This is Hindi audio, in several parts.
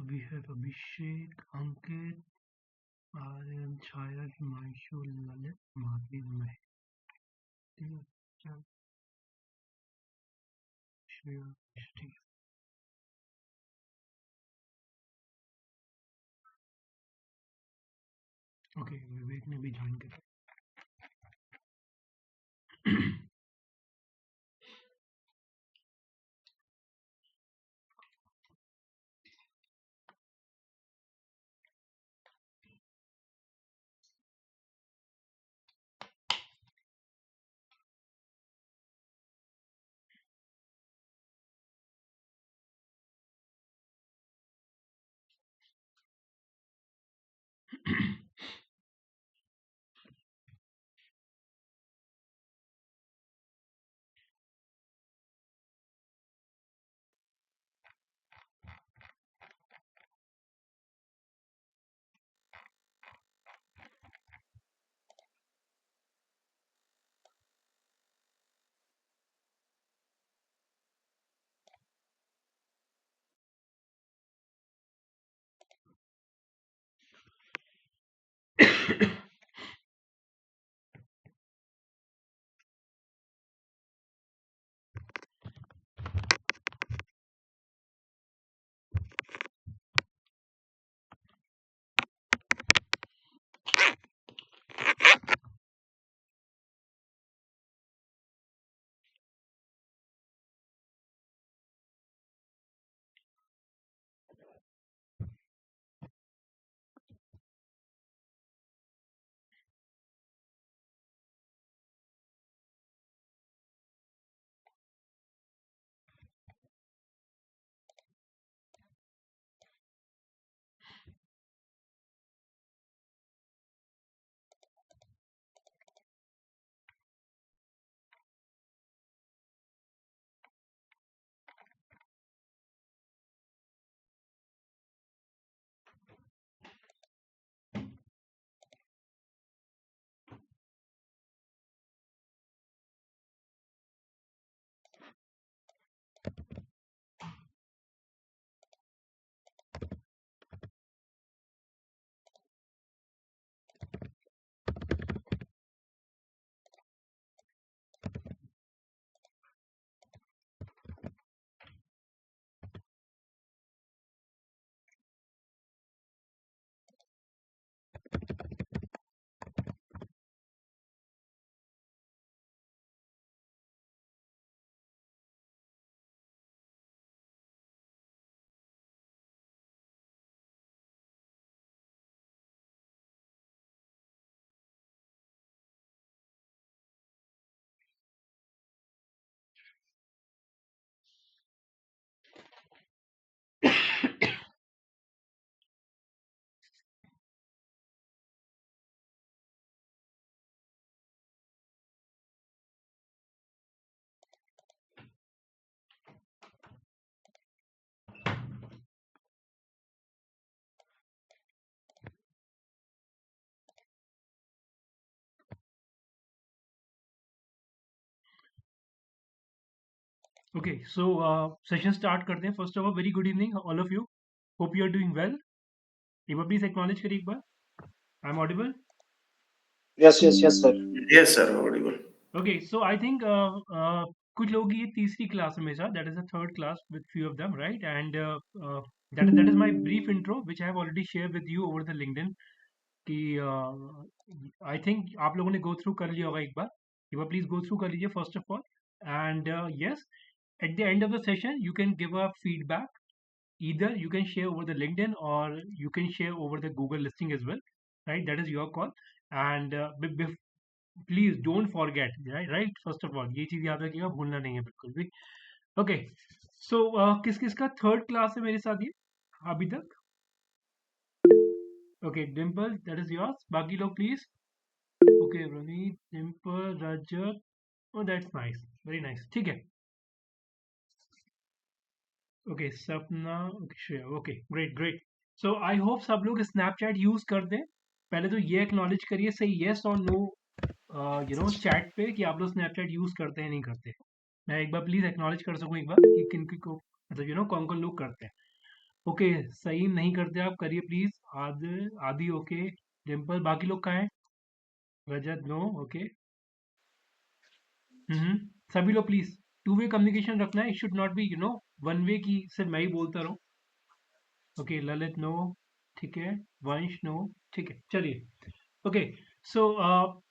So we have Abhishek, Ankit, Aryan, Chaya, Himanshu, Lalit, Madhvi, Mehdi, Shreya, Steve. Okay, विवेक ने भी ज्वाइन किया. Okay, so session start करते हैं. First of all, very good evening, all of you. Hope you are doing well. एक बार please acknowledge करिए एक बार. I'm audible. Yes, sir. Yes, sir, audible. Okay, so I think कुछ लोगों की ये तीसरी क्लास में था. That is the third class with few of them, right? And that is my brief intro, which I have already shared with you over the LinkedIn. कि आई थिंक आप लोगों ने गो थ्रू कर लिया होगा एक बार प्लीज गो थ्रू कर लीजिए first of all and yes at the end of the session you can give a feedback either you can share over the LinkedIn or you can share over the Google listing as well, right? That is your call. And please don't forget, right? First of all, ये चीज याद रखिएगा, भूलना नहीं है बिल्कुल भी. Okay, so किस किस का थर्ड क्लास है मेरे साथ ये अभी तक? Okay, Dimple, that is yours. बाकी लोग please. Okay, Ravneet, Dimple, Rajat. Oh, that's nice. Very nice. ठीक है. Okay, Sapna. Okay, Shreya. Okay, great, great. So I hope सब लोग Snapchat यूज करते हैं. पहले तो ये एक्नॉलेज करिए, सही yes और no, चैट पे कि आप लोग Snapchat यूज करते हैं नहीं करते. मैं एक बार प्लीज एक्नॉलेज कर सकूं एक बार कि किन को मतलब कौन कौन लोग करते हैं. ओके, सही नहीं करते आप, करिए प्लीज। आदि, आदि ओके। डिम्पल, बाकी लोग कहाँ हैं? रजत नो, ओके। हम्म। सभी लोग प्लीज टू वे कम्युनिकेशन रखना है, it should not be one way की सिर्फ मैं ही बोलता रहूं। ओके, ललित नो, ठीक है। वंश नो, ठीक है, चलिए। ओके, सो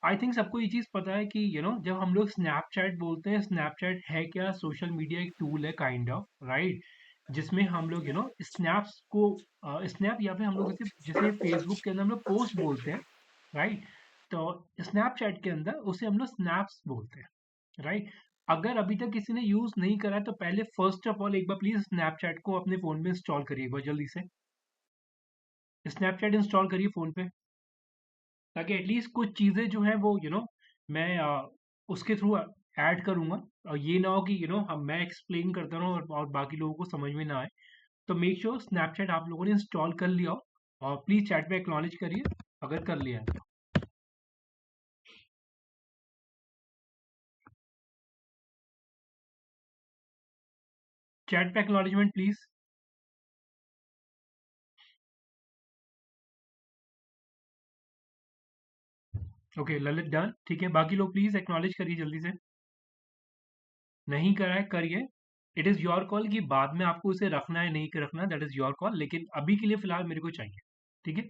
आई थिंक सबको ये चीज पता है कि जब हम लोग स्नैपचैट बोलते हैं, स्नैपचैट है क्या? सोशल मीडिया एक टूल है, काइंड ऑफ, राइट? जिसमें हम लोग स्नैप्स को, स्नैप या फिर हम लोग इसे जैसे फेसबुक के अंदर हम लोग पोस्ट बोलते हैं, राइट? तो स्नैपचैट के अंदर उसे हम लोग स्नैप्स बोलते हैं, राइट? अगर अभी तक किसी ने यूज नहीं करा है तो पहले फर्स्ट ऑफ ऑल एक बार प्लीज स्नैपचैट को अपने फोन में इंस्टॉल करिए, एक बार जल्दी से स्नैपचैट इंस्टॉल करिए फोन पे, ताकि एटलीस्ट कुछ चीज़ें जो है वो मैं उसके थ्रू ऐड करूँगा। और ये ना हो कि हम मैं एक्सप्लेन करता रहूँ और बाकी लोगों को समझ में ना आए। तो मेक श्योर स्नैपचैट आप लोगों ने इंस्टॉल कर लिया हो, और प्लीज़ चैट पे एक्नॉलेज करिए अगर कर लिया है तो। चैट पे acknowledgement please. Okay, Lalit done, ठीक है। बाकी लोग प्लीज़ एक्नॉलेज करिए जल्दी से। नहीं करा है, करिए। इट इज़ योर कॉल कि बाद में आपको इसे रखना है नहीं रखना, दैट इज़ योर कॉल, लेकिन अभी के लिए फ़िलहाल मेरे को चाहिए, ठीक है?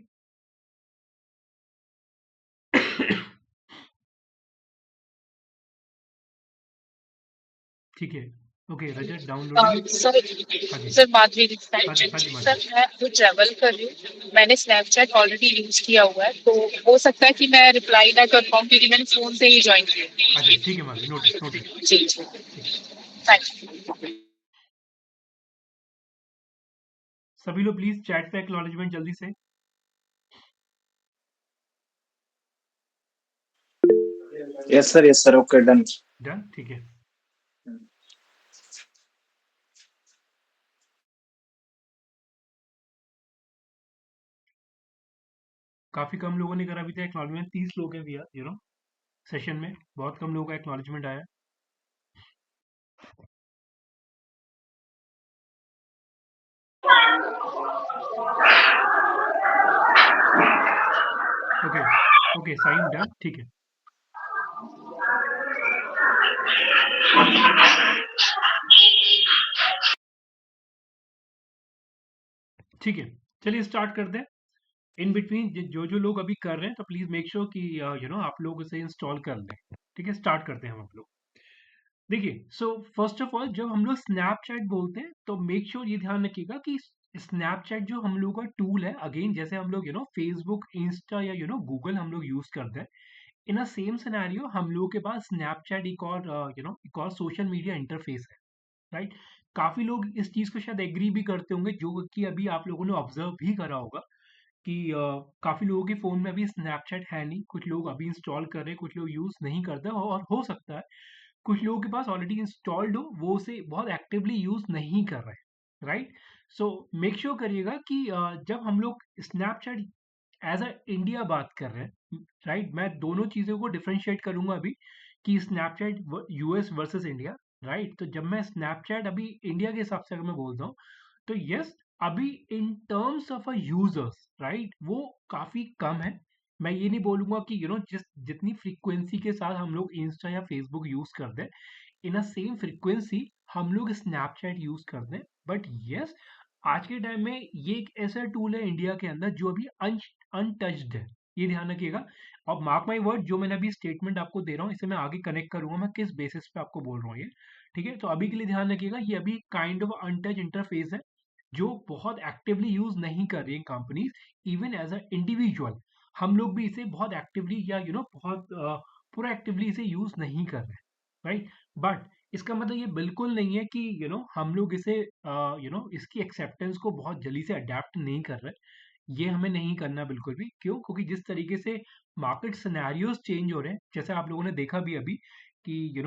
ठीक है। ओके, रजत डाउनलोडिंग। सर हाँ जी। सर माधुरी दिस हाँ साइड। जी, हाँ जी, सर माधुरी। मैं अभी ट्रैवल कर रही हूँ, मैंने स्नैपचैट ऑलरेडी यूज किया हुआ है, तो हो सकता है कि मैं रिप्लाई ना कर पाऊँ क्योंकि मैंने फोन से ही ज्वाइन अच्छा, किया। ठीक है माधुरी, नोटेड, नोटेड। जी जी, ठीक है। Thank you. सभी लोग प्लीज चैट पे एक्नॉलेजमेंट जल्दी से। Yes sir, okay, done. Done, ठीक है। काफी कम लोगों ने करा अभी तक एक्नॉलेजमेंट, 30 लोग हैं भैया सेशन में, बहुत कम लोगों का एक्नॉलेजमेंट आया। ओके, ओके, साइन डन, ठीक है। ठीक है, चलिए स्टार्ट करते हैं। इन बिटवीन जो जो लोग अभी कर रहे हैं तो प्लीज मेक श्योर कि आप लोग इसे इंस्टॉल कर लें। ठीक है, स्टार्ट करते हैं हम लोग। देखिए, सो फर्स्ट ऑफ ऑल जब हम लोग स्नैपचैट बोलते हैं तो मेक श्योर ये ध्यान रखिएगा कि स्नैपचैट जो हम लोग का टूल है, अगेन जैसे हम लोग फेसबुक, इंस्टा या गूगल हम लोग यूज करते हैं, इन अ सेम सिनेरियो हम लोगों के पास स्नैपचैट एक और एक और सोशल मीडिया इंटरफेस है, राइट? काफी लोग इस चीज को शायद एग्री भी करते होंगे, जो कि अभी आप लोगों ने ऑब्जर्व भी करा होगा कि काफी लोगों के फोन में अभी स्नैपचैट है नहीं, कुछ लोग अभी इंस्टॉल कर रहे हैं, कुछ लोग यूज नहीं करते, और हो सकता है कुछ लोगों के पास ऑलरेडी इंस्टॉल्ड हो, वो उसे बहुत एक्टिवली यूज नहीं कर रहे, राइट? सो मेक श्योर करिएगा कि जब हम लोग स्नैपचैट एज अ इंडिया बात कर रहे हैं, राइट? मैं दोनों चीजों को डिफरेंशिएट करूंगा अभी कि Snapchat US versus India, right? तो जब मैं स्नैपचैट अभी इंडिया के हिसाब से अगर मैं बोलता हूँ, तो यस, अभी in terms of a users, right, वो काफी कम है। मैं ये नहीं बोलूंगा कि जिस जितनी फ्रीक्वेंसी के साथ हम लोग इंस्टा या फेसबुक यूज करते हैं, इन अ सेम फ्रीक्वेंसी हम लोग स्नैपचैट यूज करते हैं। बट यस, आज के टाइम में ये एक ऐसा टूल है इंडिया के अंदर जो अभी अनटच्ड है, ये ध्यान रखिएगा। और मार्क माई वर्ड, जो मैंने अभी स्टेटमेंट आपको दे रहा हूँ, इसे मैं आगे कनेक्ट करूंगा मैं किस बेसिस पे आपको बोल रहा हूँ ये, ठीक है? तो अभी के लिए ध्यान रखिएगा, ये अभी काइंड ऑफ अनटच इंटरफेस है, जो बहुत एक्टिवली यूज नहीं कर रही है companies. Even as a individual हम लोग भी इसे बहुत एक्टिवली या बहुत पूरा एक्टिवली इसे यूज नहीं कर रहे, राइट? बट इसका मतलब ये बिल्कुल नहीं है कि हम लोग इसे इसकी एक्सेप्टेंस को बहुत जल्दी से अडेप्ट नहीं कर रहे। ये हमें नहीं करना बिल्कुल भी। क्यों? क्योंकि जिस तरीके से मार्केट सिनेरियोज चेंज हो रहे हैं, जैसे आप लोगों ने देखा भी अभी कि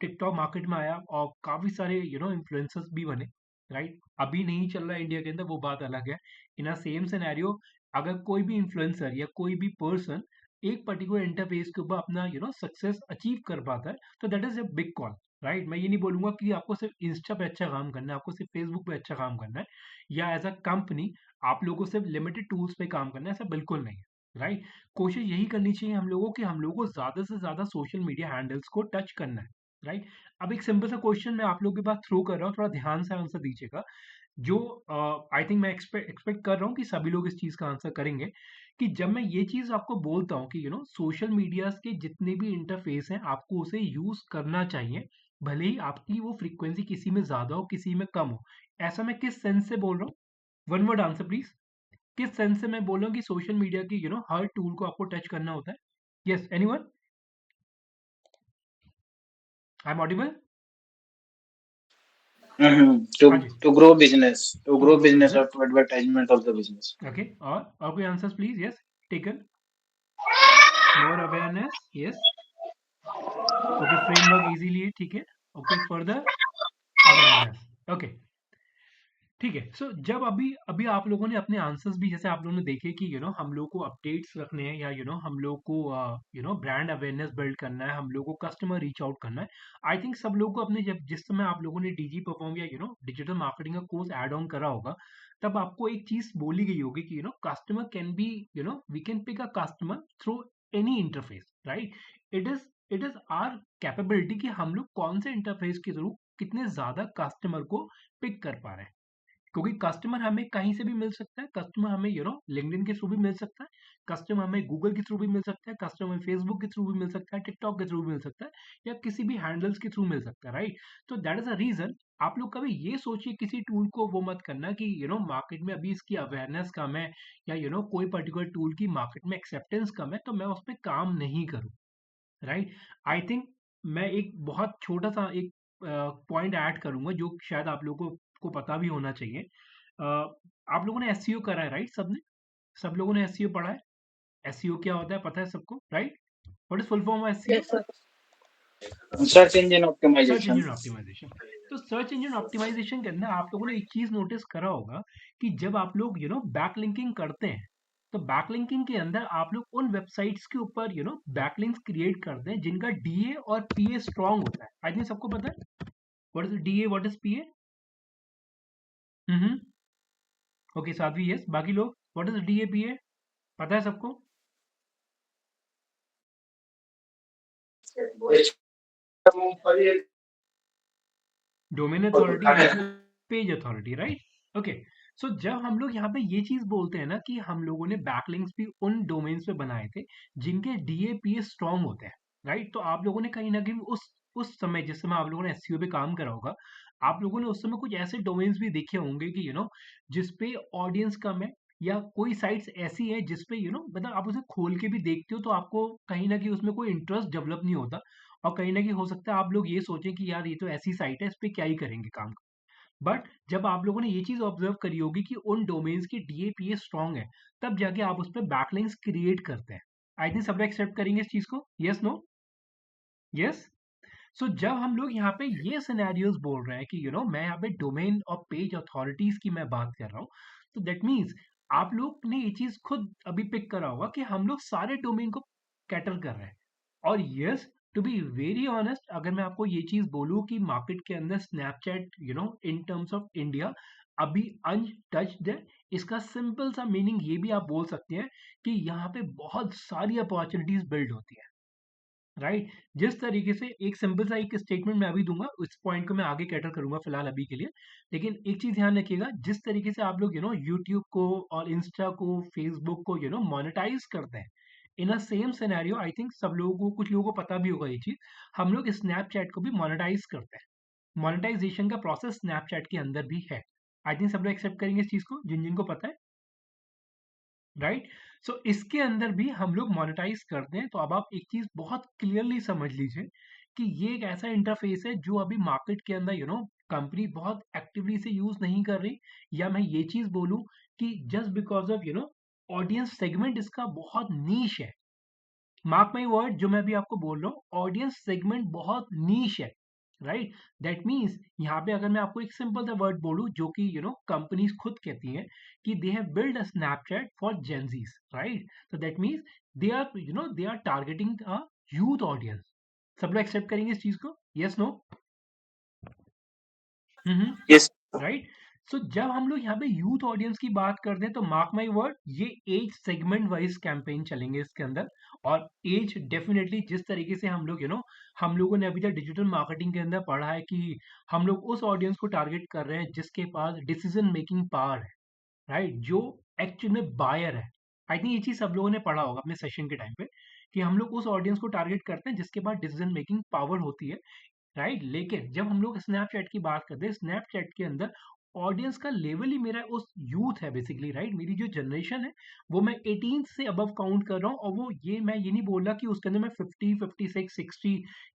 टिकटॉक मार्केट में आया और काफी सारे इन्फ्लुएंसर्स भी बने, राइट? अभी नहीं चल रहा है इंडिया के अंदर, वो बात अलग है। इन अ सेम सिनेरियो, अगर कोई भी इन्फ्लुएंसर या कोई भी पर्सन एक पर्टिकुलर इंटरफेस के ऊपर अपना सक्सेस अचीव कर पाता है, तो that is a big call, right. मैं ये नहीं बोलूंगा कि आपको सिर्फ इंस्टा पे अच्छा काम करना है, आपको सिर्फ फेसबुक पे अच्छा काम करना है, या एज अ कंपनी आप लोगों को सिर्फ लिमिटेड टूल्स पे काम करना है, ऐसा बिल्कुल नहीं है, राइट। कोशिश यही करनी चाहिए हम लोगों की, हम लोगों को ज्यादा से ज्यादा सोशल मीडिया हैंडल्स को टच करना है, राइट। अब एक सिंपल सा क्वेश्चन मैं आप लोगों के पास थ्रो कर रहा हूँ, थोड़ा ध्यान से आंसर दीजिएगा, जो आई थिंक मैं एक्सपेक्ट कर रहा हूँ कि सभी लोग इस चीज का आंसर करेंगे, कि जब मैं ये चीज आपको बोलता हूँ कि सोशल मीडिया के जितने भी इंटरफेस हैं आपको उसे यूज करना चाहिए, भले ही आपकी वो फ्रीक्वेंसी किसी में ज्यादा हो किसी में कम हो। ऐसा मैं किस सेंस से बोल रहा हूँ? One word answer please. किस सेंस से मैं बोल रहा हूँ कि सोशल मीडिया की हर टूल को आपको टच करना होता है? Yes, anyone? I am audible? To हाँ जी। to to grow grow business or business. to advertisement of the business. Okay, और कोई answers please? Yes, taken. More awareness, yes. Okay, framework easily, ठीक है। ओके, फर्दर अवेयरनेस, ओके, ठीक है। सो जब अभी अभी आप लोगों ने अपने आंसर्स भी जैसे आप लोगों ने देखे कि हम लोग को अपडेट्स रखने हैं, या हम लोग को ब्रांड अवेयरनेस बिल्ड करना है, हम लोग को कस्टमर रीच आउट करना है। आई थिंक सब लोग को अपने जब जिस समय आप लोगों ने डीजी परफॉर्म या डिजिटल मार्केटिंग का कोर्स ऐड ऑन करा होगा, तब आपको एक चीज बोली गई होगी कि customer can be we can pick a customer through any interface, right. It is our capability कि हम लोग कौन से इंटरफेस के थ्रू कितने ज्यादा कस्टमर को पिक कर पा रहे हैं, क्योंकि कस्टमर हमें कहीं से भी मिल सकता है, कस्टमर हमें लिंक्डइन के थ्रू भी मिल सकता है, कस्टमर हमें गूगल के थ्रू भी मिल सकता है, कस्टमर हमें फेसबुक के थ्रू भी मिल सकता है, टिकटॉक के थ्रू भी मिल सकता है, या किसी भी हैंडल्स के थ्रू मिल सकता है, राइट। तो दैट इज अ रीजन आप लोग कभी ये सोचिए किसी टूल को वो मत करना कि मार्केट में अभी इसकी अवेयरनेस कम है, या कोई पर्टिकुलर टूल की मार्केट में एक्सेप्टेंस कम है तो मैं उस पर काम नहीं करूँ, राइट। आई थिंक मैं एक बहुत छोटा सा एक पॉइंट ऐड करूंगा जो शायद आप लोगों को पता भी होना चाहिए। आप लोगों ने एसईओ करा है, राइट? सबने, सब लोगों ने एसईओ पढ़ा है। एसईओ क्या होता है पता है सबको, right? What is full form of S E O? Yes, sir. Search engine सर्च optimization. Engine optimization. तो सर्च इंजन ऑप्टिमाइजेशन के अंदर आप लोगों ने एक चीज नोटिस करा होगा कि जब आप लोग बैकलिंकिंग करते हैं, तो बैकलिंकिंग के अंदर आप लोग उन वेबसाइट्स के ऊपर बैकलिंक्स क्रिएट करते हैं जिनका डीए और पीए स्ट्रांग होता है। आई थिंक सबको पता है what is DA, what is PA. Hmm. Okay, Sadhvi yes, बाकी लोग व्हाट इज डीए पीए पता है सबको? Which domain authority versus page authority, right. Okay, so जब हम लोग यहाँ पे ये चीज बोलते हैं ना कि हम लोगों ने बैकलिंक्स भी उन डोमेन्स पे बनाए थे जिनके डीएपीए स्ट्रांग होते हैं, राइट। तो आप लोगों ने कहीं ना कहीं उस समय जिस समय आप लोगों ने एसईओ पे काम करा होगा, आप लोगों ने उस समय कुछ ऐसे डोमेन्स भी देखे होंगे कि जिसपे ऑडियंस कम है, या कोई साइट्स ऐसी है जिसपे मतलब आप उसे खोल के भी देखते हो तो आपको कहीं ना कहीं उसमें कोई इंटरेस्ट डेवलप नहीं होता, और कहीं ना कहीं हो सकता है आप लोग ये सोचें कि यार ये तो ऐसी साइट है, इस पे क्या ही करेंगे काम। बट जब आप लोगों ने ये चीज ऑब्जर्व करी होगी कि उन डोमेन्स की डीएपीए स्ट्रांग है, तब जाके आप उस पर बैकलिंक्स क्रिएट करते हैं। आई थिंक सब लोग एक्सेप्ट करेंगे इस चीज को, यस नो? यस। सो जब हम लोग यहाँ पे ये सिनेरियोस बोल रहे हैं कि मैं यहाँ पे डोमेन और पेज अथॉरिटीज की मैं बात कर रहा हूँ, तो दैट मीन्स आप लोग ने ये चीज खुद अभी पिक करा होगा कि हम लोग सारे डोमेन को कैटर कर रहे हैं। और yes, to be very honest, अगर मैं आपको ये चीज बोलूँ कि मार्केट के अंदर Snapchat in terms of India अभी अनटच्ड है, इसका सिंपल सा मीनिंग ये भी आप बोल सकते हैं कि यहाँ पे बहुत सारी अपॉर्चुनिटीज बिल्ड होती है, राइट। जिस तरीके से एक सिंपल सा एक स्टेटमेंट मैं अभी दूंगा, उस पॉइंट को मैं आगे कैटर करूंगा फिलहाल अभी के लिए, लेकिन एक चीज ध्यान रखिएगा, जिस तरीके से आप लोग यूट्यूब को और इंस्टा को फेसबुक को मोनेटाइज करते हैं, in a same scenario I think सब लोगों को, कुछ लोगों को पता भी होगा ये चीज, हम लोग स्नैपचैट को भी मोनेटाइज करते हैं। मोनेटाइजेशन का प्रोसेस स्नैपचैट के अंदर भी है। आई थिंक सब लोग एक्सेप्ट करेंगे इस चीज को जिन जिनको पता है, राइट। सो इसके अंदर भी हम लोग मोनेटाइज करते हैं। तो अब आप एक चीज बहुत क्लियरली समझ लीजिए कि ये एक ऐसा इंटरफेस है जो अभी मार्केट के अंदर कंपनी बहुत एक्टिवली से यूज नहीं कर रही, या मैं ये चीज बोलूं कि just because of audience segment इसका बहुत नीश है। मार्क माई वर्ड, जो मैं भी आपको बोल रहा हूँ, ऑडियंस सेगमेंट बहुत नीश है। राइट। दैट मीन्स यहाँ पे अगर मैं आपको एक सिंपल सा वर्ड बोलूँ जो कि कंपनीज खुद कहती हैं कि they have build a Snapchat for Gen Zs, right. तो that means they are targeting a youth audience. सब लोग एक्सेप्ट करेंगे इस चीज को? Yes, no? Yes. Right. So जब हम लोग यहाँ पे यूथ ऑडियंस की बात करते हैं तो मार्क माई वर्ड, ये एज सेगमेंट वाइज कैंपेन चलेंगे इसके अंदर। और एज डेफिनेटली जिस तरीके से हम लोग हम लोगों ने अभी तक डिजिटल मार्केटिंग के अंदर पढ़ा है कि हम लोग उस ऑडियंस को टारगेट कर रहे हैं जिसके पास डिसीजन मेकिंग पावर है, राइट, जो एक्चुअल में बायर है। आई थिंक ये चीज सब लोगों ने पढ़ा होगा अपने सेशन के टाइम पे कि हम लोग उस ऑडियंस को टारगेट करते हैं जिसके पास डिसीजन मेकिंग पावर होती है, राइट। लेकिन जब हम लोग स्नैपचैट की बात करते हैं, स्नैपचैट के अंदर ऑडियंस का लेवल ही मेरा उस यूथ है बेसिकली, राइट। मेरी जो जनरेशन है वो मैं 18 से अबव काउंट कर रहा हूँ। और वो ये मैं ये नहीं बोल रहा कि उसके अंदर मैं 50, 56, 60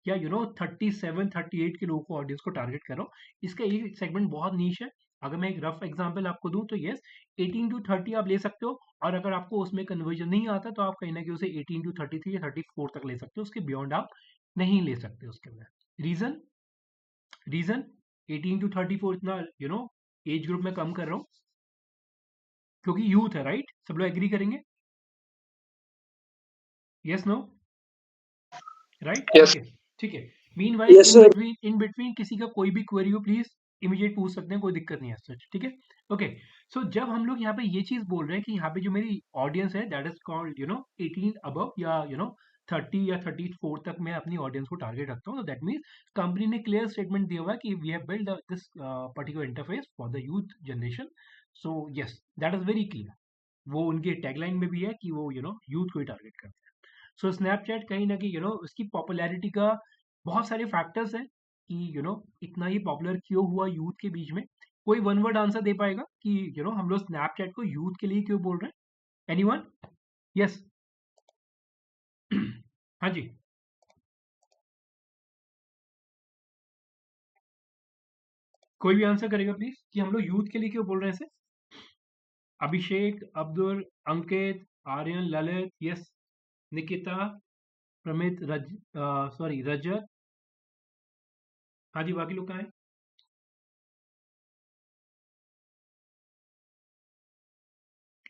या 37, 38 के लोगों को ऑडियंस को टारगेट कर रहा हूँ। इसका एक सेगमेंट बहुत नीच है। अगर मैं एक रफ एग्जांपल आपको दूं तो यस, 18 टू 30 आप ले सकते हो। और अगर आपको उसमें कन्वर्जन नहीं आता तो आप कहीं ना कहीं उसे 18 टू 33 या 34 तक ले सकते हो। उसके बियॉन्ड आप नहीं ले सकते उसके अंदर। रीजन 18 टू 34 इतना एज ग्रुप में कम कर रहा हूं क्योंकि यूथ है, राइट। सब लोग एग्री करेंगे? Yes, no? Right, yes. Okay, ठीक है। Meanwhile yes sir. In between किसी का कोई भी क्वेरी हो प्लीज इमीडिएट पूछ सकते हैं, कोई दिक्कत नहीं है सच, ठीक है। ओके। सो जब हम लोग यहाँ पे ये चीज बोल रहे हैं कि यहाँ पे जो मेरी ऑडियंस है दैट इज कॉल्ड 18 अबव या 30 या 34 तक मैं अपनी ऑडियंस को टारगेट रखता हूँ। तो दैट मीन्स कंपनी ने क्लियर स्टेटमेंट दिया हुआ है कि we have build this particular interface for the youth generation. So yes, that is very clear. वो उनके टैगलाइन में भी है कि वो यूथ को ही टारगेट करते हैं। सो स्नैपचैट कहीं ना कहीं उसकी पॉपुलैरिटी का बहुत सारे फैक्टर्स हैं कि इतना ही पॉपुलर क्यों हुआ यूथ के बीच में। कोई वन वर्ड आंसर दे पाएगा कि हम लोग स्नैपचैट को यूथ के लिए क्यों बोल रहे हैं? एनीवन? यस। हाँ जी। कोई भी आंसर करेगा प्लीज कि हम लोग यूथ के लिए क्यों बोल रहे हैं इसे? अभिषेक, अब्दुल, अंकित, आर्यन, ललित, यस, निकिता, प्रमित, सॉरी रजत। हाँ जी, बाकी लोग कहाँ हैं?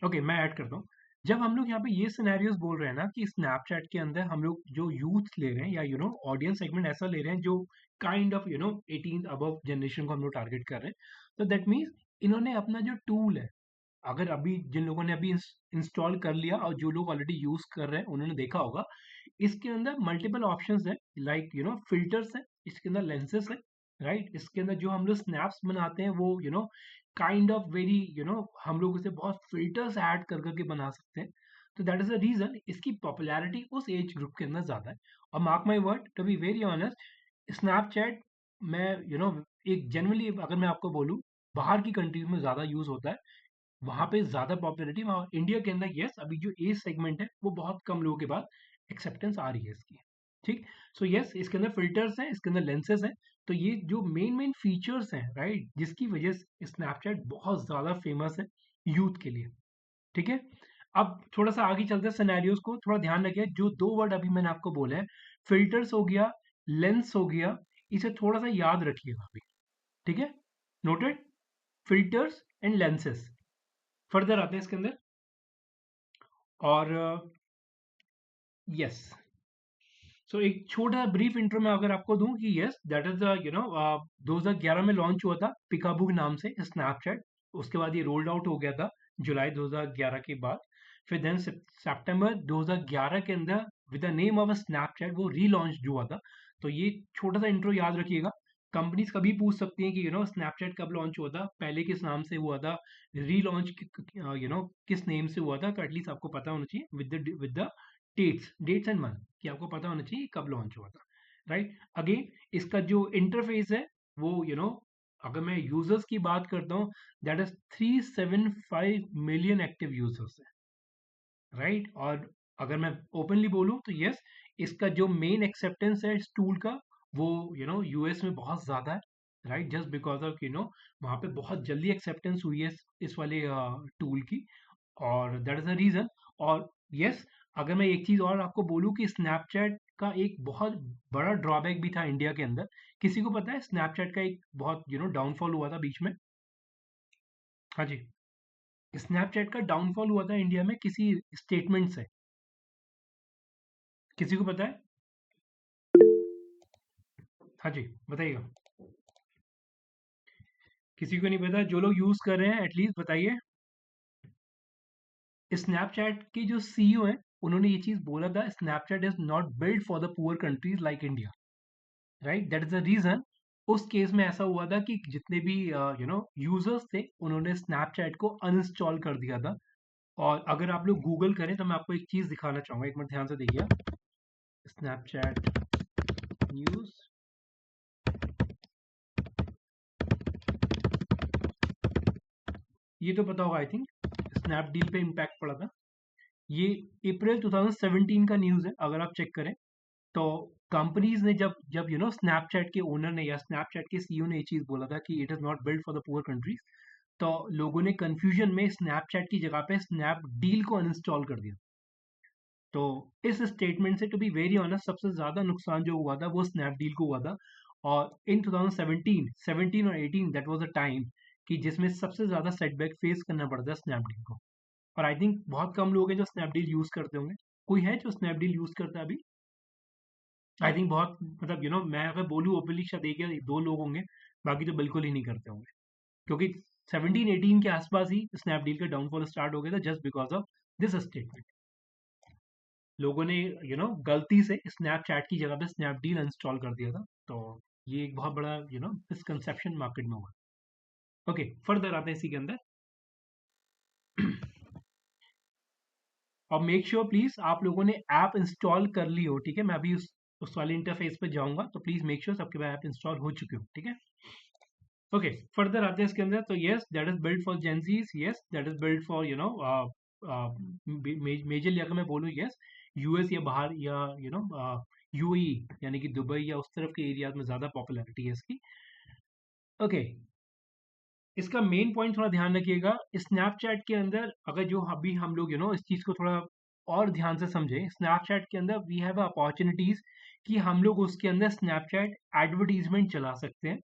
ओके, मैं ऐड करता हूँ। जब हम लोग यहाँ पे ये सिनेरियोस बोल रहे हैं ना कि स्नैपचैट के अंदर हम लोग जो यूथ ले रहे हैं या ऑडियंस सेगमेंट ऐसा ले रहे हैं जो काइंड ऑफ 18 अबव जनरेशन को हम लोग टारगेट कर रहे हैं। तो दैट मीन्स इन्होंने अपना जो टूल है, अगर अभी जिन लोगों ने अभी इंस्टॉल कर लिया और जो लोग ऑलरेडी यूज कर रहे हैं उन्होंने देखा होगा इसके अंदर मल्टीपल ऑप्शंस है, लाइक फिल्टर्स है, इसके अंदर लेंसेस है, राइट। इसके अंदर जो हम लोग स्नैप्स बनाते हैं वो काइंड ऑफ वेरी हम लोग उसे बहुत फिल्टर्स ऐड कर करके बना सकते हैं। तो दैट इज द रीजन इसकी पॉपुलैरिटी उस एज ग्रुप के अंदर ज्यादा है। और mark my word, to be very honest, Snapchat मैं एक जनरली अगर मैं आपको बोलूँ बाहर की कंट्रीज में ज्यादा यूज होता है, वहां पे ज्यादा पॉपुलरिटी। वहाँ इंडिया के अंदर यस अभी जो एज सेगमेंट है वो बहुत कम लोगों के बाद एक्सेप्टेंस आ रही है इसकी, ठीक। सो यस, इसके अंदर फिल्टर्स हैं, इसके अंदर लेंसेज हैं। तो ये जो मेन मेन फीचर्स हैं, राइट, जिसकी वजह से स्नैपचैट बहुत ज्यादा फेमस है यूथ के लिए, ठीक है। अब थोड़ा सा आगे चलते हैं सिनेरियोस को, थोड़ा ध्यान रखिए जो दो वर्ड अभी मैंने आपको बोले हैं, फिल्टर्स हो गया, लेंस हो गया, इसे थोड़ा सा याद रखिएगा अभी, ठीक है। Noted? Filters and lenses. Further आते हैं इसके अंदर। और यस, सो एक छोटा ब्रीफ इंट्रो में अगर आपको दूं कि यस दैट इज 2011 में लॉन्च हुआ था पिकाबू नाम से स्नैपचैट। उसके बाद ये रोल्ड आउट हो गया था जुलाई 2011 के बाद। फिर देन सितंबर 2011 के अंदर with the name of Snapchat वो रीलॉन्च हुआ था। तो ये छोटा सा इंट्रो याद रखिएगा। कंपनीज कभी पूछ सकती हैं कि स्नैपचैट कब लॉन्च हुआ था, पहले किस नाम से हुआ था, रीलॉन्च किस नेम से हुआ था। तो एटलीस्ट आपको पता होना चाहिए with the dates and month, कि आपको पता होना चाहिए कब लॉन्च हुआ था, राइट। अगेन इसका जो इंटरफेस है वो अगर मैं यूजर्स की बात करता हूँ that is 375 million active users है, राइट। और अगर मैं ओपनली बोलूँ तो यस, इसका जो मेन एक्सेप्टेंस है इस टूल का वो यूएस में बहुत ज्यादा है, राइट। जस्ट बिकॉज ऑफ वहाँ पे बहुत जल्दी एक्सेप्टेंस हुई है इस वाले टूल की, और दैट इज द रीजन। और यस, अगर मैं एक चीज और आपको बोलूं कि स्नैपचैट का एक बहुत बड़ा ड्रॉबैक भी था इंडिया के अंदर। किसी को पता है स्नैपचैट का एक बहुत डाउनफॉल हुआ था बीच में? हाँ जी, स्नैपचैट का डाउनफॉल हुआ था इंडिया में किसी स्टेटमेंट से। किसी को पता है? हाँ जी, बताइएगा। किसी को नहीं पता? जो लोग यूज कर रहे हैं एटलीस्ट बताइए। स्नैपचैट के जो सीईओ हैं उन्होंने ये चीज बोला था, Snapchat is not build for the poor countries like India, right? That is the reason. उस केस में ऐसा हुआ था कि जितने भी यूजर्स थे उन्होंने स्नैपचैट को अनइंस्टॉल कर दिया था। और अगर आप लोग गूगल करें तो मैं आपको एक चीज दिखाना चाहूंगा, एक मिनट ध्यान से देखिए। स्नैपचैट न्यूज, ये तो पता होगा आई थिंक, स्नैपडील पे इम्पैक्ट पड़ा था। ये अप्रैल 2017 का न्यूज है, अगर आप चेक करें तो कंपनीज ने जब जब स्नैपचैट के ओनर ने या स्नैपचैट के सीईओ ने ये चीज बोला था कि it is not build for the poor countries, तो लोगों ने कंफ्यूजन में स्नैपचैट की जगह पे स्नैपडील को अनइंस्टॉल कर दिया। तो इस स्टेटमेंट से टू बी वेरी ऑनेस्ट सबसे ज्यादा नुकसान जो हुआ था वो स्नैपडील को हुआ था। और इन 2017 17 और 18 दैट वाज द टाइम कि जिसमें सबसे ज्यादा सेटबैक फेस करना पड़ता है स्नैपडील को। और आई थिंक बहुत कम लोग हैं जो स्नैपडील यूज करते होंगे। कोई है जो स्नैपडील यूज करता है अभी? आई थिंक बहुत, मतलब मैं अगर बोलूँ ओपनली शायद एक या दो लोग होंगे, बाकी तो बिल्कुल ही नहीं करते होंगे। क्योंकि 17-18 के आसपास ही स्नैपडील का डाउनफॉल स्टार्ट हो गया था just because of this statement. लोगों ने गलती से स्नैपचैट की जगह पे स्नैपडील इंस्टॉल कर दिया था। तो ये एक बहुत बड़ा मिसकंसेप्शन मार्केट में हुआ। ओके, फर्दर आते हैं इसी के अंदर। और मेक श्योर प्लीज आप लोगों ने ऐप इंस्टॉल कर ली हो, ठीक है? मैं अभी उस वाले इंटरफेस पे जाऊंगा, तो प्लीज मेक श्योर सबके पास ऐप इंस्टॉल हो चुके हो, ठीक है? ओके, फर्दर आते हैं इसके अंदर। तो yes that is build for Gen Zs, yes that is build for majorly अगर मैं बोलूँ, यस यूएस या बाहर या यूएई यानी कि दुबई या उस तरफ के एरियाज में ज्यादा पॉपुलैरिटी है इसकी। ओके, इसका मेन पॉइंट थोड़ा ध्यान रखिएगा। स्नैपचैट के अंदर अगर जो अभी हम लोग इस चीज को थोड़ा और ध्यान से समझें, स्नैपचैट के अंदर वी हैव अपॉर्चुनिटीज कि हम लोग उसके अंदर स्नैपचैट एडवर्टीजमेंट चला सकते हैं,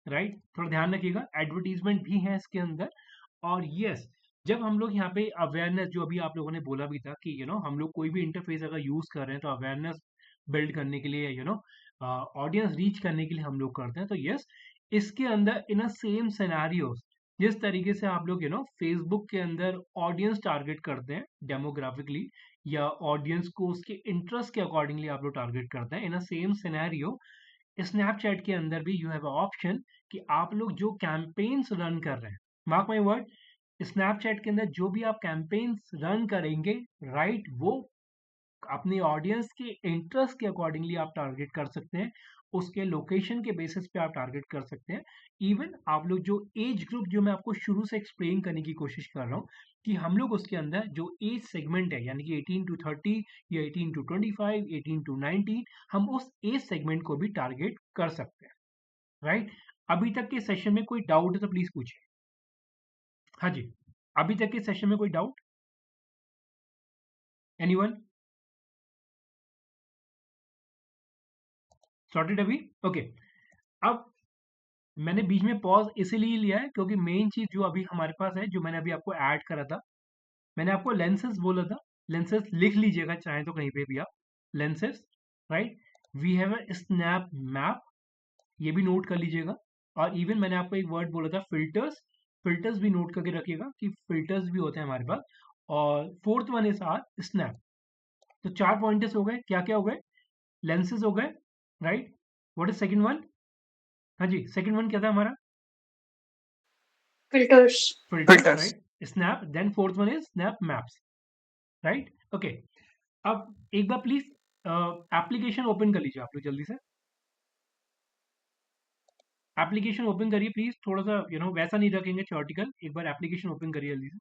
राइट? थोड़ा ध्यान रखिएगा, एडवर्टीजमेंट भी है इसके अंदर। और यस, जब हम लोग यहाँ पे अवेयरनेस, जो अभी आप लोगों ने बोला भी था कि हम लोग कोई भी इंटरफेस अगर यूज कर रहे हैं तो अवेयरनेस बिल्ड करने के लिए, ऑडियंस रीच करने के लिए हम लोग करते हैं। तो यस, इसके अंदर इन अ सेम सिनेरियोस, जिस तरीके से आप लोग फेसबुक के अंदर ऑडियंस टारगेट करते हैं डेमोग्राफिकली, या ऑडियंस को उसके इंटरेस्ट के अकॉर्डिंगली आप लोग टारगेट करते हैं, in a same scenario Snapchat के अंदर भी यू हैव ऑप्शन कि आप लोग जो कैंपेन्स रन कर रहे हैं, मार्क माई वर्ड, स्नैपचैट के अंदर जो भी आप कैंपेन्स रन करेंगे, राइट, वो अपनी ऑडियंस के इंटरेस्ट के अकॉर्डिंगली आप टारगेट कर सकते हैं, उसके लोकेशन के बेसिस पे आप टारगेट कर सकते हैं। इवन आप लोग जो एज ग्रुप, जो मैं आपको शुरू से एक्सप्लेन करने की कोशिश कर रहा हूँ कि हम लोग उसके अंदर जो एज सेगमेंट है यानी कि 18 to 30 या 18 to 25, 18 to 19, हम उस एज सेगमेंट को भी टारगेट कर सकते हैं, राइट? अभी तक के सेशन में कोई डाउट है तो प्लीज पूछिए। हाँ जी, अभी तक के सेशन में कोई डाउट? एनीवन? सॉर्टेड अभी? ओके। अब मैंने बीच में पॉज इसीलिए लिया है क्योंकि मेन चीज जो अभी हमारे पास है, जो मैंने अभी आपको ऐड करा था, मैंने आपको लेंसेज बोला था। लेंसेज लिख लीजिएगा चाहे तो कहीं पे भी आप, lenses, right? We have a snap map, ये भी नोट कर लीजिएगा। और इवन मैंने आपको एक वर्ड बोला था फिल्टर्स, फिल्टर्स भी नोट करके रखिएगा कि फिल्टर्स भी होते हैं हमारे पास। और fourth one is our snap. तो 4 पॉइंटर्स हो गए, क्या क्या हो गए? लेंसेज हो गए, right? What is second one? हाँ जी, सेकंड वन क्या था हमारा? Filters. Filters, right? Snap, then fourth one is snap maps, right? Okay, अब एक बार प्लीज एप्लीकेशन ओपन कर लीजिए आप लोग जल्दी से। एप्लीकेशन ओपन करिए प्लीज, थोड़ा सा वैसा नहीं रखेंगे थ्योरेटिकल, एक बार एप्लीकेशन ओपन करिए जल्दी से।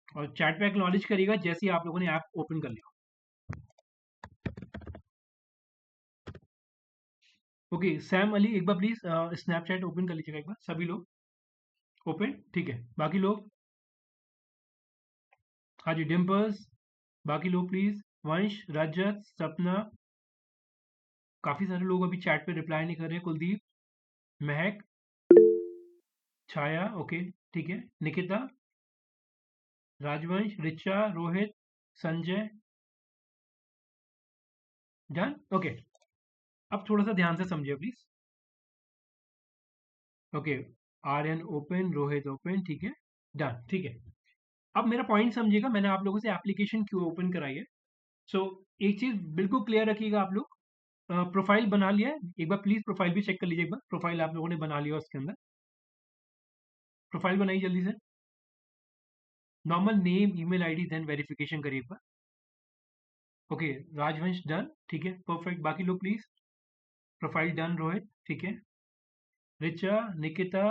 और चैट पे एक्नॉलेज करिएगा जैसे ही आप लोगों ने ऐप ओपन कर लिया। ओके, सैम अली एक बार प्लीज स्नैपचैट ओपन कर लीजिएगा एक बार, सभी लोग ओपन, ठीक है? बाकी लोग हाँ जी, डिम्पल्स, बाकी लोग प्लीज, वंश, रजत, सपना, काफी सारे लोग अभी चैट पे रिप्लाई नहीं कर रहे, कुलदीप, महक, छाया, ओके, ठीक है, निकिता, राजवंश, रिचा, रोहित, संजय, डन, ओके। अब थोड़ा सा ध्यान से समझिए please. Okay, Aryan open, Rohit open, ठीक है, डन, ठीक है। अब मेरा पॉइंट समझिएगा, मैंने आप लोगों से एप्लीकेशन क्यों ओपन कराई है। सो एक चीज बिल्कुल क्लियर रखिएगा आप लोग, प्रोफाइल बना लिया है, एक बार प्लीज प्रोफाइल भी चेक कर लीजिए, एक बार प्रोफाइल आप लोगों ने बना लिया उसके अंदर, प्रोफाइल बनाइए जल्दी से, normal name, email ID, then verification करिए एक बार। ओके, राजवंश डन, ठीक है, परफेक्ट, बाकी लोग प्लीज, प्रोफाइल डन, रोहित, ठीक है, रिचा, निकिता,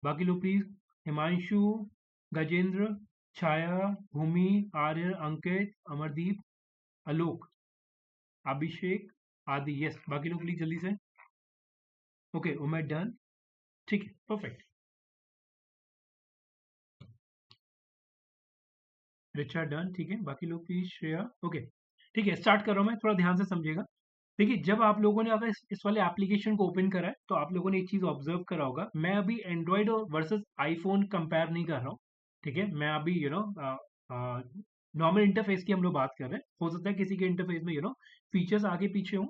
बाकी लोग प्लीज, हिमांशु, गजेंद्र, छाया, भूमि, आर्य, अंकित, अमरदीप, आलोक, अभिषेक, आदि, यस, बाकी लोग प्लीज जल्दी से। ओके, उमेद डन, ठीक है, परफेक्ट, रिचा डन, ठीक है, बाकी लोग प्लीज, श्रेया, ओके, ठीक है, स्टार्ट कर रहा हूँ मैं, थोड़ा ध्यान से समझिएगा। देखिए, जब आप लोगों ने अगर इस वाले एप्लीकेशन को ओपन करा है तो आप लोगों ने एक चीज ऑब्जर्व करा होगा, मैं अभी एंड्रॉइड और वर्सेस आईफोन कंपेयर नहीं कर रहा हूँ, ठीक है, मैं अभी नॉर्मल इंटरफेस की हम लोग बात कर रहे हैं। हो सकता है किसी के इंटरफेस में फीचर्स आगे पीछे हों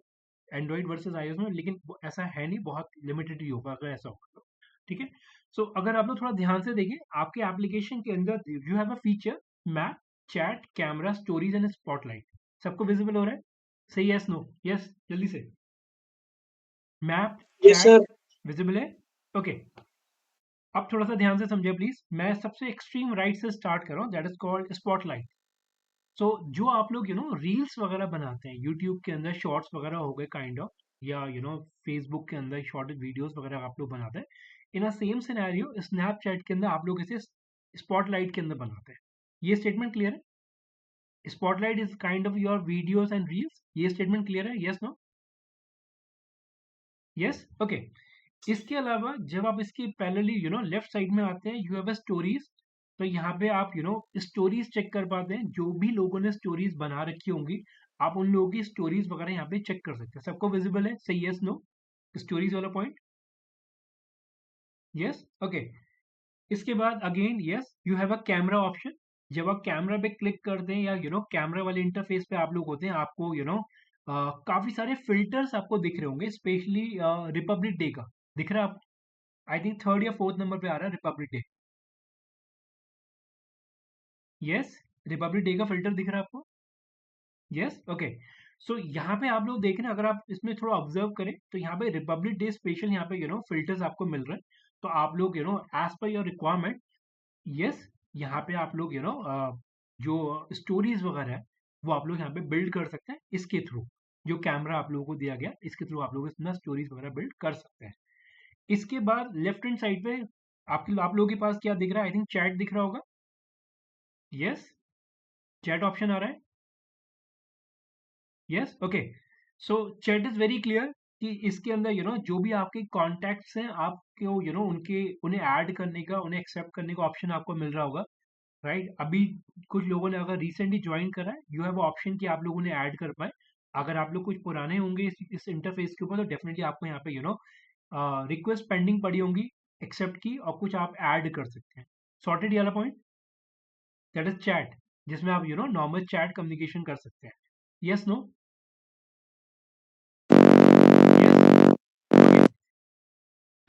एंड्रॉइड वर्सेस आईओएस में, लेकिन ऐसा है नहीं, बहुत लिमिटेड ही होगा अगर ऐसा होगा तो, ठीक है। सो अगर आप लोग थोड़ा ध्यान से देखें, आपके एप्लीकेशन के अंदर you have a feature map, chat, camera, stories and spotlight, सबको विजिबल हो रहा है? सही, यस, नो, यस, जल्दी से, map, yes chat, sir. Visible है, ओके। अब थोड़ा सा ध्यान से समझिए प्लीज, मैं सबसे एक्सट्रीम राइट से स्टार्ट कर रहा हूँ, दैट इज कॉल्ड स्पॉटलाइट। सो जो आप लोग रील्स वगैरह बनाते हैं यूट्यूब के अंदर, शॉर्ट्स वगैरह हो गए काइंड ऑफ, या फेसबुक के अंदर शॉर्ट वीडियोस वगैरह आप लोग बनाते हैं, in a same scenario Snapchat के अंदर आप लोग इसे स्पॉटलाइट के अंदर बनाते हैं। ये स्टेटमेंट क्लियर है? Spotlight is kind of your videos and reels, ये स्टेटमेंट क्लियर है? Yes, no, yes, okay. इसके अलावा जब आप इसके पैरेलली लेफ्ट साइड में आते हैं, यू हैव अ स्टोरीज, तो यहाँ पे आप स्टोरीज चेक कर पाते हैं, जो भी लोगों ने स्टोरीज बना रखी होंगी, आप उन लोगों की स्टोरीज वगैरह यहाँ पे चेक कर सकते हैं, सबको विजिबल है? सही, यस, नो, स्टोरीज वाला पॉइंट, यस, ओके। इसके बाद again yes, you have a camera option, जब आप कैमरा पे क्लिक करते हैं या कैमरा वाले इंटरफेस पे आप लोग होते हैं, आपको काफी सारे फिल्टर्स आपको दिख रहे होंगे, स्पेशली रिपब्लिक डे का दिख रहा है आप, आई थिंक थर्ड या फोर्थ नंबर पे आ रहा है Republic day, yes, Republic day का फिल्टर दिख रहा है आपको? Yes, okay. सो यहाँ पे आप लोग देख रहे हैं, अगर आप इसमें थोड़ा ऑब्जर्व करें तो यहाँ पे रिपब्लिक डे स्पेशल यहाँ पे फिल्टर्स आपको मिल रहे हैं, तो आप लोग as per your requirement, yes, यहाँ पे आप लोग जो स्टोरीज वगैरह है वो आप लोग यहाँ पे बिल्ड कर सकते हैं इसके थ्रू, जो कैमरा आप लोगों को दिया गया इसके थ्रू आप लोग इसमें स्टोरीज वगैरह बिल्ड कर सकते हैं। इसके बाद लेफ्ट हैंड साइड पे आप लोगों के पास क्या दिख रहा है? आई थिंक चैट दिख रहा होगा, यस, चैट ऑप्शन आ रहा है, yes, okay. So chat is very clear कि इसके अंदर जो भी आपके कॉन्टैक्ट्स हैं, आपको उनके उन्हें ऐड करने का, उन्हें एक्सेप्ट करने का ऑप्शन आपको मिल रहा होगा, राइट? अभी कुछ लोगों ने अगर रिसेंटली ज्वाइन करा है, यू हैव ऑप्शन कि आप लोग उन्हें ऐड कर पाए। अगर आप लोग कुछ पुराने होंगे इस इंटरफेस के ऊपर, तो डेफिनेटली आपको यहाँ पे रिक्वेस्ट पेंडिंग पड़ी होंगी, एक्सेप्ट की, और कुछ आप ऐड कर सकते हैं। सॉर्टेड ये वाला पॉइंट, दैट इज चैट, जिसमें आप नॉर्मल चैट कम्युनिकेशन कर सकते हैं। यस, नो, यस, ओके,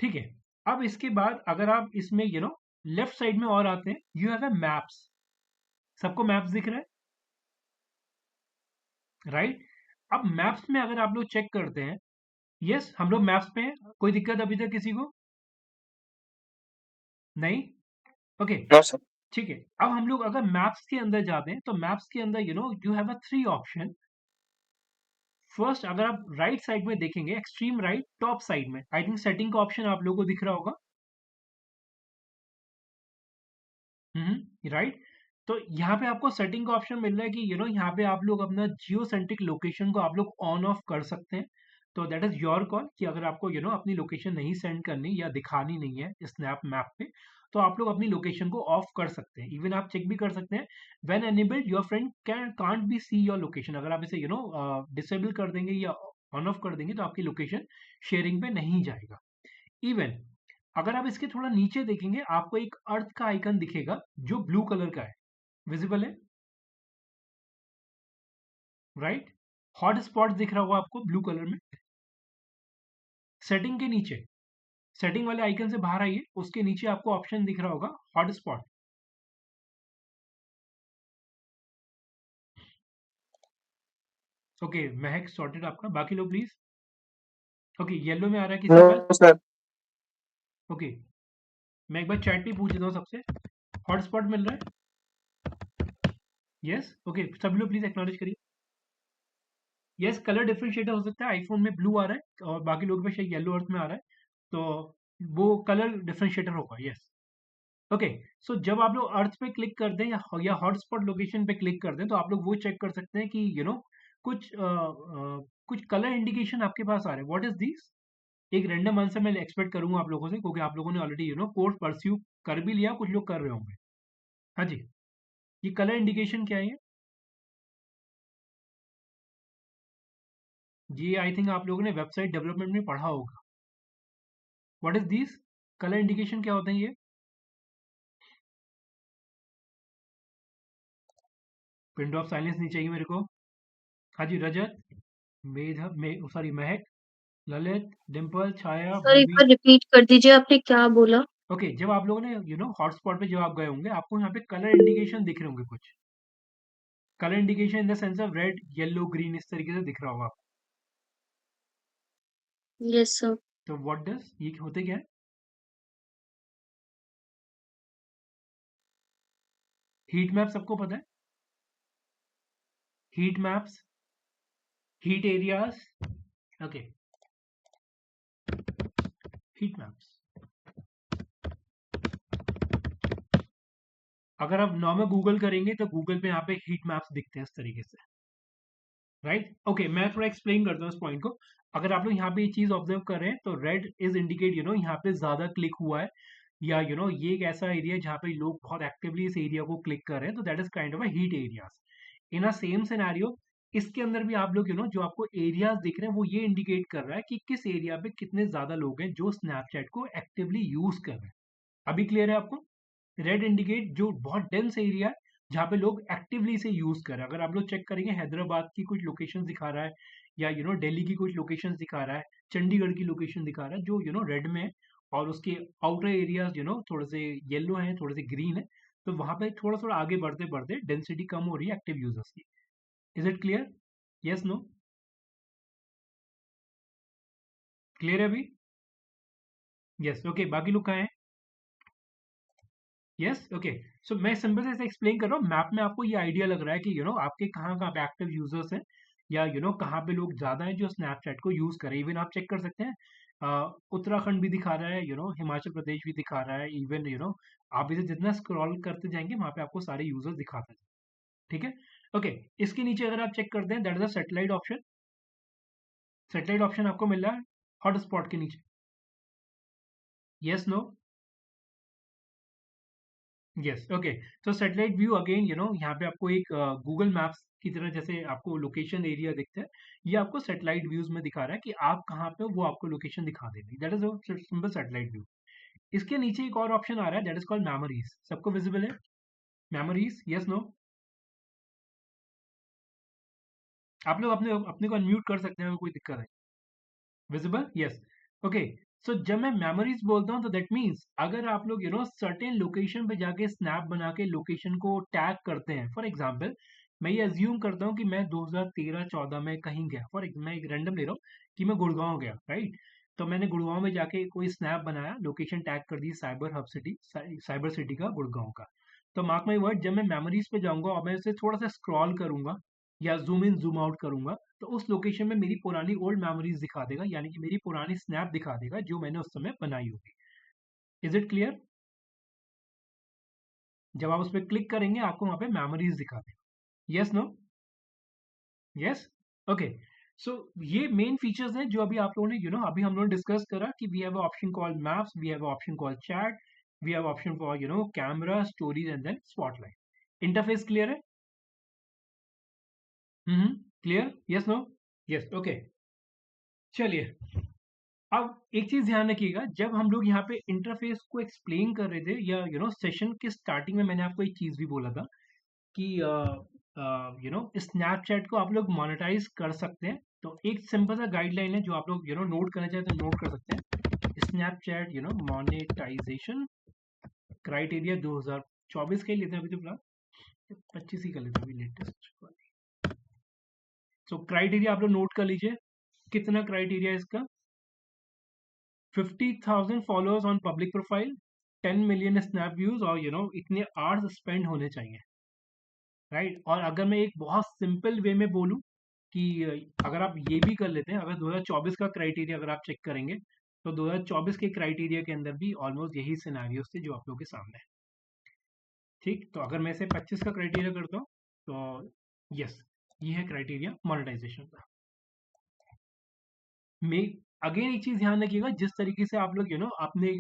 ठीक है। अब इसके बाद अगर आप इसमें लेफ्ट साइड में और आते हैं, यू हैव अ मैप्स, सबको मैप्स दिख रहा है, राइट? अब मैप्स में अगर आप लोग चेक करते हैं, यस, हम लोग मैप्स पे हैं, कोई दिक्कत अभी तक किसी को नहीं? Okay, no sir. ठीक है। अब हम लोग अगर मैप्स के अंदर जाते हैं, तो मैप्स के अंदर you have a 3 option. First, अगर आप राइट साइड में देखेंगे, एक्सट्रीम राइट टॉप साइड में, आई थिंक सेटिंग का ऑप्शन आप लोगों को दिख रहा होगा, राइट? तो यहाँ पे आपको सेटिंग का ऑप्शन मिल रहा है कि यहाँ पे आप लोग अपना जियो सेंट्रिक लोकेशन को आप लोग ऑन ऑफ कर सकते हैं। तो दैट इज योर कॉल कि अगर आपको अपनी लोकेशन नहीं सेंड करनी या दिखानी नहीं है स्नैप मैप पे, तो आप लोग अपनी लोकेशन को ऑफ कर सकते हैं। इवन आप चेक भी कर सकते हैं, when enabled your friend can't be see your location. अगर आप इसे डिसेबल कर देंगे या ऑन ऑफ कर देंगे तो आपकी लोकेशन शेयरिंग पे नहीं जाएगा। इवन अगर आप इसके थोड़ा नीचे देखेंगे, आपको एक अर्थ का आइकन दिखेगा जो ब्लू कलर का है, विजिबल है, राइट? हॉट स्पॉट दिख रहा होगा आपको ब्लू कलर में। सेटिंग के नीचे, सेटिंग वाले आइकन से बाहर आइए, उसके नीचे आपको ऑप्शन दिख रहा होगा हॉट स्पॉट। ओके, महक सॉर्टेड आपका, बाकी लोग प्लीज। ओके, येलो में आ रहा है किसी नो का? सर। ओके, मैं एक बार चैट पे पूछ लेता हूँ सबसे, हॉट स्पॉट मिल रहा है? यस, ओके, सभी लोग प्लीज एक्नॉलेज करिए। यस, कलर डिफरेंशिएटर हो सकता है, आईफोन में ब्लू आ रहा है और बाकी लोग में शायद येलो अर्थ में आ रहा है, तो वो कलर डिफरेंशिएटर होगा। Yes, okay. सो जब आप लोग अर्थ पे क्लिक कर दें या हॉटस्पॉट लोकेशन पे क्लिक कर दें, तो आप लोग वो चेक कर सकते हैं कि कुछ कुछ कलर इंडिकेशन आपके पास आ रहे हैं। What is this? एक रैंडम आंसर मैं एक्सपेक्ट करूंगा आप लोगों से, क्योंकि आप लोगों ने ऑलरेडी कोर्स परस्यू कर भी लिया, कुछ लोग कर रहे होंगे। हाँ जी, ये कलर इंडिकेशन क्या है? ये आई थिंक आप लोगों ने वेबसाइट डेवलपमेंट में पढ़ा होगा। What is this? Colour indication क्या होता है ये? पिन ऑफ साइलेंस नहीं चाहिए मेरे को। हाँ जी, रजत, सॉरी, महक, ललित, डिम्पल, छाया, सर एक मूवी। बार रिपीट कर दीजिए, आपने क्या बोला? ओके, जब आप लोगों ने हॉटस्पॉट पे जब आप गए होंगे, आपको यहाँ पे कलर इंडिकेशन दिख रहे होंगे कुछ। Colour indication in the sense of red, yellow, green, इस तरीके से दिख रहा होगा आपको। Yes sir. तो व्हाट डज ये होते क्या है? हीट मैप सबको पता है? Heat maps, heat areas, okay, heat maps. अगर आप नॉर्मल गूगल करेंगे तो गूगल पे यहाँ पे हीट मैप्स दिखते हैं इस तरीके से, राइट? ओके, मैं थोड़ा एक्सप्लेन करता हूँ इस पॉइंट को। अगर आप लोग यहाँ पे ये चीज ऑब्जर्व कर रहे हैं, तो रेड इज इंडिकेट यहाँ पे ज्यादा क्लिक हुआ है, या ये एक ऐसा एरिया है जहाँ पे लोग बहुत एक्टिवली इस एरिया को क्लिक कर रहे हैं, तो that is kind of a heat areas. In a same scenario, इसके अंदर भी आप लोग जो आपको एरियाज दिख रहे हैं, वो ये इंडिकेट कर रहा है कि किस एरिया पे कितने ज्यादा लोग हैं जो स्नैपचैट को एक्टिवली यूज कर रहे हैं। अभी क्लियर है आपको? रेड इंडिकेट जो बहुत डेंस एरिया है, जहाँ पे लोग एक्टिवली इसे यूज कर रहे हैं। अगर आप लोग चेक करेंगे, हैदराबाद की कुछ लोकेशन दिखा रहा है, या दिल्ली की कुछ लोकेशन दिखा रहा है, चंडीगढ़ की लोकेशन दिखा रहा है, जो रेड में है, और उसके आउटर एरियाज थोड़े से येलो हैं, थोड़े से ग्रीन है, तो वहां पे थोड़ा थोड़ा आगे बढ़ते बढ़ते डेंसिटी कम हो रही है एक्टिव यूजर्स की। Is it clear? Yes, no? Clear है अभी? यस, ओके, बाकी लोग कहाँ हैं? Yes, okay. सो मैं सिंपल से ऐसे एक्सप्लेन कर रहा हूँ, मैप में आपको ये आइडिया लग रहा है कि आपके कहाँ कहाँ पे एक्टिव यूजर्स हैं, या कहाँ पे लोग ज्यादा हैं जो स्नैपचैट को यूज करें। इवन आप चेक कर सकते हैं, उत्तराखंड भी दिखा रहा है, हिमाचल प्रदेश भी दिखा रहा है, इवन आप इसे जितना स्क्रॉल करते जाएंगे, वहां पे आपको सारे यूजर्स दिखाते हैं। ठीक है, ओके। इसके नीचे अगर आप चेक करते हैं, that is a satellite option. Satellite option आपको मिल रहा है हॉटस्पॉट के नीचे। Yes, no? Yes, okay. तो सैटेलाइट व्यू अगेन, यहाँ पे आपको एक गूगल मैप्स की तरह जैसे आपको लोकेशन एरिया दिखता है, ये आपको सैटेलाइट व्यूज में दिखा रहा है कि आप कहाँ पे हो, वो आपको लोकेशन दिखा देगी। That is simple satellite view. इसके नीचे एक और ऑप्शन आ रहा है, दैट इज कॉल्ड मेमोरीज। सबको विजिबल है मेमोरीज? Yes, no? आप लोग अपने अपने को अनम्यूट कर सकते हैं अगर कोई दिक्कत है। विजिबल? Yes, okay. सो जब मैं मेमोरीज बोलता हूँ, तो दैट मीन्स अगर आप लोग सर्टेन लोकेशन पे जाके स्नैप बना के लोकेशन को टैग करते हैं, फॉर एग्जांपल मैं ये अज्यूम करता हूँ कि मैं 2013-14 में कहीं गया, मैं एक रैंडम ले रहा हूँ कि मैं गुड़गांव गया, राइट? तो मैंने गुड़गांव में जाके कोई स्नैप बनाया, लोकेशन टैग कर दी cyber hub city, cyber city का, गुड़गांव का। तो मार्क माई वर्ड, जब मैं मेमोरीज पे जाऊंगा और मैं उसे थोड़ा सा स्क्रॉल करूंगा या जूम इन जूम आउट करूंगा, तो उस लोकेशन में मेरी पुरानी ओल्ड मेमोरीज दिखा देगा, यानी कि मेरी पुरानी स्नैप दिखा देगा जो मैंने उस समय बनाई होगी। Is it clear? जब आप उस पर क्लिक करेंगे, आपको वहां पे मेमोरीज दिखा देगा। Yes, no? Yes, okay. So ये मेन फीचर्स हैं जो अभी आप लोगों ने अभी हम लोगों ने डिस्कस करा कि we have option called maps, we have option called chat, we have option for camera, stories, and then spotlight. Interface clear है? Clear? Yes no? Yes, okay. चलिए, अब एक चीज ध्यान रखिएगा, जब हम लोग यहाँ पे इंटरफेस को एक्सप्लेन कर रहे थे या सेशन के स्टार्टिंग में मैंने आपको एक चीज भी बोला था कि स्नैपचैट को आप लोग मोनेटाइज कर सकते हैं। तो एक सिंपल सा गाइडलाइन है जो आप लोग नोट करना चाहे तो नोट कर सकते हैं। स्नैपचैट मोनेटाइजेशन क्राइटेरिया 2024 के लेते हैं अभी तो फिलहाल, 25 ही कर लेते हैं अभी लेटेस्ट। सो क्राइटेरिया आप लोग नोट कर लीजिए। कितना क्राइटेरिया है इसका? 50,000 followers on public profile, 10 million snap views और इतने आवर्स स्पेंड होने चाहिए, राइट। और अगर मैं एक बहुत सिंपल वे में बोलूं कि अगर आप ये भी कर लेते हैं, अगर 2024 का क्राइटेरिया अगर आप चेक करेंगे तो 2024 के क्राइटेरिया के अंदर भी ऑलमोस्ट यही सिनेरियोस थे जो आप लोगों के सामने है, ठीक। तो अगर मैं इसे 25 का क्राइटेरिया करता हूँ तो यस, ये है क्राइटेरिया मोनेटाइजेशन का। में अगेन एक चीज ध्यान रखिएगा, जिस तरीके से आप लोग अपने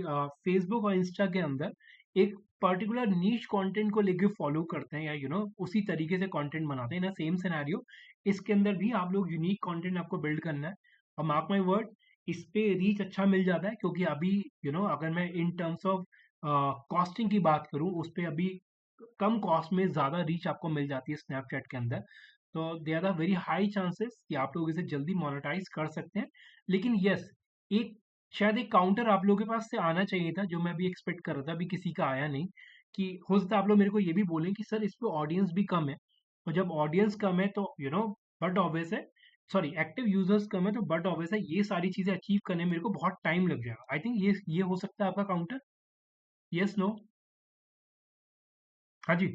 फेसबुक और इंस्टा के अंदर एक पर्टिकुलर नीश कंटेंट को लेके फॉलो करते हैं या उसी तरीके से कंटेंट बनाते हैं ना, सेम सिनेरियो इसके अंदर भी आप लोग यूनिक कंटेंट आपको बिल्ड करना है। और मार्क माय वर्ड, इस पे रीच अच्छा मिल जाता है क्योंकि अभी अगर मैं इन टर्म्स ऑफ कॉस्टिंग की बात करूं, उस पे अभी कम कॉस्ट में ज्यादा रीच आपको मिल जाती है स्नैपचैट के अंदर। तो they are the very high chances कि आप लोग इसे जल्दी मोनेटाइज कर सकते हैं। लेकिन यस, एक शायद एक काउंटर आप लोगों के पास से आना चाहिए था जो मैं भी एक्सपेक्ट कर रहा था, अभी किसी का आया नहीं। कि हो सकता है आप लोग मेरे को ये भी बोलें कि सर इस पे ऑडियंस भी कम है, और जब ऑडियंस कम है तो बट ऑब्वियस है, सॉरी एक्टिव यूजर्स कम है तो बट ऑब्वियस है ये सारी चीजें अचीव करने में मेरे को बहुत टाइम लग जाएगा। आई थिंक ये हो सकता है आपका काउंटर। Yes no? हाँ जी,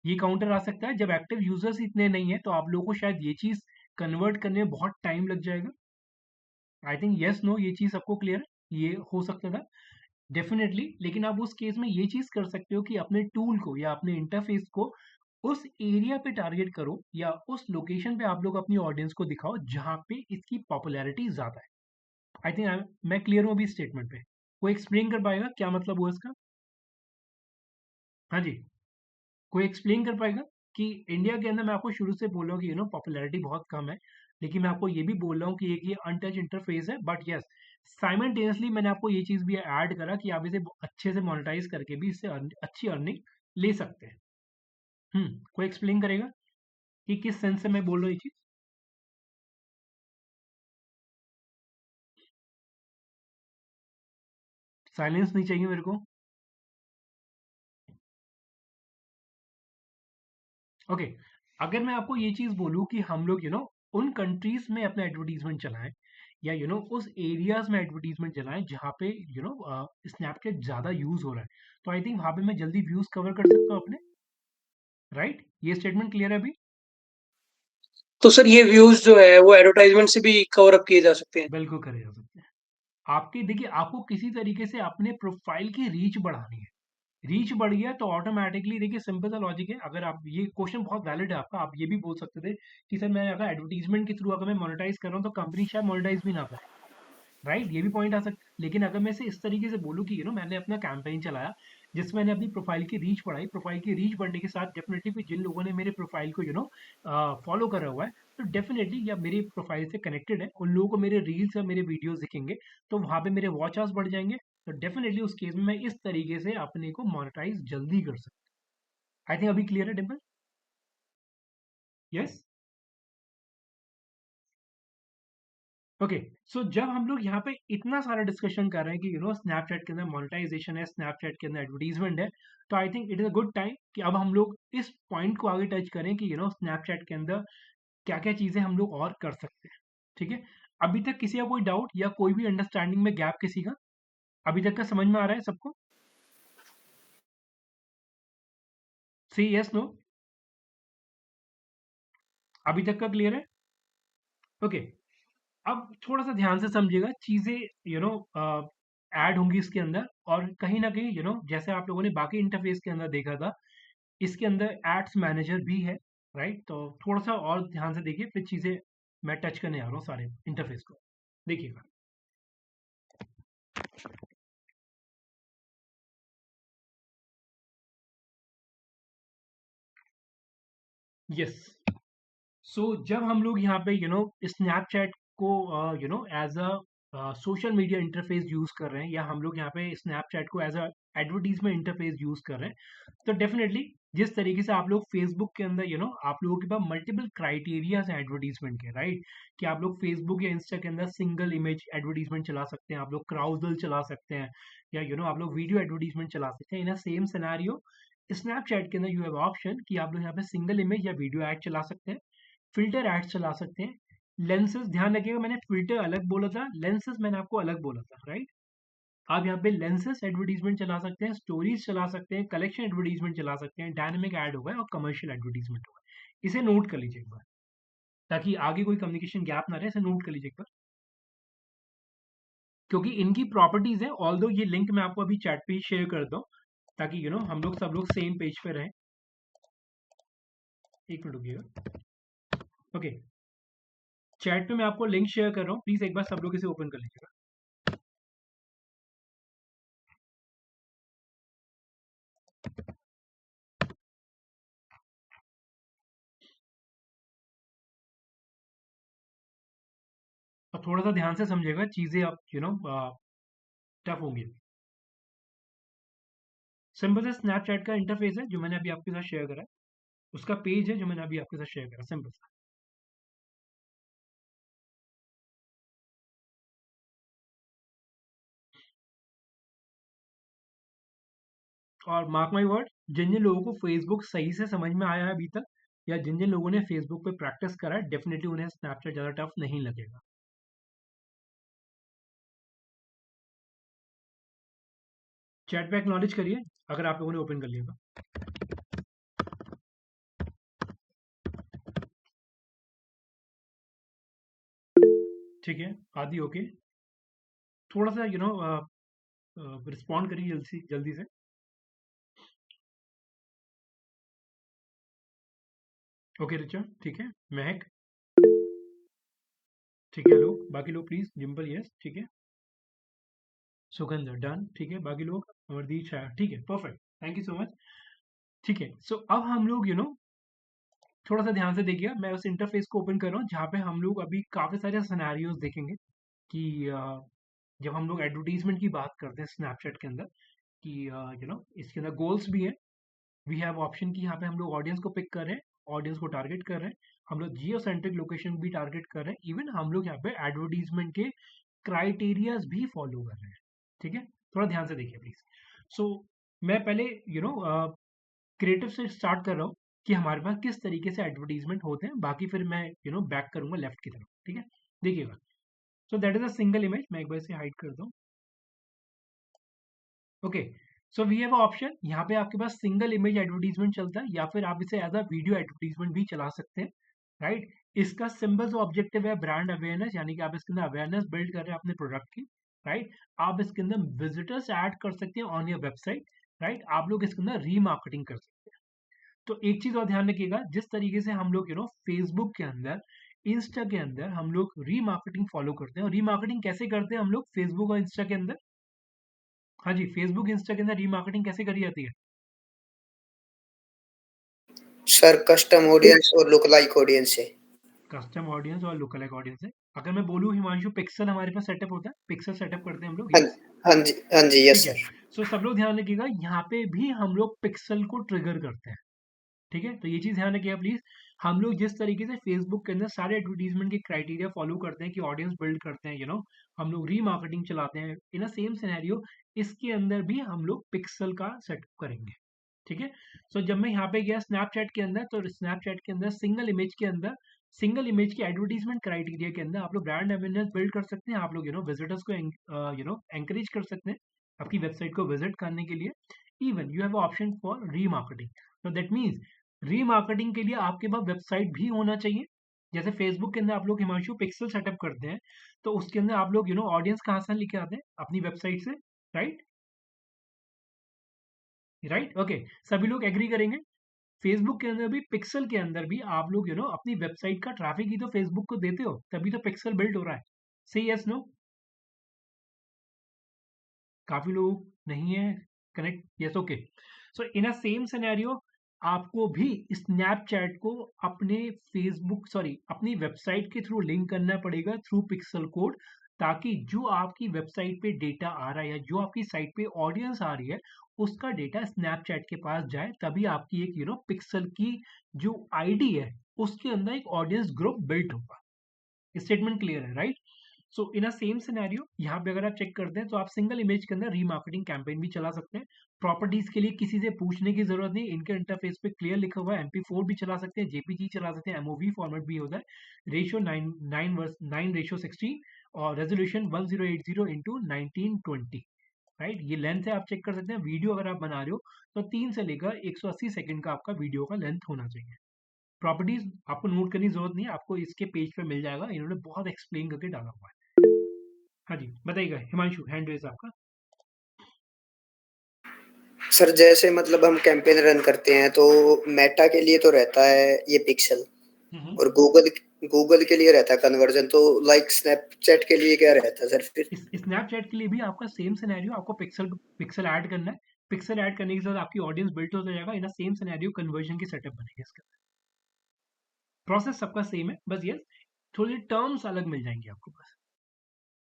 ये काउंटर आ सकता है, जब एक्टिव यूजर्स इतने नहीं है तो आप लोगों को शायद ये चीज कन्वर्ट करने में बहुत टाइम लग जाएगा। आई थिंक यस नो, ये चीज सबको क्लियर है, ये हो सकता था डेफिनेटली। लेकिन आप उस केस में ये चीज कर सकते हो कि अपने टूल को या अपने इंटरफेस को उस एरिया पे टारगेट करो या उस लोकेशन पे आप लोग अपनी ऑडियंस को दिखाओ जहां पे इसकी पॉपुलैरिटी ज्यादा है। आई थिंक मैं क्लियर हूं अभी स्टेटमेंट पे? कोई एक्सप्लेन कर पाएगा क्या मतलब हुआ इसका? हाँ जी, कोई एक्सप्लेन कर पाएगा कि इंडिया के अंदर मैं आपको शुरू से बोल रहा हूँ कि पॉपुलैरिटी बहुत कम है, लेकिन मैं आपको ये भी बोल रहा हूँ कि एक ये अनटच इंटरफेस है, बट यस साइमल्टेनियसली मैंने आपको ये चीज भी ऐड करा कि आप इसे अच्छे से मोनेटाइज करके भी इससे अच्छी अर्निंग ले सकते हैं। कोई एक्सप्लेन करेगा कि किस सेंस से मैं बोल रहा हूँ ये चीज? साइलेंस नहीं चाहिए मेरे को। ओके, अगर मैं आपको ये चीज बोलूँ कि हम लोग उन कंट्रीज में अपना एडवर्टीजमेंट चलाएं या उस एरियाज में एडवर्टीजमेंट चलाएं जहाँ पे स्नैपचैट ज्यादा यूज हो रहा है, तो आई थिंक वहां पे मैं जल्दी व्यूज कवर कर सकता हूँ अपने, राइट। ये स्टेटमेंट क्लियर है अभी? तो सर ये व्यूज जो है वो एडवर्टाइजमेंट से भी कवर अप किए जा सकते हैं? बिल्कुल करे जा सकते हैं। आपके देखिए, आपको किसी तरीके से अपने प्रोफाइल की रीच बढ़ानी है। रीच बढ़ गया तो ऑटोमेटिकली देखिए, सिंपल सा लॉजिक है। अगर आप, ये क्वेश्चन बहुत वैलिड है आपका, आप ये भी बोल सकते थे कि सर मैं अगर एडवर्टीजमेंट के थ्रू अगर मैं मोनेटाइज कर रहा हूँ तो कंपनी शायद मोनेटाइज भी ना करे, राइट। ये भी पॉइंट आ सकता है। लेकिन अगर मैं इसे इस तरीके से बोलूँ कि मैंने अपना कैंपेन चलाया जिसमें मैंने अपनी प्रोफाइल की रीच बढ़ाई, प्रोफाइल की रीच बढ़ने के साथ डेफिनेटली फिर जिन लोगों ने मेरे प्रोफाइल को फॉलो करा हुआ है, तो डेफिनेटली या मेरी प्रोफाइल से कनेक्टेड है, उन लोगों को मेरे रील्स या मेरे वीडियोस दिखेंगे, तो वहां पे मेरे वॉच आवर्स बढ़ जाएंगे। तो डेफिनेटली उस केस में मैं इस तरीके से अपने को मोनेटाइज जल्दी कर सकता। आई थिंक अभी क्लियर है डिम्पल? Yes, okay. सो जब हम लोग यहाँ पे इतना सारा डिस्कशन कर रहे हैं कि स्नैपचैट के अंदर मोनेटाइजेशन है, स्नैपचैट के अंदर एडवर्टीजमेंट है, तो I think it is a good time कि अब हम लोग इस पॉइंट को आगे टच करें कि स्नैपचैट के अंदर क्या क्या चीजें हम लोग और कर सकते हैं, ठीक है। अभी तक किसी का कोई डाउट या कोई भी अंडरस्टैंडिंग में गैप किसी का अभी तक का समझ में आ रहा है सबको? सी यस नो? अभी तक का क्लियर है? ओके, अब थोड़ा सा ध्यान से समझिएगा, चीजें ऐड होंगी इसके अंदर, और कहीं ना कहीं जैसे आप लोगों ने बाकी इंटरफेस के अंदर देखा था, इसके अंदर एड्स मैनेजर भी है, राइट। तो थोड़ा सा और ध्यान से देखिए, फिर चीजें मैं टच करने आ रहा हूँ सारे इंटरफेस को, देखिएगा। यस। सो जब हम लोग यहाँ पे स्नैपचैट को as a social media interface use कर रहे हैं, या हम लोग यहाँ पे स्नैपचैट को as a advertisement interface use कर रहे हैं, तो डेफिनेटली जिस तरीके से आप लोग फेसबुक के अंदर आप लोगों के पास मल्टीपल क्राइटेरियाज हैं एडवर्टीजमेंट के, राइट? कि आप लोग फेसबुक या इंस्टा के अंदर सिंगल इमेज एडवर्टीजमेंट चला सकते हैं, आप लोग क्राउजल चला सकते हैं, या आप लोग वीडियो एडवर्टीजमेंट चला सकते हैं। In a same scenario Snapchat के अंदर यू हैव ऑप्शन कि आप लोग यहाँ पे सिंगल इमेज या वीडियो एड चला सकते हैं, फिल्टर एड्स चला सकते हैं, लेंसेज, ध्यान रखिएगा मैंने फिल्टर अलग बोला था, लेंसेज मैंने आपको अलग बोला था, राइट? आप यहाँ पे लेंसेज एडवर्टीजमेंट चला सकते हैं, स्टोरीज चला सकते हैं, कलेक्शन एडवर्टीजमेंट चला सकते हैं, डायनेमिक ऐड होगा और कमर्शियल एडवर्टीजमेंट होगा। इसे नोट कर लीजिए एक बार, ताकि आगे कोई कम्युनिकेशन गैप ना रहे। इसे नोट कर लीजिए एक बार, क्योंकि इनकी प्रॉपर्टीज है। ऑल्दो ये लिंक मैं आपको अभी चैट पे शेयर करता हूँ, ताकि हम लोग सब लोग सेम पेज पे रहें। एक मिनट रुकिएगा। ओके, चैट पे मैं आपको लिंक शेयर कर रहा हूँ, प्लीज एक बार सब लोग इसे ओपन कर लीजिएगा। और थोड़ा सा ध्यान से समझिएगा, चीजें आप टफ होंगी। सिंपल से स्नैपचैट का इंटरफेस है जो मैंने अभी आपके साथ शेयर करा है, उसका पेज है जो मैंने अभी आपके साथ शेयर करा, सिंपल सा। और मार्क माई वर्ड, जिन जिन लोगों को फेसबुक सही से समझ में आया है अभी तक, या जिन जिन लोगों ने फेसबुक पे प्रैक्टिस करा है, डेफिनेटली उन्हें स्नैपचैट ज़्यादा टफ नहीं लगेगा। चैट पे एक्नॉलेज करिए अगर आप लोगों ने ओपन कर लिया तो। ठीक है, आदि ओके। थोड़ा सा रिस्पॉन्ड करिए जल्दी जल्दी से। ओके रिचा, ठीक है। महक, ठीक है। हेलो, बाकी लोग प्लीज। जिम्पल, यस, ठीक है। सुखंदर, डन, ठीक है। बाकी लोग, अमरदीप, शाह, ठीक है, perfect, thank you so much. ठीक है, सो अब हम लोग थोड़ा सा ध्यान से देखिए, मैं उस इंटरफेस को ओपन कर रहा हूँ जहाँ पे हम लोग अभी काफी सारे सिनेरियोज देखेंगे कि जब हम लोग एडवर्टीजमेंट की बात करते हैं स्नैपचैट के अंदर, कि इसके अंदर गोल्स भी है। वी हैव ऑप्शन कि यहाँ पे हम लोग ऑडियंस को पिक कर रहे हैं, ऑडियंस को टारगेट कर रहे हैं, हम लोग जियो सेंट्रिक लोकेशन भी टारगेट कर रहे हैं, इवन हम लोग यहाँ पे एडवर्टीजमेंट के क्राइटेरियाज भी फॉलो कर रहे हैं। ठीक है, थोड़ा ध्यान से देखिए प्लीज। सो मैं पहले क्रिएटिव से स्टार्ट कर रहा हूँ कि हमारे पास किस तरीके से एडवर्टीजमेंट होते हैं, बाकी फिर मैं बैक करूंगा लेफ्ट की तरफ। ठीक है, देखिएगा। So that is a single image, मैं एक बार इसे हाइड करता हूँ। Okay, so we have option, यहाँ पे आपके पास सिंगल इमेज एडवर्टीजमेंट चलता है, या फिर आप इसे एज अ वीडियो एडवर्टीजमेंट भी चला सकते हैं, राइट? इसका सिंपल जो ऑब्जेक्टिव है ब्रांड अवेयरनेस, यानी कि आप इसके अंदर अवेयरनेस बिल्ड कर रहे हैं अपने प्रोडक्ट की, राइट? आप इसके अंदर विजिटर्स ऐड कर सकते हैं ऑन योर वेबसाइट, राइट? आप लोग इसके अंदर रीमार्केटिंग कर सकते हैं। तो एक चीज और ध्यान रखिएगा, जिस तरीके से हम लोग फेसबुक के अंदर, इंस्टा के अंदर हम लोग रीमार्केटिंग फॉलो करते हैं, और रीमार्केटिंग कैसे करते हैं हम लोग फेसबुक और इंस्टा के अंदर? हाँ जी, फेसबुक इंस्टा के अंदर रीमार्केटिंग कैसे करी जाती है? सर कस्टम ऑडियंस और लुक लाइक ऑडियंस है। कस्टम ऑडियंस और लुक अलाइक ऑडियंस है। अगर मैं बोलूँ हिमांशु, पिक्सल हमारे पास सेटअप होता है, पिक्सल सेटअप करते हैं हम लोग, हाँ यस? हाँ जी, हाँ जी, यस ठीक है। सर। सो सब लोग ध्यान रखिएगा, यहाँ पे भी हम लोग पिक्सल को ट्रिगर करते हैं। ठीक है, तो ये चीज ध्यान रखिएगा प्लीज। हम लोग जिस तरीके से फेसबुक के अंदर सारे एडवर्टीजमेंट के क्राइटेरिया फॉलो करते हैं कि ऑडियंस बिल्ड करते हैं, हम लोग रीमार्केटिंग चलाते हैं, इन अ सेम सिनेरियो इसके अंदर भी हम लोग पिक्सल का सेटअप करेंगे। ठीक है, सो जब मैं यहाँ पे गया स्नैपचैट के अंदर, तो स्नैपचैट के अंदर सिंगल इमेज के अंदर, सिंगल इमेज के एडवर्टीजमेंट क्राइटेरिया के अंदर आप लोग ब्रांड अवेयरनेस बिल्ड कर सकते हैं, आप लोग विजिटर्स को एंकरेज कर सकते हैं आपकी वेबसाइट को विजिट करने के लिए। Even you have option for remarketing. तो दैट मीन्स रीमार्केटिंग के लिए आपके पास वेबसाइट भी होना चाहिए। जैसे फेसबुक के अंदर आप लोग हिमांशु पिक्सल सेटअप करते हैं, तो उसके अंदर आप लोग ऑडियंस कहाँ से लेके आते हैं? अपनी वेबसाइट से, राइट? राइट, ओके, सभी लोग एग्री करेंगे। फेसबुक के अंदर भी, पिक्सल के अंदर भी आप लोग अपनी वेबसाइट का ट्रैफिक ही तो फेसबुक को देते हो, तभी तो पिक्सल बिल्ड हो रहा है। Say yes no? काफी लोग नहीं है connect, yes, okay. So in a same scenario आपको भी स्नैपचैट को अपने अपनी वेबसाइट के थ्रू लिंक करना पड़ेगा थ्रू पिक्सल कोड, ताकि जो आपकी वेबसाइट पे डेटा आ रहा है या जो आपकी साइट पे ऑडियंस आ रही है उसका डेटा स्नैपचैट के पास जाए, तभी आपकी एक पिक्सल की जो आईडी है उसके अंदर एक ऑडियंस ग्रुप बिल्ट होगा। स्टेटमेंट क्लियर है, right? So in a same scenario यहाँ पे अगर आप चेक करते हैं तो आप सिंगल इमेज के अंदर रीमार्केटिंग कैंपेन भी चला सकते हैं। प्रॉपर्टीज के लिए किसी से पूछने की जरूरत नहीं, इनके इंटरफेस पे क्लियर लिखा हुआ है। MP4 भी चला सकते हैं, JPG चला सकते हैं, MOV फॉर्मेट भी होता है। रेशियो 9:16 और रेजोल्यूशन 1080 इंटू 1920, राइट? ये लेंथ है, आप चेक कर सकते हैं। वीडियो अगर आप बना रहे हो तो 3 से लेकर 180 सेकंड का आपका वीडियो का लेंथ होना चाहिए। प्रॉपर्टीज आपको नोट करने की जरूरत नहीं है, आपको इसके पेज पे मिल जाएगा, इन्होंने बहुत एक्सप्लेन करके डाला हुआ है। हाँ जी, बताइएगा हिमांशु, हैंड रेज आपका। सर जैसे मतलब हम कैंपेन रन करते हैं तो मेटा के लिए तो रहता है ये पिक्सल, और गूगल के लिए रहता है कन्वर्जन, तो लाइक स्नैपचैट के लिए क्या रहता है सर फिर? स्नैपचैट के लिए भी आपका सेम सिनेरियो, आपको पिक्सल ऐड करना है। पिक्सल ऐड करने के साथ आपकी ऑडियंस बिल्ट हो जाएगा। इन सेम सिनेरियो कन्वर्जन की सेटअप बनेगी, इसका प्रोसेस सबका सेम है, बस ये थोड़ी टर्म्स अलग मिल जाएंगे आपको बस,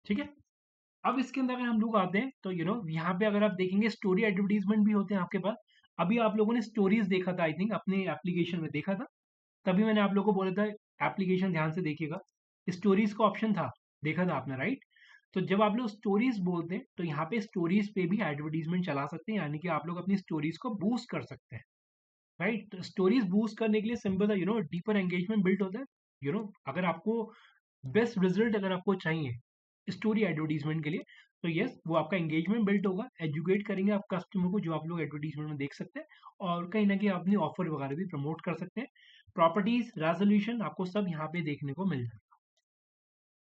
ठीक है? अब इसके अंदर अगर हम लोग आते हैं तो यहाँ पे अगर आप देखेंगे स्टोरी एडवर्टीजमेंट भी होते हैं आपके पास। अभी आप लोगों ने स्टोरीज देखा था, आई थिंक अपने एप्लीकेशन में देखा था, तभी मैंने आप लोगों को बोला था एप्लीकेशन ध्यान से देखिएगा। स्टोरीज का ऑप्शन था, देखा था आपने, राइट? तो जब आप लोग स्टोरीज बोलते हैं तो यहाँ पे स्टोरीज पे भी एडवर्टीजमेंट चला सकते हैं, यानी कि आप लोग अपनी स्टोरीज को बूस्ट कर सकते हैं, राइट? तो स्टोरीज बूस्ट करने के लिए सिंपल है, डीपर एंगेजमेंट बिल्ड होता है। अगर आपको बेस्ट रिजल्ट अगर आपको चाहिए स्टोरी एडवर्टीजमेंट के लिए, तो यस, वो आपका एंगेजमेंट बिल्ड होगा। एजुकेट करेंगे आप कस्टमर को, जो आप लोग एडवर्टीजमेंट में देख सकते हैं, और कहीं ना कहीं अपनी ऑफर वगैरह भी प्रमोट कर सकते हैं। प्रॉपर्टीज, रेजोल्यूशन आपको सब यहाँ पे देखने को मिल जाएगा,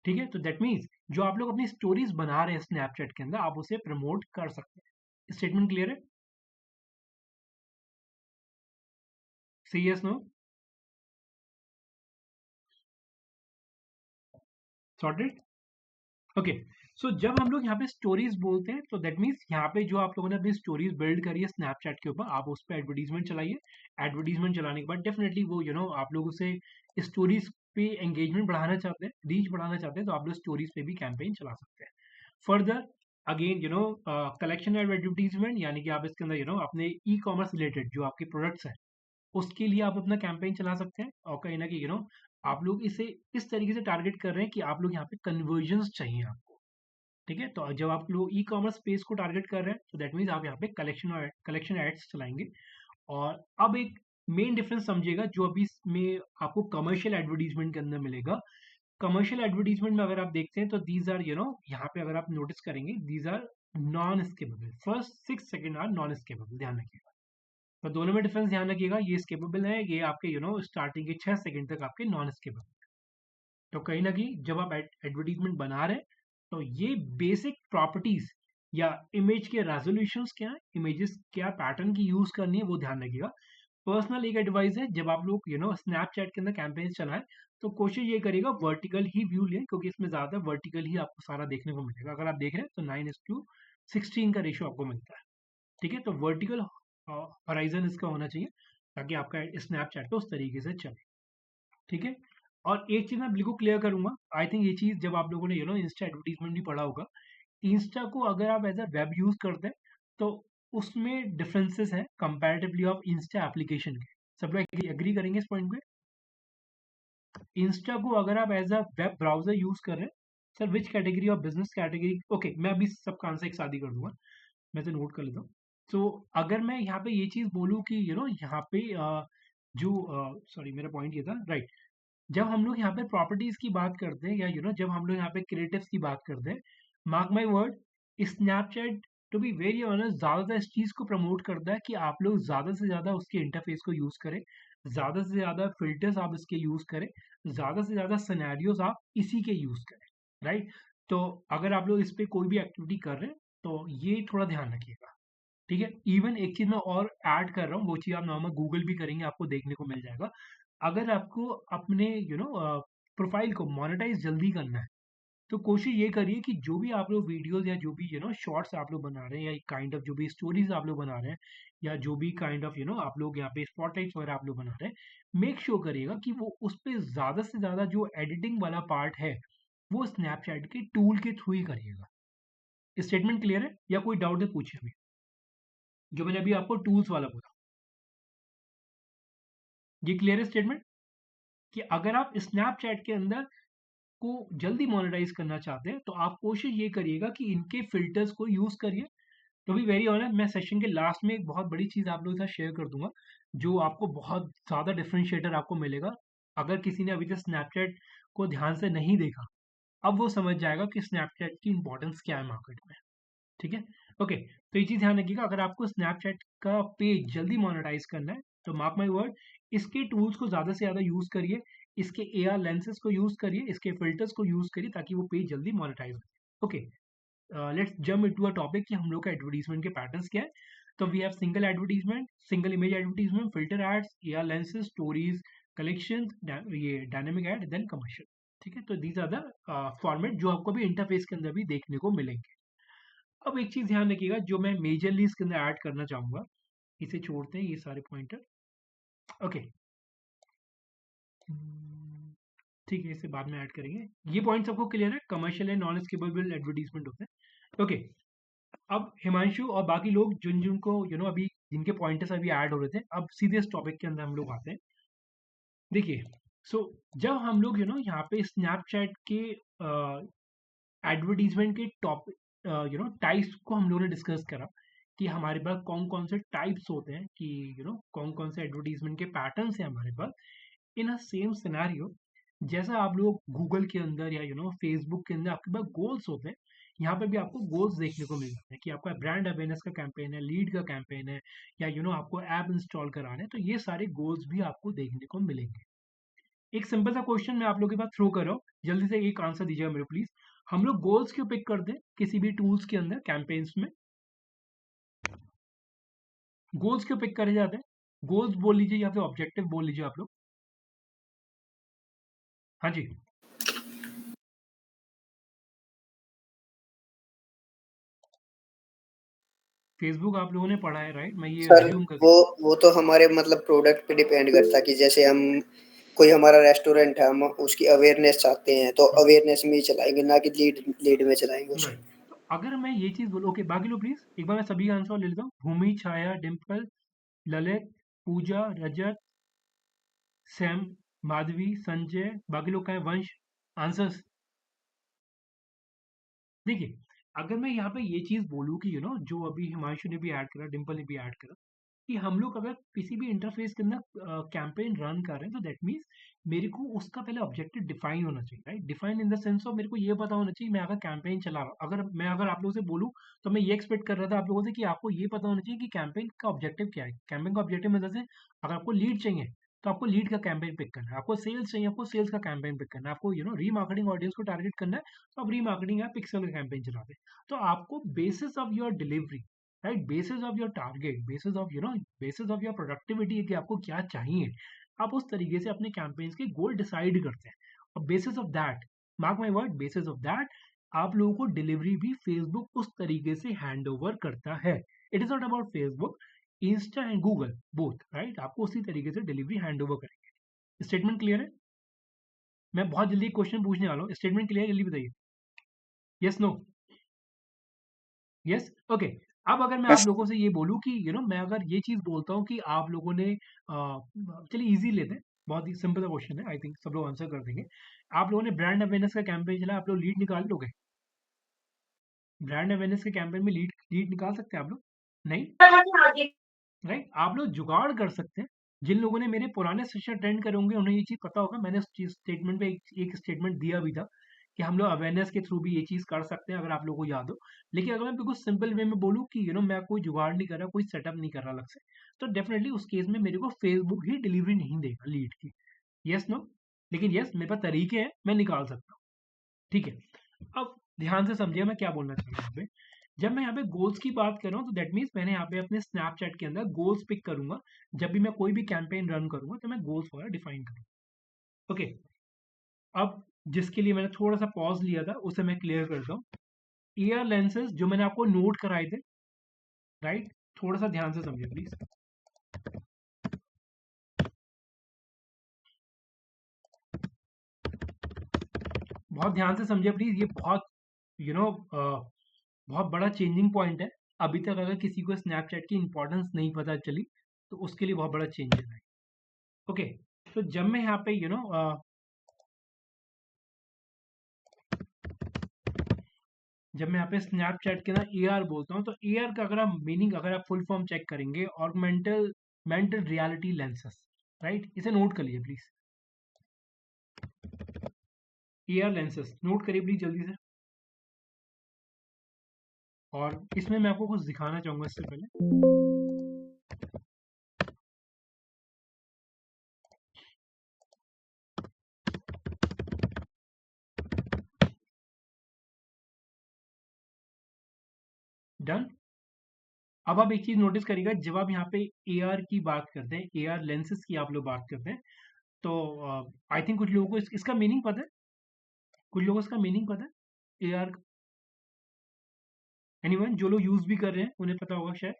ठीक है? तो दैट मीन्स जो आप लोग अपनी स्टोरीज बना रहे हैं स्नैपचैट के अंदर, आप उसे प्रमोट कर सकते हैं। स्टेटमेंट क्लियर है? सी yes, no? Sorted? Okay. So जब हम लोग यहाँ पे स्टोरीज बोलते हैं तो दैट मीन्स यहाँ पे जो आप लोगों ने अपनी स्टोरीज बिल्ड करी है स्नैपचैट के ऊपर, आप उस पर एडवर्टीजमेंट चलाइए। एडवर्टीजमेंट चलाने के बाद डेफिनेटली वो आप लोग उसे स्टोरीज पे एंगेजमेंट बढ़ाना चाहते हैं, रीच बढ़ाना चाहते हैं, तो आप लोग स्टोरीज पे भी कैंपेन चला सकते हैं। फर्दर अगेन कलेक्शन एडवर्टीजमेंट, यानी कि आप इसके अंदर अपने ई कॉमर्स रिलेटेड जो आपके प्रोडक्ट्स हैं उसके लिए आप अपना कैंपेन चला सकते हैं। और कहीं ना कहीं आप लोग इसे इस तरीके से टारगेट कर रहे हैं कि आप लोग यहाँ पे कन्वर्जन्स चाहिए आपको, ठीक है? तो जब आप लोग ई कॉमर्स स्पेस को टारगेट कर रहे हैं तो दैट मीन्स आप यहाँ पे कलेक्शन एड्स चलाएंगे। और अब एक मेन डिफरेंस समझिएगा जो अभी इसमें आपको कमर्शियल एडवर्टीजमेंट के अंदर मिलेगा। कमर्शियल एडवर्टीजमेंट में अगर आप देखते हैं तो दीज आर यहाँ पे अगर आप नोटिस करेंगे, these are non skippable. First 6 second are non skippable, ध्यान रखिएगा। तो दोनों में डिफरेंस ध्यान रखिएगा, ये स्केपेबल है, ये आपके स्टार्टिंग के 6 सेकंड तक आपके नॉन स्केपेबल। तो कहीं ना कहीं जब आप एडवर्टीजमेंट बना रहे हैं तो ये बेसिक प्रॉपर्टीज या इमेज के रेजोल्यूशंस क्या है, इमेजेस क्या पैटर्न की यूज करनी है, वो ध्यान रखिएगा। पर्सनल एक एडवाइस है, जब आप लोग स्नैपचैट के अंदर कैंपेन चलाएं तो कोशिश ये करिएगा वर्टिकल ही व्यू लें, क्योंकि इसमें ज्यादा वर्टिकल ही आपको सारा देखने को मिलेगा। अगर आप देख रहे हैं तो 9:16 का रेशियो आपको मिलता है, ठीक है? तो वर्टिकल हॉराइजन इसका होना चाहिए ताकि आपका स्नैपचैट उस तरीके से चले, ठीक है? और एक चीज मैं बिल्कुल क्लियर करूंगा, आई थिंक ये चीज जब आप लोगों ने इंस्टा एडवर्टीजमेंट भी पढ़ा होगा, इंस्टा को अगर आप एज अ वेब यूज करते हैं तो उसमें डिफरेंसेस हैं कंपैरेटिवली ऑफ इंस्टा एप्लीकेशन के। सब लोग एग्री करेंगे इस पॉइंट पे? इंस्टा को अगर आप as a web browser use कर रहे हैं, sir which category of business category, okay मैं अभी सबका आंसर एक शादी कर दूंगा, मैं तो नोट कर लेता हूँ। तो अगर मैं यहाँ पे ये चीज बोलूँ कि यहाँ पे जो सॉरी मेरा पॉइंट ये था, राइट? जब हम लोग यहाँ पे प्रॉपर्टीज की बात करते हैं या जब हम लोग यहाँ पे क्रिएटिव्स की बात करते हैं, mark my word, Snapchat to be very honest ज्यादातर इस चीज को प्रमोट करता है कि आप लोग ज्यादा से ज्यादा उसके इंटरफेस को यूज करें, ज्यादा से ज्यादा फिल्टर्स आप इसके यूज करें, ज्यादा से ज्यादा सिनेरियोस आप इसी के यूज करें, राइट? तो अगर आप लोग इस पे कोई भी एक्टिविटी कर रहे हैं तो ये थोड़ा ध्यान रखिएगा, ठीक है? इवन एक चीज मैं और ऐड कर रहा हूँ, वो चीज आप नॉर्मल गूगल भी करेंगे आपको देखने को मिल जाएगा। अगर आपको अपने प्रोफाइल को मोनेटाइज जल्दी करना है तो कोशिश ये करिए कि जो भी आप लोग वीडियोस या जो भी शॉर्ट्स आप लोग बना रहे हैं, या काइंड ऑफ जो भी स्टोरीज आप लोग बना रहे हैं, या जो भी काइंड ऑफ आप लोग यहाँ पे स्पॉटलाइट्स वगैरह आप लोग बना रहे हैं, मेक श्योर करिएगा कि वो उस पे ज़्यादा से ज़्यादा जो एडिटिंग वाला पार्ट है वो स्नैपचैट के टूल के थ्रू ही करिएगा। स्टेटमेंट क्लियर है या कोई डाउट है पूछिए अभी, जो मैंने अभी आपको टूल्स वाला बोला। ये क्लियर है स्टेटमेंट कि अगर आप स्नैपचैट के अंदर को जल्दी मोनेटाइज करना चाहते हैं तो आप कोशिश ये करिएगा कि इनके फिल्टर्स को यूज करिए। तो भी वेरी ऑनेस्ट, मैं सेशन के लास्ट में एक बहुत बड़ी चीज आप लोगों के साथ शेयर कर दूंगा, जो आपको बहुत ज्यादा डिफरेंशिएटर आपको मिलेगा। अगर किसी ने अभी तक स्नैपचैट को ध्यान से नहीं देखा, अब वो समझ जाएगा कि स्नैपचैट की इंपॉर्टेंस क्या है मार्केट में। ठीक है, ओके। तो ये चीज ध्यान रखिएगा, अगर आपको स्नैपचैट का पेज जल्दी मोनेटाइज करना है तो मार्क माई वर्ड, इसके टूल्स को ज्यादा से ज्यादा यूज करिए, इसके AR लेंसेज को यूज करिए, इसके फिल्टर्स को यूज करिए, ताकि वो पेज जल्दी मोनेटाइज हो। Okay, let's jump into a topic कि हम लोग का एडवर्टीजमेंट के पैटर्न्स क्या है। तो we have single advertisement, single image advertisement, filter ads, AR lenses, stories, collection, ये डायनेमिक एड, देन कमर्शियल। ठीक है, तो दीज आर द फॉर्मेट जो आपको भी इंटरफेस के अंदर भी देखने को मिलेंगे। अब एक चीज ध्यान रखिएगा जो मैं मेजरली इसके अंदर ऐड करना चाहूंगा, इसे छोड़ते हैं ये सारे पॉइंटर। ओके, ठीक है, इसे बाद में ऐड करेंगे। ये पॉइंट सबको क्लियर है, commercial and non scalable advertisement होते हैं। ओके, अब हिमांशु और बाकी लोग जिन जिनको अभी जिनके पॉइंटर्स अभी ऐड हो रहे थे, अब सीधे इस टॉपिक के अंदर हम लोग आते हैं। देखिए, सो जब हम लोग यहाँ पे स्नैपचैट के एडवर्टीजमेंट के टॉपिक टाइप्स को हम लोगों ने डिस्कस करा कि हमारे पास कौन कौन से टाइप्स होते हैं, कि कौन कौन से एडवर्टीजमेंट के पैटर्न्स हैं हमारे पास। इन अ सेम सिनेरियो, जैसा आप लोग गूगल के अंदर या फेसबुक के अंदर आपके पास गोल्स होते हैं, यहाँ पे भी आपको गोल्स देखने को मिल जाते हैं कि आपका ब्रांड अवेयरनेस का कैंपेन है, लीड का कैंपेन है, या आपको ऐप इंस्टॉल कराना है, तो ये सारे गोल्स भी आपको देखने को मिलेंगे। एक सिंपल सा क्वेश्चन मैं आप लोगों के पास थ्रो कर रहा हूँ, जल्दी से एक आंसर दीजिएगा मेरे प्लीज। हम लोग गोल्स क्यों पिक करते हैं किसी भी टूल्स के अंदर कैंपेन्स में? गोल्स क्यों पिक करे जाते हैं? गोल्स बोल लीजिए या फिर ऑब्जेक्टिव बोल लीजिए आप लोग। हाँ जी, फेसबुक आप लोगों ने पढ़ा है राइट? मैं ये सर अज्यूम कर वो तो हमारे मतलब प्रोडक्ट पे डिपेंड करता है कि जैसे हम कोई हमारा रेस्टोरेंट है, हम उसकी अवेयरनेस चाहते हैं तो अवेयरनेस में ही चलाएंगे, ना कि लीड में चलाएंगे उसे। राइट। तो अगर मैं ये चीज बोलूँ, ओके बाकी लोग प्लीज एक बार मैं सभी का आंसर ले लेता हूँ। भूमि, छाया, डिम्पल, ललित, पूजा, रजत, सैम, माधवी, संजय, बाकी लोग का है वंश। आंसर्स देखिए, अगर मैं यहाँ पे ये चीज बोलूँ कि जो अभी हिमांशु ने भी ऐड करा, डिम्पल ने भी ऐड करा, कि हम लोग अगर किसी भी इंटरफेस के अंदर कैंपेन रन कर रहे हैं, तो दैट मीन्स मेरे को उसका पहले ऑब्जेक्टिव डिफाइन होना चाहिए, right? Define in the sense of मेरे को ये पता होना चाहिए, मैं अगर कैंपेन चला रहा हूँ, अगर आप लोगों से बोलूँ, तो मैं ये एक्सपेक्ट कर रहा था आप लोगों से कि आपको ये पता होना चाहिए कि कैंपेन का ऑब्जेक्टिव क्या है। कैंपेन का ऑब्जेक्टिव में जैसे अगर आपको लीड चाहिए तो आपको लीड का कैंपेन पिक करना है, आपको सेल्स चाहिए आपको सेल्स का कैंपेन पिक करना है, आपको रीमार्केटिंग ऑडियंस को टारगेट करना है तो आप रीमार्केटिंग या पिक्सल का कैंपेन चलाते हैं। तो आपको basis of your delivery, right, basis of your target, basis of your productivity कि आपको क्या चाहिए, आप उस तरीके से अपने कैंपेन्स के गोल डिसाइड करते हैं। और basis of that, mark my word, basis of that आप लोगों को डिलीवरी भी फेसबुक उस तरीके से हैंड ओवर करता है। It is not about Facebook, Insta and Google both, right, आपको उसी तरीके से डिलीवरी हैंड ओवर करेंगे। स्टेटमेंट क्लियर है? मैं बहुत जल्दी क्वेश्चन पूछने वाला हूँ, स्टेटमेंट क्लियर है? जल्दी बताइए, यस नो? Yes, okay. अब अगर मैं आप लोगों से ये बोलूँ कि मैं अगर ये चीज बोलता हूँ कि आप लोगों ने चलिए इजी लेते हैं, बहुत ही सिंपल क्वेश्चन है, आई थिंक सब लोग आंसर कर देंगे। आप लोगों ने ब्रांड अवेयरनेस का कैंपेन चला, आप लोग लीड निकाल लोगे? ब्रांड अवेयरनेस के कैंपेन में लीड निकाल सकते हैं आप लोग? नहीं, राइट? आप लोग जुगाड़ कर सकते हैं। जिन लोगों ने मेरे पुराने सेशन अटेंड करे होंगे उन्हें ये चीज पता होगा, मैंने उस चीज स्टेटमेंट पे एक स्टेटमेंट दिया भी था कि हम लोग अवेयरनेस के थ्रू भी ये चीज कर सकते हैं, अगर आप लोगों को याद हो। लेकिन अगर मैं बिल्कुल सिंपल वे में बोलूँ कि मैं कोई जुगाड़ नहीं कर रहा, कोई सेटअप नहीं कर रहा अलग से, तो डेफिनेटली उस केस में मेरे को फेसबुक ही डिलीवरी नहीं देगा लीड की। Yes no? लेकिन यस, मेरे पास तरीके हैं, मैं निकाल सकता हूँ। ठीक है, अब ध्यान से समझिए मैं क्या बोलना चाह रहा हूँ यहाँ पे। जब मैं यहाँ पे गोल्स की बात कर रहा हूँ तो दैट मीन्स मैंने यहाँ पे अपने स्नैपचैट के अंदर गोल्स पिक करूंगा। जब भी मैं कोई भी कैंपेन रन करूंगा तो मैं गोल्स वगैरह डिफाइन करूंगा। ओके, अब जिसके लिए मैंने थोड़ा सा पॉज लिया था, उसे मैं क्लियर करता हूँ। एआर लेंसेज जो मैंने आपको नोट कराए थे, राइट, थोड़ा सा ध्यान से समझिए प्लीज। बहुत ध्यान से समझिए प्लीज, ये बहुत यू नो बहुत बड़ा चेंजिंग पॉइंट है। अभी तक अगर किसी को स्नैपचैट की इंपॉर्टेंस नहीं पता चली तो उसके लिए बहुत बड़ा चेंजेस है। ओके, तो जब मैं यहाँ पे जब मैं यहाँ पे स्नैपचैट के ना AR बोलता हूँ, तो AR का अगर आप मीनिंग, अगर आप फुल फॉर्म चेक करेंगे, ऑगमेंटल मेंटल रियलिटी लेंसेस, राइट, इसे नोट कर लीजिए प्लीज। AR लेंसेस नोट करिए प्लीज जल्दी से। और इसमें मैं आपको कुछ दिखाना चाहूंगा इससे पहले। डन। अब आप एक चीज नोटिस करिएगा, जब आप यहाँ पे AR की बात करते हैं, AR लेंसेस की आप लोग बात करते हैं, तो आई थिंक कुछ लोगों को इसका मीनिंग पता है, कुछ लोगों को इसका मीनिंग पता है AR। एनीवन, जो लोग यूज भी कर रहे हैं उन्हें पता होगा शायद।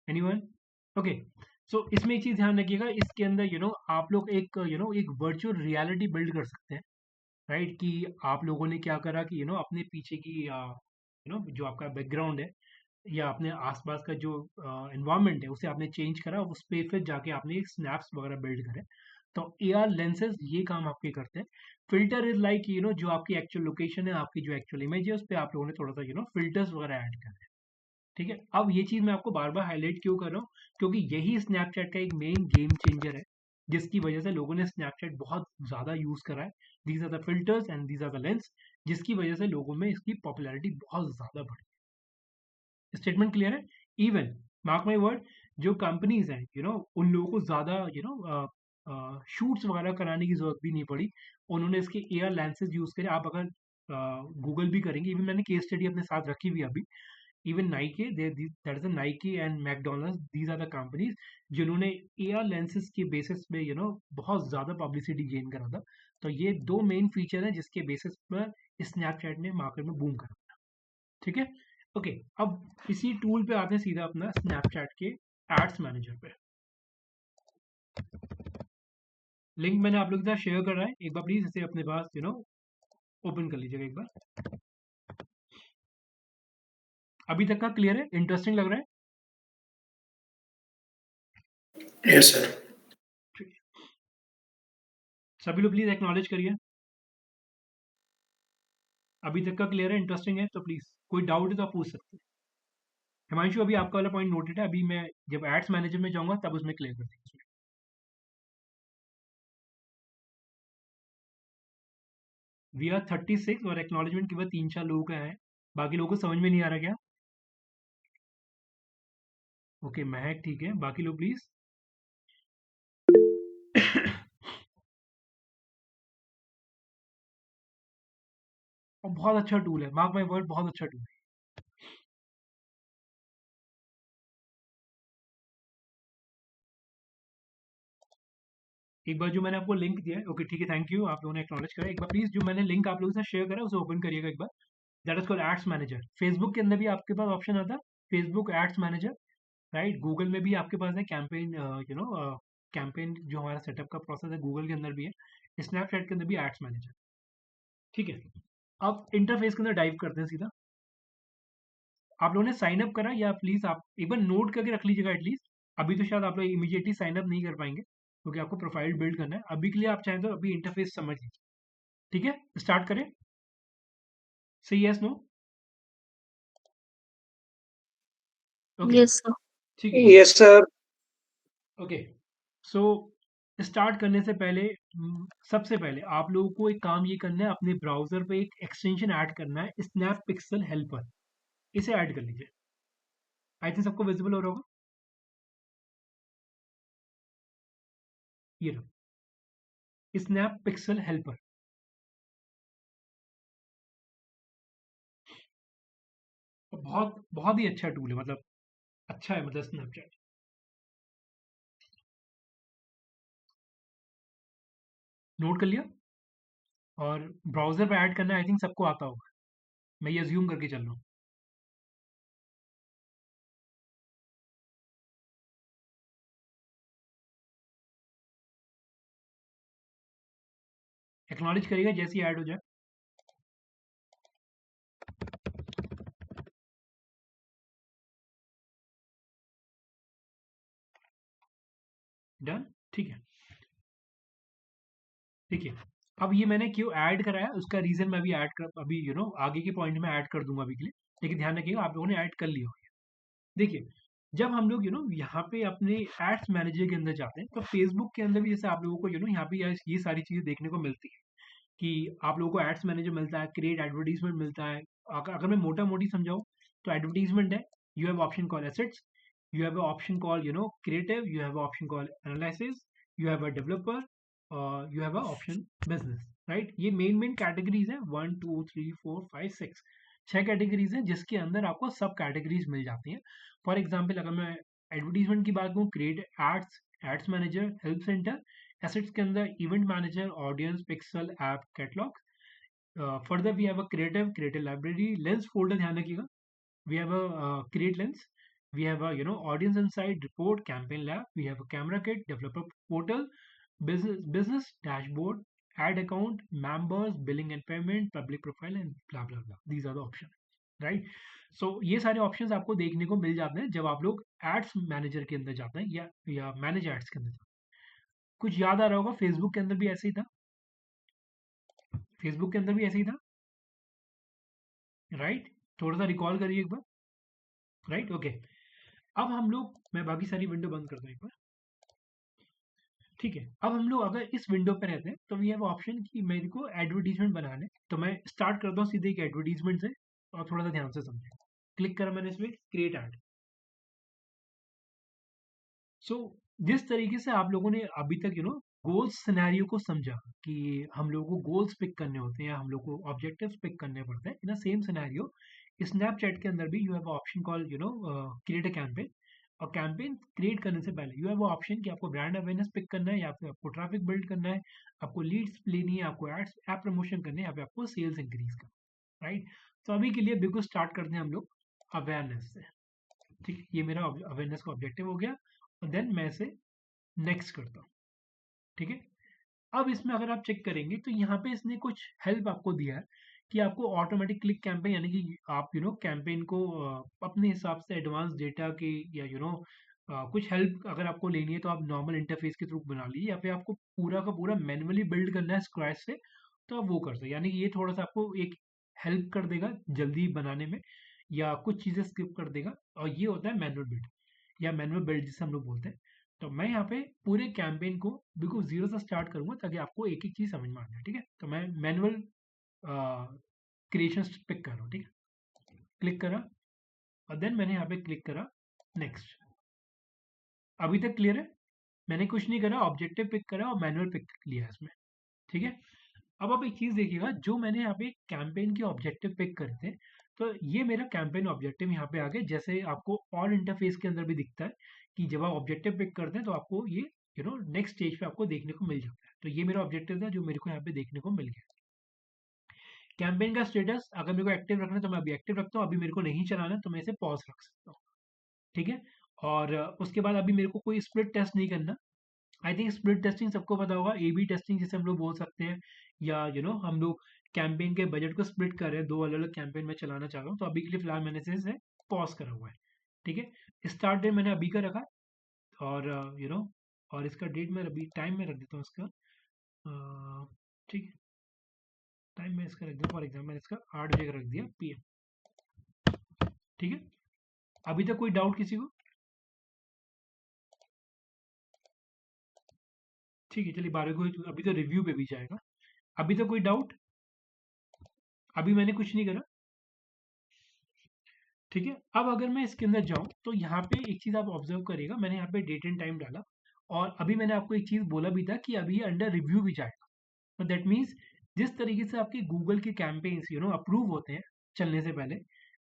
एनीवन? ओके, सो इसमें एक चीज ध्यान रखिएगा, इसके अंदर आप लोग एक एक वर्चुअल रियलिटी बिल्ड कर सकते हैं, राइट, कि आप लोगों ने क्या करा कि अपने पीछे की जो आपका बैकग्राउंड है या अपने आसपास का जो एनवायरनमेंट है उसे आपने चेंज करा, उस पे फिर जाके आपने स्नैप्स वगैरह बिल्ड करे। तो AR लेंसेज ये काम आपके करते हैं। फिल्टर इज लाइक जो आपकी एक्चुअल लोकेशन है, आपकी जो एक्चुअल इमेज है, उस पर आप लोगों ने थोड़ा सा फिल्टर्स वगैरह ऐड करे। ठीक है, अब ये चीज मैं आपको बार बार हाईलाइट क्यों कर रहा हूँ, क्योंकि यही स्नैपचैट का एक मेन गेम चेंजर है, जिसकी वजह से लोगों ने स्नैपचैट बहुत ज्यादा यूज करा है। These are the filters and these are the lens, जिसकी वजह से लोगों में इसकी पॉपुलैरिटी बहुत ज्यादा बढ़ी। स्टेटमेंट क्लियर है? इवन मार्क माई वर्ड, जो कंपनीज हैं उन लोगों को ज्यादा शूट्स वगैरह कराने की जरूरत भी नहीं पड़ी, उन्होंने इसके AR लेंसेज यूज करे। आप अगर गूगल भी करेंगे, इवन मैंने केस स्टडी अपने साथ रखी हुई अभी, even Nike, that is Nike and McDonald's, these are the companies जिन्होंने AR लेंसेज के बेसिस पे बहुत ज्यादा पब्लिसिटी गेन करा था। तो ये दो मेन फीचर हैं जिसके बेसिस पर स्नैपचैट ने मार्केट में बूम करा। ठीक है, ओके, अब इसी टूल पे आते हैं सीधा अपना स्नैपचैट के एड्स मैनेजर पे। लिंक मैंने आप लोग के साथ शेयर कर रहा है, एक बार प्लीज इसे अपने पास ओपन कर लीजिएगा एक बार। अभी तक का क्लियर है? इंटरेस्टिंग लग रहा है? Yes sir. ठीक है, सभी लोग प्लीज एक्नॉलेज करिए। अभी तक का क्लियर है, इंटरेस्टिंग है? तो प्लीज कोई डाउट है तो आप पूछ सकते हैं। हिमांशु, अभी आपका वाला पॉइंट नोटेड है, अभी मैं जब एड्स मैनेजर में जाऊंगा तब उसमें क्लियर कर देंगे। वी आर 36 और एक्नॉलेजमेंट केवल 3-4 लोगों का है, बाकी लोगों को समझ में नहीं आ रहा क्या? ओके, महक ठीक है, बाकी लोग प्लीज। और बहुत अच्छा टूल है, मार्क माई वर्ड, बहुत अच्छा टूल है। एक बार जो मैंने आपको लिंक दिया है, ओके ठीक है, थैंक यू, आप लोगों ने एक्नॉलेज करा। एक बार प्लीज जो मैंने लिंक आप लोगों के साथ शेयर करा उसे ओपन करिएगा एक बार। That is called ads manager. Facebook के अंदर भी आपके पास ऑप्शन आता है Facebook ads manager, right. Google में भी आपके पास है कैंपेन, कैंपेन जो हमारा सेटअप का प्रोसेस है गूगल के अंदर भी है, स्नैपचैट के अंदर भी एड्स मैनेजर। ठीक है, अब इंटरफेस के अंदर डाइव करते हैं सीधा। आप लोगों ने साइन अप करा, या प्लीज आप एक बार नोट करके रख लीजिएगा एटलीस्ट। अभी तो शायद आप लोग इमीडिएटली साइन अप नहीं कर पाएंगे क्योंकि आपको प्रोफाइल बिल्ड करना है। अभी के लिए आप चाहें तो अभी इंटरफेस समझ लीजिए। ठीक है, स्टार्ट करें। Say yes no? Okay, yes sir. ठीक है, yes sir. Okay. So start करने से पहले सबसे पहले आप लोगों को एक काम ये करना है, अपने ब्राउजर पे एक एक्सटेंशन ऐड करना है, स्नैप पिक्सल हेल्पर। इसे ऐड कर लीजिए। आई थिंक सबको विजिबल हो रहा होगा। ये रहा स्नैप पिक्सल हेल्पर। बहुत बहुत ही अच्छा टूल है, मतलब अच्छा है, मतलब स्नैपचैट। नोट कर लिया? और ब्राउज़र पे ऐड करना आई थिंक सबको आता होगा। मैं ये अज़्यूम करके चल रहा हूँ। एक्नॉलेज करिएगा जैसे ही ऐड हो जाए। डन? ठीक है। ठीक है। अब ये मैंने क्यों ऐड कराया उसका रीज़न मैं अभी आगे के पॉइंट में ऐड कर दूँगा अभी के लिए। लेकिन ध्यान रखिएगा आप लोगों ने ऐड कर लिया होगा। देखिए, जब हम लोग यहाँ पे अपने एड्स मैनेजर के अंदर जाते हैं, तो फेसबुक के अंदर भी जैसे आप लोगों को यहाँ पे ये सारी चीज़ें देखने को मिलती है कि आप लोगों को एड्स मैनेजर मिलता है, क्रिएट एडवर्टाइजमेंट मिलता है। अगर मैं मोटा-मोटी समझाऊँ तो एडवर्टाइजमेंट है, you have option called assets, you have option called creative, you have option called analysis, you have a developer, you have a option business, right? ये मेन कैटेगरीज है 1 2 3 4 5 6 छह कैटेगरीज हैं जिसके अंदर आपको सब कैटेगरीज मिल जाती हैं। फॉर एग्जाम्पल अगर मैं एडवर्टीजमेंट की बात करूँ, create ads, ads manager, help center, assets के अंदर event manager, audience, pixel, app, catalog. Further we have a creative library, lens folder ध्यान रखिएगा, we have a create lens, we have a audience insight report, campaign lab, we have a camera kit, developer portal, business dashboard, ad account, members, billing and payment, public profile and blah blah blah. These are the options, right? So ये सारे ऑप्शंस आपको देखने को मिल जाते हैं जब आप लोग एड्स मैनेजर के अंदर जाते हैं या मैनेज एड्स के अंदर जाते हैं। कुछ याद आ रहा होगा, फेसबुक के अंदर भी ऐसे ही था, फेसबुक के अंदर भी ऐसे ही था, राइट? थोड़ा सा रिकॉल करिए एक बार, राइट? ओके। अब हम लोग, मैं बाकी सारी विंडो बंद करता हूँ एक बार, ठीक है। अब हम लोग अगर इस विंडो पे रहते हैं तो वी हैव ऑप्शन कि मेरे को एडवर्टीजमेंट बनाने, तो मैं स्टार्ट करता हूँ सीधे एक एडवर्टीजमेंट से और थोड़ा सा ध्यान से समझें। क्लिक करा मैंने इसमें, क्रिएट एड। सो जिस तरीके से आप लोगों ने अभी तक गोल्स सिनेरियो को समझा कि हम लोगों को गोल्स पिक करने होते हैं, हम लोग को ऑब्जेक्टिव्स पिक करने पड़ते हैं, in a same scenario Snapchat के अंदर भी you have option call create a campaign. और कैंपेन क्रिएट करने से पहले यू हैव ऑप्शन कि आपको ब्रांड अवेयरनेस पिक करना है या फिर आपको ट्रैफिक बिल्ड करना है, आपको लीड्स लेनी है, आपको एड्स ऐप प्रमोशन करनी है या फिर आपको सेल्स इंक्रीज करना, राइट? तो अभी के लिए बिल्कुल स्टार्ट करते हैं हम लोग अवेयरनेस से, ठीक है? ये मेरा अवेयरनेस का ऑब्जेक्टिव हो गया और देन मैं इसे नेक्स्ट करता हूँ, ठीक है? अब इसमें अगर आप चेक करेंगे तो यहाँ पे इसने कुछ हेल्प आपको दिया है कि आपको ऑटोमेटिक क्लिक कैंपेन, यानी कि आप कैंपेन को अपने हिसाब से एडवांस डेटा के या कुछ हेल्प अगर आपको लेनी है तो आप नॉर्मल इंटरफेस के थ्रू बना लीजिए, या फिर आपको पूरा का पूरा मैनुअली बिल्ड करना है स्क्रैच से तो आप वो कर सकते हैं। यानी कि ये थोड़ा सा आपको एक हेल्प कर देगा जल्दी बनाने में, या कुछ चीज़ें स्किप कर देगा, और ये होता है मैनुअल बिल्ड या मैनुअल बिल्ड जिसे हम लोग बोलते हैं। तो मैं यहाँ पे पूरे कैंपेन को बिल्कुल जीरो से स्टार्ट करूंगा ताकि आपको एक एक चीज समझ में आ जाए, ठीक है? तो मैं मैनुअल क्रिएशन पिक कर रहा हूँ, ठीक है? क्लिक करा और देन मैंने यहाँ पे क्लिक करा नेक्स्ट। अभी तक क्लियर है? मैंने कुछ नहीं करा, ऑब्जेक्टिव पिक करा और मैनुअल पिक लिया इसमें, ठीक है? अब आप एक चीज देखिएगा, जो मैंने यहाँ पे कैंपेन के ऑब्जेक्टिव पिक करते हैं, तो ये मेरा कैंपेन ऑब्जेक्टिव यहाँ पे आ गया, जैसे आपको और इंटरफेस के अंदर भी दिखता है कि जब आप ऑब्जेक्टिव पिक करते हैं तो आपको ये नेक्स्ट स्टेज पे आपको देखने को मिल जाता है। तो ये मेरा ऑब्जेक्टिव था जो मेरे को यहाँ पे देखने को मिल गया। कैंपेन का स्टेटस अगर मेरे को एक्टिव रखना है तो मैं अभी एक्टिव रखता हूँ, अभी मेरे को नहीं चलाना तो मैं इसे पॉज रख सकता हूँ, ठीक है? और उसके बाद अभी मेरे को कोई स्प्लिट टेस्ट नहीं करना। आई थिंक स्प्लिट टेस्टिंग सबको पता होगा, ए बी टेस्टिंग जिसे हम लोग बोल सकते हैं, या हम लोग कैंपेन के बजट को स्प्लिट कर रहे हैं, दो अलग अलग कैंपेन में चलाना चाह रहा हूँ, तो अभी के लिए फिलहाल मैंने इसे पॉज करा हुआ है, ठीक है? स्टार्ट डेट मैंने अभी का रखा, और और इसका डेट मैं अभी टाइम में रख देता हूँ इसका, ठीक है? टाइम में इसका रख दिया, फॉर एग्जाम्पल मैंने इसका 8 बजे का रख दिया PM, ठीक है? अभी तक कोई डाउट किसी को? ठीक है, चलिए 12 को अभी तो रिव्यू पे भी जाएगा। अभी तो कोई डाउट? अभी मैंने कुछ नहीं करा, ठीक है? अब अगर मैं इसके अंदर जाऊं तो यहाँ पे एक चीज आप ऑब्जर्व करिएगा, मैंने यहाँ पे डेट एंड टाइम डाला, और अभी मैंने आपको एक चीज बोला भी था कि अभी ये अंडर रिव्यू भी जाएगा। तो दैट मीन्स जिस तरीके से आपके गूगल के कैंपेन्स अप्रूव होते हैं चलने से पहले,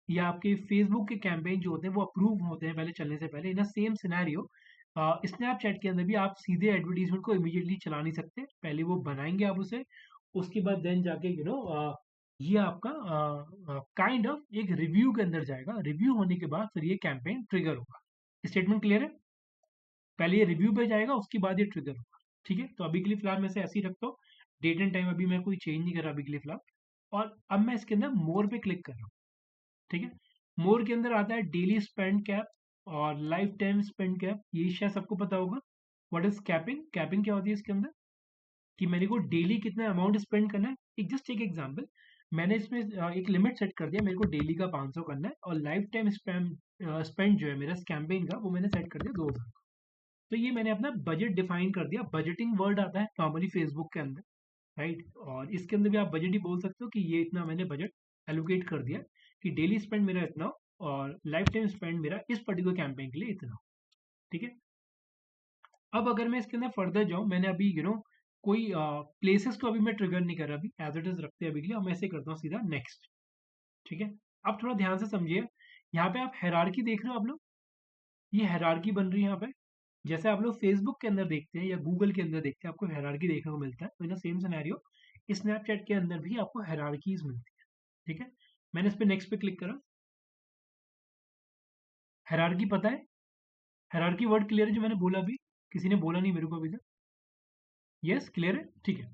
या आपके फेसबुक के कैंपेन जो होते हैं वो अप्रूव होते हैं पहले चलने से पहले, इन सेम सिनेरियो स्नैपचैट के अंदर भी आप सीधे एडवर्टीजमेंट को इमीडिएटली चला नहीं सकते, पहले वो बनाएंगे आप उसे, उसके बाद देन जाके ये आपका काइंड ऑफ एक रिव्यू के अंदर जाएगा, रिव्यू होने के बाद फिर ये कैंपेन ट्रिगर होगा। स्टेटमेंट क्लियर है? पहले ये रिव्यू पे जाएगा, उसके बाद ये ट्रिगर होगा। ठीक है, तो अभी के लिए फिलहाल मैं ऐसे ही रखता हूँ, डेट एंड टाइम अभी मैं कोई चेंज नहीं कर रहा अभी के लिए फिलहाल। और अब मैं इसके अंदर मोर पे क्लिक कर रहा हूँ। ठीक है, मोर के अंदर आता है डेली स्पेंड कैप और लाइफ टाइम स्पेंड कैप, ये शायद सबको पता होगा। What is capping? कैपिंग क्या होती है इसके अंदर, कि मेरे को डेली कितना अमाउंट स्पेंड करना है। एक एग्जांपल, मैंने इसमें एक लिमिट सेट कर दिया, मेरे को डेली का 500 करना है, और लाइफ टाइम स्पेंड जो है मेरा कैंपेन का, वो मैंने सेट कर दिया 2000। तो ये मैंने अपना बजट डिफाइन कर दिया। बजटिंग वर्ड आता है नॉर्मली फेसबुक के अंदर, राइट, और इसके अंदर भी आप बजट ही बोल सकते हो कि ये इतना मैंने बजट एलोकेट कर दिया कि डेली स्पेंड मेरा इतना और लाइफ टाइम स्पेंड मेरा इस पर्टिकुलर कैंपेन के लिए इतना। ठीक है, अब अगर मैं इसके अंदर फर्दर जाऊं, मैंने अभी कोई प्लेसेस को अभी मैं ट्रिगर नहीं कर रहा, अभी एज इट इज रखते हैं अभी के लिए, और मैं ऐसे करता हूँ सीधा नेक्स्ट। ठीक है, अब थोड़ा ध्यान से समझिए, यहाँ पे आप हायरार्की देख रहे हो आप लोग, ये हायरार्की बन रही है यहाँ पे, जैसे आप लोग फेसबुक के अंदर देखते हैं या गूगल के अंदर देखते हैं, आपको हायरार्की देखने को मिलता है, तो इन सेम सिनेरियो स्नैपचैट के अंदर भी आपको हायरार्कीज मिलती है। ठीक है, मैंने इस पे नेक्स्ट पे क्लिक करा। हायरार्की पता है? हायरार्की वर्ड क्लियर है जो मैंने बोला अभी? किसी ने बोला नहीं मेरे को अभी तक? यस, क्लियर है? ठीक है,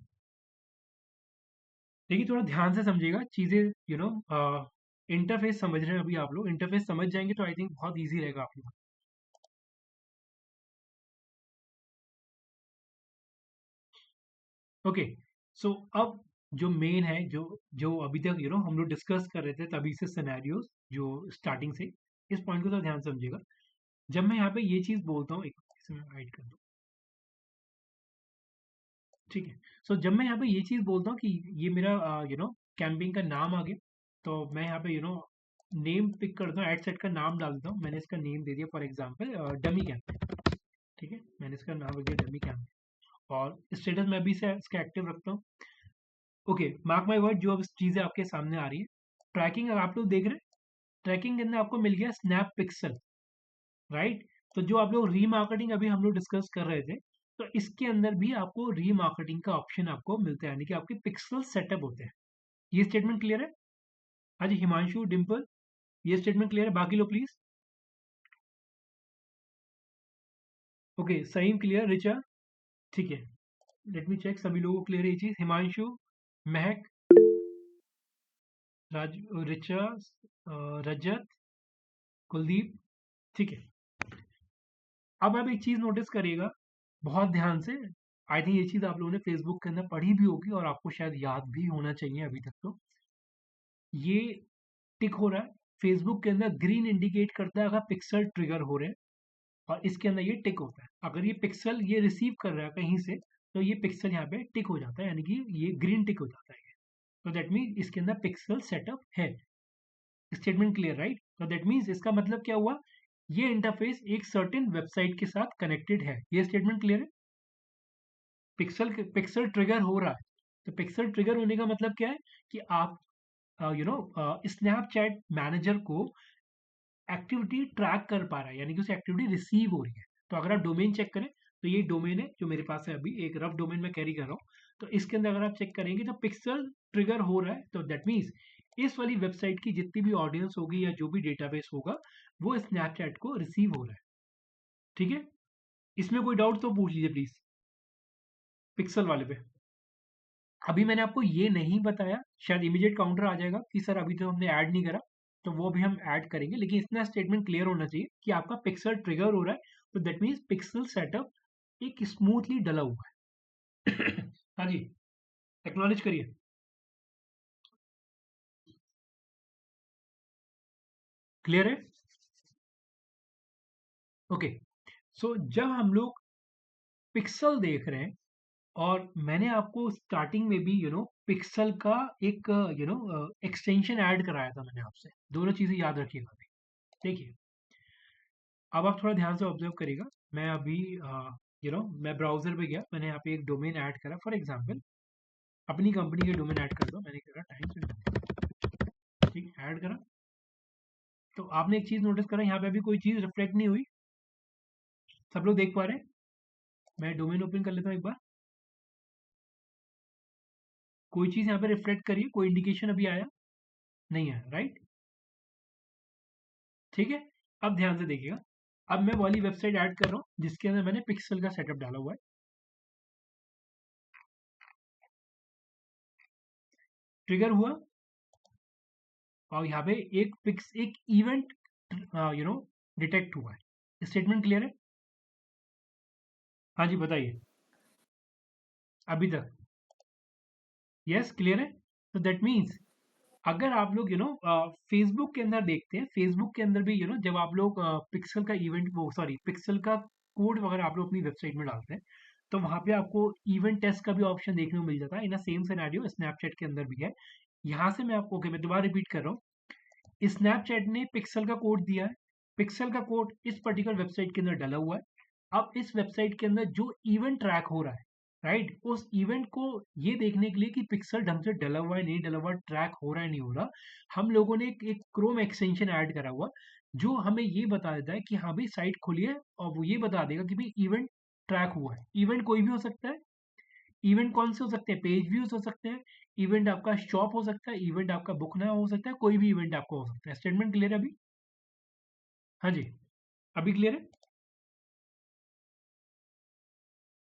देखिए थोड़ा ध्यान से समझिएगा चीजें, इंटरफेस समझ रहे हैं अभी आप लोग, इंटरफेस समझ जाएंगे तो आई थिंक बहुत ईजी रहेगा आप लोग। ओके, सो अब जो मेन है, जो जो अभी तक हम लोग डिस्कस कर रहे थे तभी से सिनेरियोज, जो स्टार्टिंग से, इस पॉइंट को तो ध्यान से समझिएगा। जब मैं यहाँ पे ये चीज बोलता हूँ, एक इसमें हाइड कर दो। ठीक है, सो जब मैं यहाँ पे ये चीज बोलता हूँ कि ये मेरा कैंपिंग का नाम आ गया, तो मैं यहाँ पे नेम पिक करता हूँ, एड सेट का नाम डाल देता हूँ। मैंने इसका नेम दे दिया फॉर एग्जांपल डमी कैंप। ठीक है, मैंने इसका नाम दे दिया डमी कैंप, और स्टेटस मैं भी से इसका एक्टिव रखता हूँ। ओके, मार्क माय वर्ड, जो अब चीजें आपके सामने आ रही है, ट्रैकिंग आप लोग देख रहे हैं, ट्रैकिंग के अंदर आपको मिल गया स्नैप पिक्सल, राइट। तो जो आप लोग रीमार्केटिंग अभी हम लोग डिस्कस कर रहे थे, तो इसके अंदर भी आपको रीमार्केटिंग का ऑप्शन आपको मिलता है, यानी कि आपके पिक्सल सेटअप होते हैं। ये स्टेटमेंट क्लियर है? हाँ जी, हिमांशु, डिम्पल, ये स्टेटमेंट क्लियर है? बाकी लोग प्लीज। ओके, सहीम क्लियर, रिचा, ठीक है, लेट मी चेक सभी लोगों को क्लियर है ये चीज। हिमांशु, महक, राज, रिचा, रजत, कुलदीप, ठीक है। अब आप एक चीज नोटिस करिएगा बहुत ध्यान से, आई थिंक ये चीज आप लोगों ने फेसबुक के अंदर पढ़ी भी होगी और आपको शायद याद भी होना चाहिए अभी तक। तो ये टिक हो रहा है फेसबुक के अंदर, ग्रीन इंडिकेट करता है अगर पिक्सल ट्रिगर हो रहे हैं, और इसके अंदर ये टिक होता है। अगर ये पिक्सल ये रिसीव कर रहा है कहीं से, तो ये पिक्सल यहाँ पे टिक हो जाता है, यानी कि ये ग्रीन टिक हो जाता है। तो दैट मीन इसके अंदर पिक्सल सेटअप है। Statement clear, right. तो दैट मीन्स इसका मतलब क्या हुआ, ये इंटरफेस एक सर्टेन वेबसाइट के साथ कनेक्टेड है। ये स्टेटमेंट क्लियर है? पिक्सल ट्रिगर हो रहा है, तो पिक्सल ट्रिगर होने का मतलब क्या है कि आप स्नैपचैट मैनेजर को एक्टिविटी ट्रैक कर पा रहा है, यानी कि उसे एक्टिविटी रिसीव हो रही है। तो अगर आप डोमेन चेक करें, तो ये डोमेन है जो मेरे पास है, अभी एक रफ डोमेन में कैरी कर रहा हूँ। तो इसके अंदर अगर आप चेक करेंगे तो पिक्सल ट्रिगर हो रहा है, तो दैट मीन्स इस वाली वेबसाइट की जितनी भी ऑडियंस होगी या जो भी डेटाबेस होगा, वो स्नैपचैट को रिसीव हो रहा है। ठीक है, इसमें कोई डाउट तो पूछ लीजिए प्लीज, पिक्सल वाले पे। अभी मैंने आपको ये नहीं बताया, शायद इमीडिएट काउंटर आ जाएगा कि सर अभी तो हमने ऐड नहीं करा, तो वो भी हम ऐड करेंगे, लेकिन इतना स्टेटमेंट क्लियर होना चाहिए कि आपका पिक्सल ट्रिगर हो रहा है, तो दैट मीन्स पिक्सल सेटअप एक स्मूथली डला हुआ है। हाँ जी, एक्नॉलेज करिए। क्लियर है? ओके, सो जब हम लोग पिक्सल देख रहे हैं, और मैंने आपको स्टार्टिंग में भी पिक्सल का एक एक्सटेंशन ऐड कराया था मैंने आपसे, दोनों चीजें याद रखिएगा अभी। देखिए, अब आप थोड़ा ध्यान से ऑब्जर्व करिएगा। मैं अभी मैं ब्राउजर पे गया, मैंने यहाँ पे एक डोमेन ऐड करा, फॉर एग्जांपल अपनी कंपनी के डोमेन ऐड कर दो, मैंने करा टाइम्स, ठीक, ऐड करा। तो आपने एक चीज नोटिस करा, यहाँ पे अभी कोई चीज रिफ्लेक्ट नहीं हुई, सब लोग देख पा रहे हैं? मैं डोमेन ओपन कर लेता हूँ एक बार। कोई चीज यहाँ पे रिफ्लेक्ट करिए, कोई इंडिकेशन अभी आया नहीं आया, राइट? ठीक है, अब ध्यान से देखिएगा। अब मैं वाली वेबसाइट ऐड कर रहा हूँ जिसके अंदर मैंने पिक्सल का सेटअप डाला हुआ है। ट्रिगर हुआ और यहाँ पे एक इवेंट डिटेक्ट हुआ है। स्टेटमेंट क्लियर है? हाँ जी बताइए अभी तक। यस क्लियर है। तो दैट मीन्स अगर आप लोग फेसबुक के अंदर देखते हैं, फेसबुक के अंदर भी जब आप लोग पिक्सल का इवेंट वो सॉरी पिक्सल का कोड वगैरह आप लोग अपनी वेबसाइट में डालते हैं तो वहां पे आपको इवेंट टेस्ट का भी ऑप्शन देखने को मिल जाता है। इन सेम सिनेरियो स्नैपचैट के अंदर भी है। यहाँ से मैं आपको मैं दोबारा रिपीट कर रहा हूँ, स्नैपचैट ने पिक्सल का कोड दिया है, पिक्सल का कोड इस पर्टिकुलर वेबसाइट के अंदर डला हुआ है। अब इस वेबसाइट के अंदर जो इवेंट ट्रैक हो रहा है, राइट, उस इवेंट को ये देखने के लिए कि पिक्सल ढंग से डला हुआ है नहीं डला हुआ, ट्रैक हो रहा है नहीं हो रहा, हम लोगों ने एक क्रोम एक्सटेंशन ऐड करा हुआ जो हमें ये बता देता है कि हाँ भाई साइट खुली है और वो ये बता देगा कि भाई इवेंट ट्रैक हुआ है। इवेंट कोई भी हो सकता है। इवेंट कौन से हो सकते हैं? पेज व्यूज हो सकते हैं, इवेंट आपका शॉप हो सकता है, इवेंट आपका बुक नया हो सकता है, कोई भी इवेंट आपको हो सकता है। स्टेटमेंट क्लियर है अभी? हाँ जी अभी क्लियर है?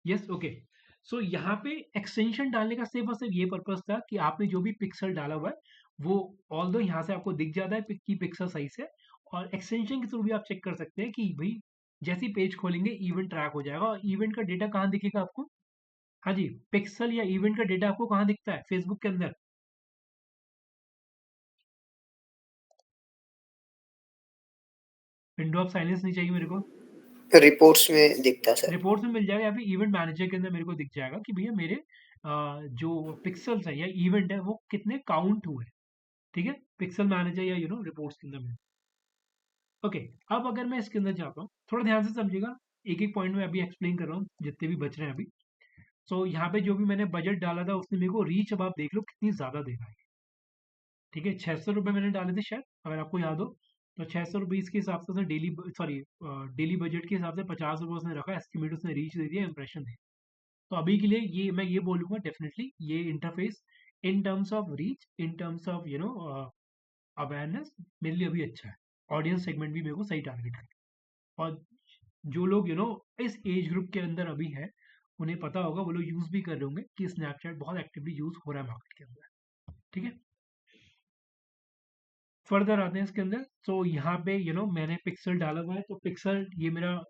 Yes okay. सो यहाँ पे एक्सटेंशन डालने का सिर्फ और सिर्फ ये पर्पस था कि आपने जो भी पिक्सल डाला हुआ है वो ऑल दो यहाँ से आपको दिख जाता है कि पिक्सल सही से, और एक्सटेंशन के थ्रू भी आप चेक कर सकते हैं कि भाई जैसे ही पेज खोलेंगे इवेंट ट्रैक हो जाएगा। और इवेंट का डेटा कहाँ दिखेगा आपको? हाँ जी, पिक्सल या इवेंट का डेटा आपको कहाँ दिखता है? फेसबुक के अंदर। विंडो ऑफ साइलेंस नहीं चाहिए मेरे को, रिपोर्ट्स में दिखता है सर। रिपोर्ट्स में मिल जाएगा, या फिर इवेंट मैनेजर के अंदर मेरे को दिख जाएगा कि भैया मेरे जो पिक्सल्स है या इवेंट है वो कितने काउंट हुए। ठीक है, पिक्सल मैनेजर या रिपोर्ट्स के अंदर में। ओके, अब अगर मैं इसके अंदर जाता हूँ, थोड़ा ध्यान से समझिएगा, एक एक पॉइंट में अभी एक्सप्लेन कर रहा हूँ जितने भी बच रहे हैं अभी। सो यहाँ पे जो भी मैंने बजट डाला था उसने मेरे को रीच, अब आप देख लो कितनी ज्यादा दे रहा है। ठीक है, 600 रुपये मैंने डाले थे शायद, अगर आपको याद हो तो 600 रुपीज के हिसाब से उसने डेली बजट के हिसाब से 50 रुपये उसने रखा, एस्टिमेट उसने रीच दे दिया, इंप्रेशन दे। तो अभी के लिए ये मैं ये बोलूंगा डेफिनेटली ये interface in terms of reach, in terms of awareness मेरे लिए अभी अच्छा है। ऑडियंस सेगमेंट भी मेरे को सही टारगेट है, और जो लोग इस एज ग्रुप के अंदर अभी है उन्हें पता होगा, वो लोग यूज भी कर रहे होंगे कि स्नैपचैट बहुत एक्टिवली यूज हो रहा है मार्केट के अंदर। ठीक है, फर्दर आते हैं इसके अंदर। तो यहाँ पे मैंने पिक्सल डाला हुआ है, तो पिक्सल ये मेरा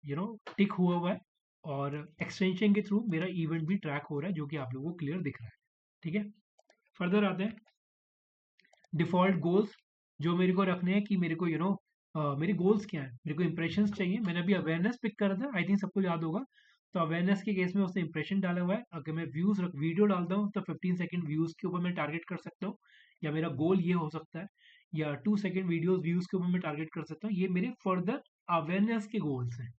टिक हुआ है, और एक्सटेंशन के थ्रू मेरा इवेंट भी ट्रैक हो रहा है जो कि आप लोगों को क्लियर दिख रहा है। ठीक है, फर्दर आते हैं डिफॉल्ट गोल्स जो मेरे को रखने हैं कि मेरे को मेरे गोल्स क्या है। मेरे को इंप्रेशंस चाहिए, मैंने अभी अवेयरनेस पिक करा था, आई थिंक सबको याद होगा। तो अवेयरनेस के केस में उसने इंप्रेशन डाला हुआ है। अगर मैं वीडियो डालता हूँ तो 15 सेकंड व्यूज के ऊपर मैं टारगेट कर सकता हूँ, या मेरा गोल ये हो सकता है, या 2 सेकंड व्यूज के ऊपर मैं टारगेट कर सकता हूँ। ये मेरे फर्दर अवेयरनेस के गोल्स हैं।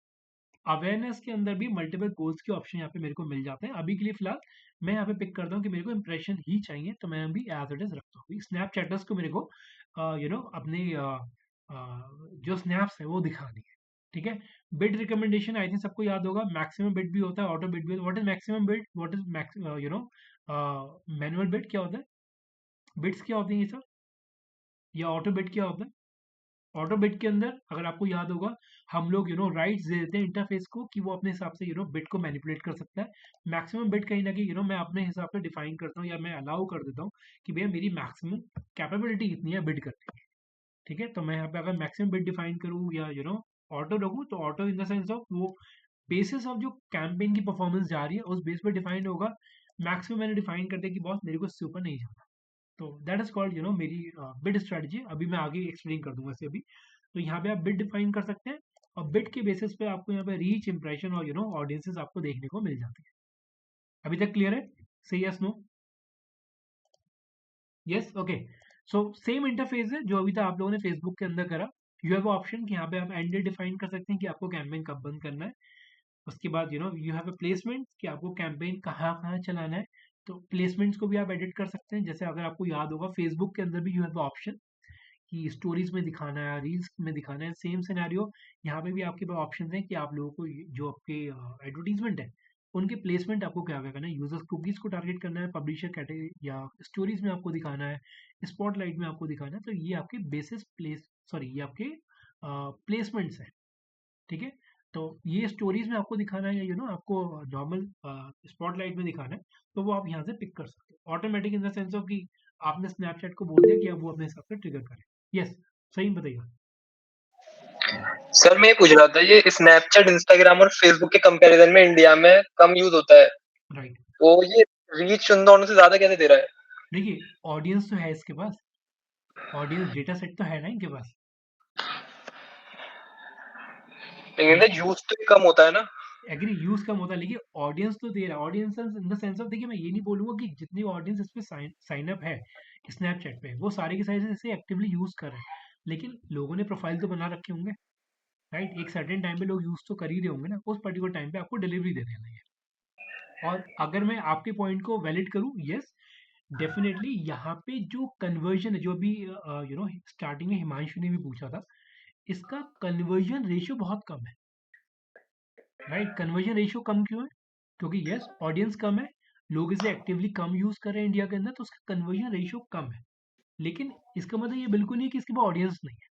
अवेयरनेस के अंदर भी मल्टीपल गोल्स के ऑप्शन यहाँ पे मेरे को मिल जाते हैं। अभी के लिए फिलहाल मैं यहाँ पे पिक करता हूँ कि मेरे को इंप्रेशन ही चाहिए, तो मैं अभी एज इट इज रखता हूँ। स्नैपचैटर्स को मेरे को अपने जो स्नैप्स है वो दिखानी है। ठीक है, बिड रिकमेंडेशन आई थिंक सबको याद होगा, मैक्सिमम बिड भी होता है, ऑटो बिड भी। What is maximum bid, what is manual bid क्या होता है, बिड्स क्या होती है ये सब, या ऑटो बिड क्या होता है? ऑटो बिट के अंदर अगर आपको याद होगा हम लोग राइट्स दे देते हैं इंटरफेस को कि वो अपने हिसाब से बिट को मैनिपुलेट कर सकता है। मैक्सिमम बिट कहीं ना कहीं मैं अपने हिसाब से डिफाइन करता हूँ, या मैं अलाउ कर देता हूँ कि भैया मेरी मैक्सिमम कैपेबिलिटी इतनी है बिड करने की। ठीक है, तो मैं यहाँ पे अगर मैक्सिमम बिट डिफाइन करूँ या ऑटो रखूँ, तो auto in the sense of वो बेसिस ऑफ जो कैंपेन की परफॉर्मेंस जा रही है उस बेस पर डिफाइंड होगा। मैक्सिमम मैंने डिफाइन कर दिया कि बॉस मेरे को इससे ऊपर नहीं जाना। तो दैट इज कॉल्ड मेरी बिड स्ट्रेटजी। अभी मैं आगे एक्सप्लेन कर दूंगा इसे अभी। तो यहाँ पे आप बिड डिफाइन कर सकते हैं, और बिड के बेसिस पे आपको यहाँ पे रीच, इंप्रेशन और ऑडियंसेस आपको देखने को मिल जाती है। अभी तक क्लियर है? Say yes no? Yes okay. So same interface है जो अभी तक आप लोगों ने फेसबुक के अंदर करा। यू हैव ऑप्शन कि यहाँ पे आप एंड डेट डिफाइन कर सकते हैं कि आपको कैंपेन कब बंद करना है। उसके बाद यू हैव अ प्लेसमेंट कि आपको कैंपेन कहाँ कहाँ चलाना है। तो प्लेसमेंट्स को भी आप एडिट कर सकते हैं। जैसे अगर आपको याद होगा फेसबुक के अंदर भी यू हैव ऑप्शन कि स्टोरीज में दिखाना है, रील्स में दिखाना है, सेम सिनेरियो यहाँ पे भी आपके पास ऑप्शन है कि आप लोगों को जो आपके एडवर्टीजमेंट है उनके प्लेसमेंट आपको क्या करना है, यूजर्स कुकीज को टारगेट करना है, पब्लिशर कैटेगरी या स्टोरीज में आपको दिखाना है, स्पॉटलाइट में आपको दिखाना है। तो ये आपके बेसिस प्लेस सॉरी ये आपके प्लेसमेंट्स है, ठीक है। तो ये स्टोरीज में आपको दिखाना है या आपको नॉर्मल स्पॉटलाइट में दिखाना है, तो वो आप यहाँ से पिक कर सकते हो automatic, in the sense of कि आपने स्नैपचैट को बोल दिया कि अब वो अपने हिसाब से ट्रिगर करे। यस, सही बताइए। सर मैं ये पूछ रहा था, ये स्नैपचैट, इंस्टाग्राम और फेसबुक के कंपैरिजन में इंडिया में कम यूज होता है, राइट। तो ये रीच उन दोनों से ज्यादा कैसे दे रहा है? देखिए, ऑडियंस तो है इसके पास, ऑडियंस डेटा सेट तो है ना इनके पास। लेकिन यूज तो कम होता है ना। एग्री, यूज कम होता है लेकिन ऑडियंस तो दे रहा है। Audience in the sense of, देखिए मैं ये नहीं बोलूंगा कि जितनी ऑडियंस इस पे साइन अप है स्नैपचैट पे वो सारे के सारे इसे एक्टिवली यूज कर रहे हैं, लेकिन लोगों ने प्रोफाइल तो बना रखे होंगे, राइट। एक सर्टेन टाइम पे लोग यूज तो कर ही रहे होंगे ना, उस पर्टिकुलर टाइम पे आपको डिलीवरी दे देना है। और अगर मैं आपके पॉइंट को वैलिड करूं, यस डेफिनेटली यहाँ पे जो कन्वर्जन है, जो अभी स्टार्टिंग में हिमांशु ने भी पूछा था, इसका कन्वर्जन रेशियो बहुत कम है, राइट। कन्वर्जन रेशियो कम क्यों है? क्योंकि यस ऑडियंस कम है, लोग इसे एक्टिवली कम यूज कर रहे हैं इंडिया के अंदर, तो उसका कन्वर्जन रेशियो कम है। लेकिन इसका मतलब ये बिल्कुल नहीं कि इसके पास ऑडियंस नहीं है,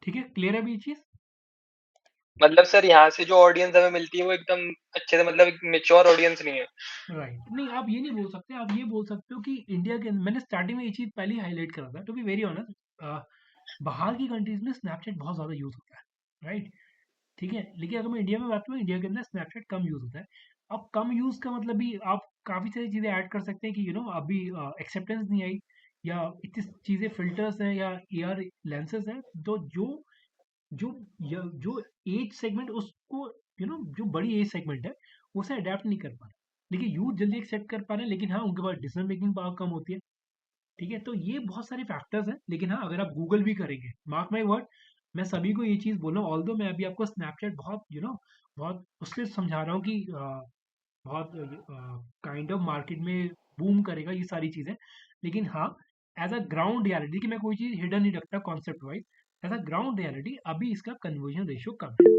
ठीक है। क्लियर है अभी ये चीज? मतलब सर यहाँ से जो ऑडियंस हमें मिलती है वो एकदम अच्छे से, मतलब एक मेच्योर ऑडियंस नहीं है। राइट। नहीं, आप ये नहीं बोल सकते, आप ये बोल सकते हो कि इंडिया के मैंने स्टार्टिंग में ये चीज पहले ही हाईलाइट करा था, टू बी वेरी ऑनेस्ट, बाहर की कंट्रीज में स्नैपचैट बहुत ज्यादा यूज होता है, राइट, ठीक है। लेकिन अगर मैं इंडिया में बात करूँ, इंडिया के अंदर स्नैपचैट कम यूज होता है। अब कम यूज का मतलब भी आप काफी सारी चीजें ऐड कर सकते हैं कि अभी एक्सेप्टेंस नहीं आई, या इतनी चीजें फिल्टर्स हैं, या एआर लेंसेज हैं, तो जो जो एज सेगमेंट उसको जो बड़ी एज सेगमेंट है उसे अडेप्ट नहीं कर पा रहा, लेकिन यूथ जल्दी एक्सेप्ट कर पा रहे हैं, लेकिन हाँ उनके पास डिसीजन मेकिंग पावर कम होती है, ठीक है। तो ये बहुत सारे फैक्टर्स हैं, लेकिन हाँ अगर आप गूगल भी करेंगे, मार्क माई वर्ड, मैं सभी को ये चीज बोल रहा हूँ, ऑल्दो मैं अभी आपको स्नैपचैट बहुत बहुत उससे समझा रहा हूँ कि बहुत काइंड ऑफ मार्केट में बूम करेगा ये सारी चीजें, लेकिन हाँ एज अ ग्राउंड रियलिटी, कि मैं कोई चीज हिडन नहीं रखता concept wise, as a ground reality अभी इसका कन्वर्जन रेशियो कम है,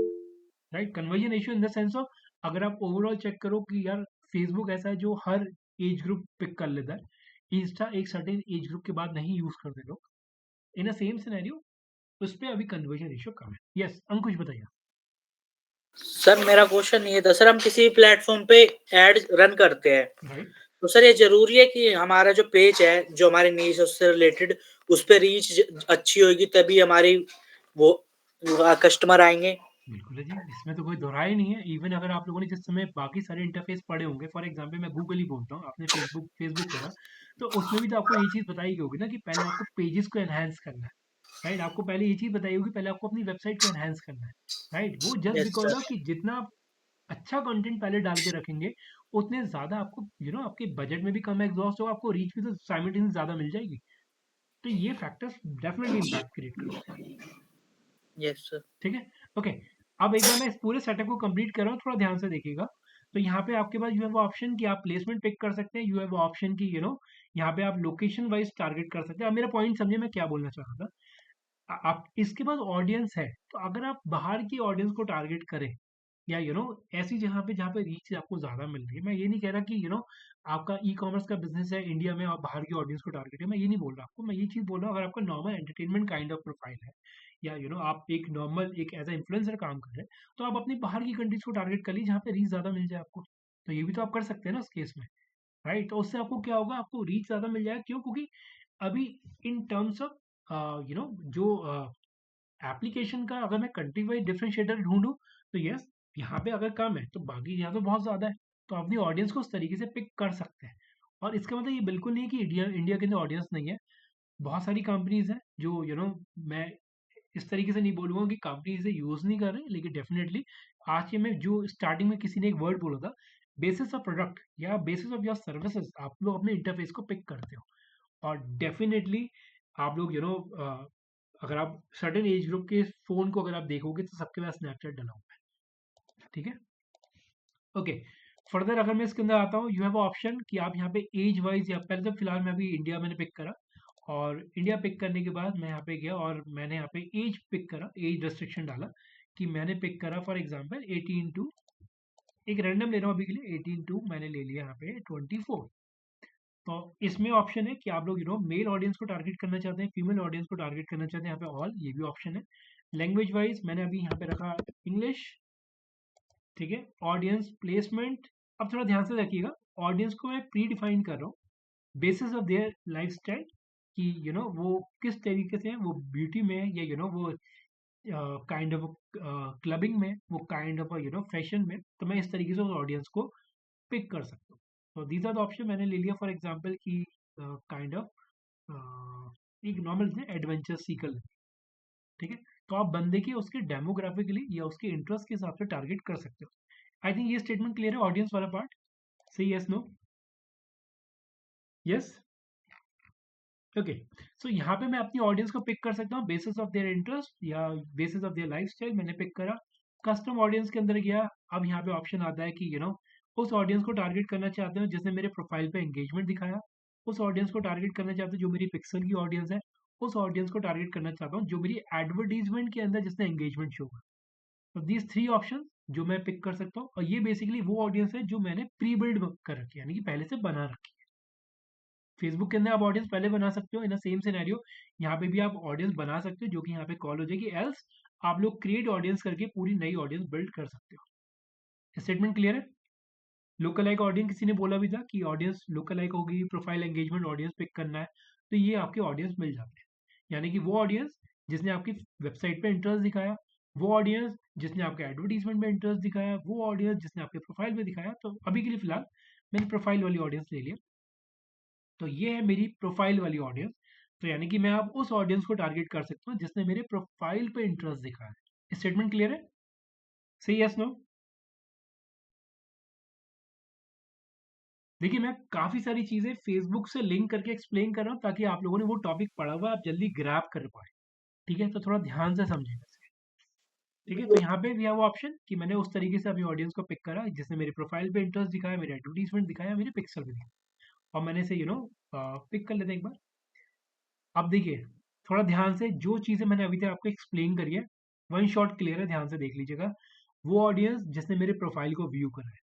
right. Conversion ratio in the sense of, अगर आप ओवरऑल चेक करो कि यार फेसबुक ऐसा है जो हर एज ग्रुप पिक कर लेता है, इंस्टा एक सर्टेन एज ग्रुप के बाद नहीं यूज करते लोग, इन अ सेम सिनेरियो उस पे अभी कन्वर्जन रेशियो कम है। यस अंकुश बताइए। सर मेरा क्वेश्चन ये था, सर हम किसी प्लेटफॉर्म पे एड रन करते हैं, राइट। तो सर ये जरूरी है कि हमारा जो पेज है, जो हमारे नीश है उससे रिलेटेड, उस पे रीच अच्छी होगी तभी हमारी वो कस्टमर आएंगे? बिल्कुल है जी, इसमें तो कोई दोहराई नहीं है। इवन अगर आप लोगों ने जिस समय बाकी सारे इंटरफेस पढ़े होंगे, फॉर एग्जांपल मैं गूगल ही बोलता हूँ, आपने फेसबुक फेसबुक पढ़ा, तो उसमें भी तो आपको ये चीज़ बताई गई होगी ना कि पहले आपको पेजेस को एनहांस करना है, राइट। आपको पहले ये चीज़ बताई होगी, पहले आपको अपनी वेबसाइट को एनहांस करना है, राइट। वो just yes because sir. Of कि जितना आप अच्छा कंटेंट पहले डाल के रखेंगे, उतने ज़्यादा आपको आपके बजट में भी कम एग्जॉस्ट होगा, आपको रीच भी तो साइमल्टेनियसली ज़्यादा मिल जाएगी। तो ये फैक्टर्स डेफिनेटली इम्पैक्ट क्रिएट करते हैं, यस सर। ठीक है। ओके, अब एक बार मैं इस पूरे सेटअप को कंप्लीट कर रहा हूँ, थोड़ा ध्यान से देखिएगा। तो यहाँ पे आपके पास यू हैव ऑप्शन कि आप प्लेसमेंट पिक कर सकते हैं, यू हैव ऑप्शन कि यहाँ पे आप लोकेशन वाइज टारगेट कर सकते हैं। अब मेरा पॉइंट समझे मैं क्या बोलना चाह रहा था। आप इसके पास ऑडियंस है, तो अगर आप बाहर की ऑडियंस को टारगेट करें, या ऐसी जहाँ पे रीच आपको ज्यादा मिल रही है, मैं ये नहीं कह रहा कि आपका ई कॉमर्स का बिजनेस है इंडिया में, आप बाहर की ऑडियंस को टारगेट है, मैं ये नहीं बोल रहा आपको, मैं ये चीज बोल रहा हूँ अगर आपका normal entertainment kind of profile है, या आप एक नॉर्मल एक एज ए इन्फ्लुएंसर काम कर रहे हैं, तो आप अपनी बाहर की कंट्रीज को टारगेट कर लीजिए जहाँ पे रीच ज्यादा मिल जाए आपको। तो ये भी तो आप कर सकते हैं ना उस केस में, राइट। तो उससे आपको क्या होगा, आपको रीच ज्यादा मिल जाएगा। क्यों? क्योंकि अभी इन टर्म्स ऑफ जो एप्लीकेशन का अगर मैं कंट्री वाइज डिफरेंशिएटर ढूंढूं, तो यस यहाँ पे अगर कम है तो बाकी यहाँ तो बहुत ज्यादा है, तो अपनी ऑडियंस को उस तरीके से पिक कर सकते हैं। और इसका मतलब ये बिल्कुल नहीं कि इंडिया इंडिया के अंदर ऑडियंस नहीं है, बहुत सारी कंपनीज हैं जो मैं इस तरीके से नहीं बोलूंगा कि कंपनी इसे यूज नहीं कर रही, लेकिन डेफिनेटली आज के में जो स्टार्टिंग में किसी ने एक वर्ड बोला था, बेसिस ऑफ प्रोडक्ट या बेसिस ऑफ योर सर्विसेज आप लोग अपने इंटरफेस को पिक करते हो। और डेफिनेटली आप लोग अगर आप सर्टेन एज ग्रुप के फोन को अगर आप देखोगे तो सबके पास स्नैपचैट डला हुआ है, ठीक है। ओके, फर्दर अगर मैं इसके अंदर आता हूँ, यू हैव ऑप्शन कि आप यहाँ पे एज वाइज, या पहले तो फिलहाल मैं अभी इंडिया मैंने पिक करा, और इंडिया पिक करने के बाद मैं यहाँ पे गया और मैंने यहाँ पे एज पिक करा, एज रेस्ट्रिक्शन डाला कि मैंने पिक करा फॉर एग्जांपल 18 टू, एक रैंडम ले रहा हूँ अभी के लिए, 18 टू मैंने ले लिया यहाँ पे 24। तो इसमें ऑप्शन है कि आप लोग मेल ऑडियंस को टारगेट करना चाहते हैं, फीमेल ऑडियंस को टारगेट करना चाहते हैं, यहाँ पे ऑल, ये भी ऑप्शन है। लैंग्वेज वाइज मैंने अभी यहाँ पे रखा इंग्लिश, ठीक है। ऑडियंस प्लेसमेंट, अब थोड़ा ध्यान से रखिएगा, ऑडियंस को मैं प्री डिफाइन कर रहा हूँ बेसिस ऑफ देयर लाइफस्टाइल कि वो किस तरीके से वो ब्यूटी में या वो काइंड ऑफ क्लबिंग में, वो काइंड ऑफ फैशन में, तो मैं इस तरीके से उस ऑडियंस को पिक कर सकता हूँ। तो दीज आर द ऑप्शन मैंने ले लिया फॉर एग्जांपल कि काइंड ऑफ एक नॉर्मल एडवेंचर सीकर, ठीक है। तो आप बंदे के उसके डेमोग्राफिकली या उसके इंटरेस्ट के हिसाब से टारगेट कर सकते हो। आई थिंक ये स्टेटमेंट क्लियर है, ऑडियंस वाला पार्ट, सही, यस नो, यस, ओके। सो यहाँ पे मैं अपनी ऑडियंस को पिक कर सकता हूँ बेसिस ऑफ देयर इंटरेस्ट या बेसिस ऑफ देयर लाइफस्टाइल, मैंने पिक करा, कस्टम ऑडियंस के अंदर गया। अब यहाँ पे ऑप्शन आता है कि उस ऑडियंस को टारगेट करना चाहते हो जिसने मेरे प्रोफाइल पे एंगेजमेंट दिखाया, उस ऑडियंस को टारगेट करना चाहते हो जो मेरी पिक्सल की ऑडियंस है, उस ऑडियंस को टारगेट करना चाहता हूँ जो मेरी एडवर्टीजमेंट के अंदर जिसने एंगेजमेंट शो कर। तो दीज 3 ऑप्शन जो मैं पिक कर सकता हूँ, और ये बेसिकली वो ऑडियंस है जो मैंने प्री बिल्ड कर रखी है, यानी कि पहले से बना रखी है। फेसबुक के अंदर आप ऑडियंस पहले बना सकते हो, इन अ सेम सिनेरियो यहाँ पे भी आप ऑडियंस बना सकते हो जो कि यहाँ पे कॉल हो जाएगी, एल्स आप लोग क्रिएट ऑडियंस करके पूरी नई ऑडियंस बिल्ड कर सकते हो। स्टेटमेंट क्लियर है? लोकलाइक ऑडियंस किसी ने बोला भी था कि ऑडियंस लोकलाइक होगी, प्रोफाइल एंगेजमेंट ऑडियंस पिक करना है, तो ये आपके ऑडियंस मिल जाते हैं, यानी कि वो ऑडियंस जिसने आपकी वेबसाइट पे इंटरेस्ट दिखाया, वो ऑडियंस जिसने आपके एडवर्टीजमेंट में इंटरेस्ट दिखाया, वो ऑडियंस जिसने आपके प्रोफाइल पे दिखाया। तो अभी के लिए फिलहाल मैंने प्रोफाइल वाली ऑडियंस ले लिया, तो ये है मेरी प्रोफाइल वाली ऑडियंस। तो यानी कि मैं अब उस ऑडियंस को टारगेट कर सकता हूँ जिसने मेरे प्रोफाइल पे इंटरेस्ट दिखाया है। स्टेटमेंट क्लियर है? सही, यस नो? देखिए मैं काफी सारी चीजें फेसबुक से लिंक करके एक्सप्लेन कर रहा हूँ ताकि आप लोगों ने वो टॉपिक पढ़ा हुआ आप जल्दी ग्रैब कर पाए, ठीक है। तो थोड़ा ध्यान से समझिएगा, ठीक है। तो यहाँ पे भी है वो ऑप्शन कि मैंने उस तरीके से अपनी ऑडियंस को पिक करा जिसने मेरे प्रोफाइल पे इंटरेस्ट दिखाया, मेरे एडवर्टीजमेंट दिखाया, मेरे पिक्सल भी दिखाया, और मैंने इसे पिक कर लेते एक बार। अब देखिए थोड़ा ध्यान से, जो चीजें मैंने अभी तक आपको एक्सप्लेन करी है वन शॉट क्लियर है, ध्यान से देख लीजिएगा। वो ऑडियंस जिसने मेरे प्रोफाइल को व्यू करा है,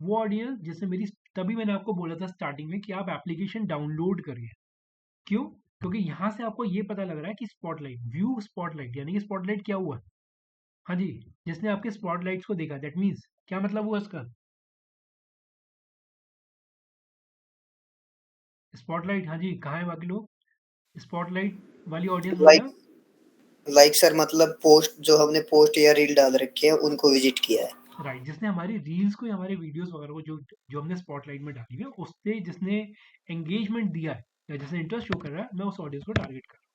वो ऑडियंस जिसने मेरी, तभी मैंने आपको बोला था स्टार्टिंग में कि आप एप्लीकेशन डाउनलोड करिए। क्यों? क्योंकि यहाँ से आपको ये पता लग रहा है कि स्पॉटलाइट, व्यू स्पॉटलाइट, यानी कि स्पॉटलाइट क्या हुआ? हाँ जी, जिसने आपके स्पॉटलाइट्स को देखा, दैट मीन्स क्या मतलब हुआ इसका? स्पॉटलाइट, हाँ जी, कहाँ है बाकी लोग? स्पॉटलाइट वाली ऑडियंस लाइक मतलब लाइक सर, मतलब पोस्ट जो हमने पोस्ट या रील डाल रखी है उनको विजिट किया है। राइट, जिसने हमारी रील्स को या हमारे वीडियोस वगैरह को जो जो हमने स्पॉटलाइट में डाली है उससे जिसने एंगेजमेंट दिया है या जिसने इंटरेस्ट शो कर रहा है, मैं उस ऑडियंस को टारगेट कर रहा हूँ।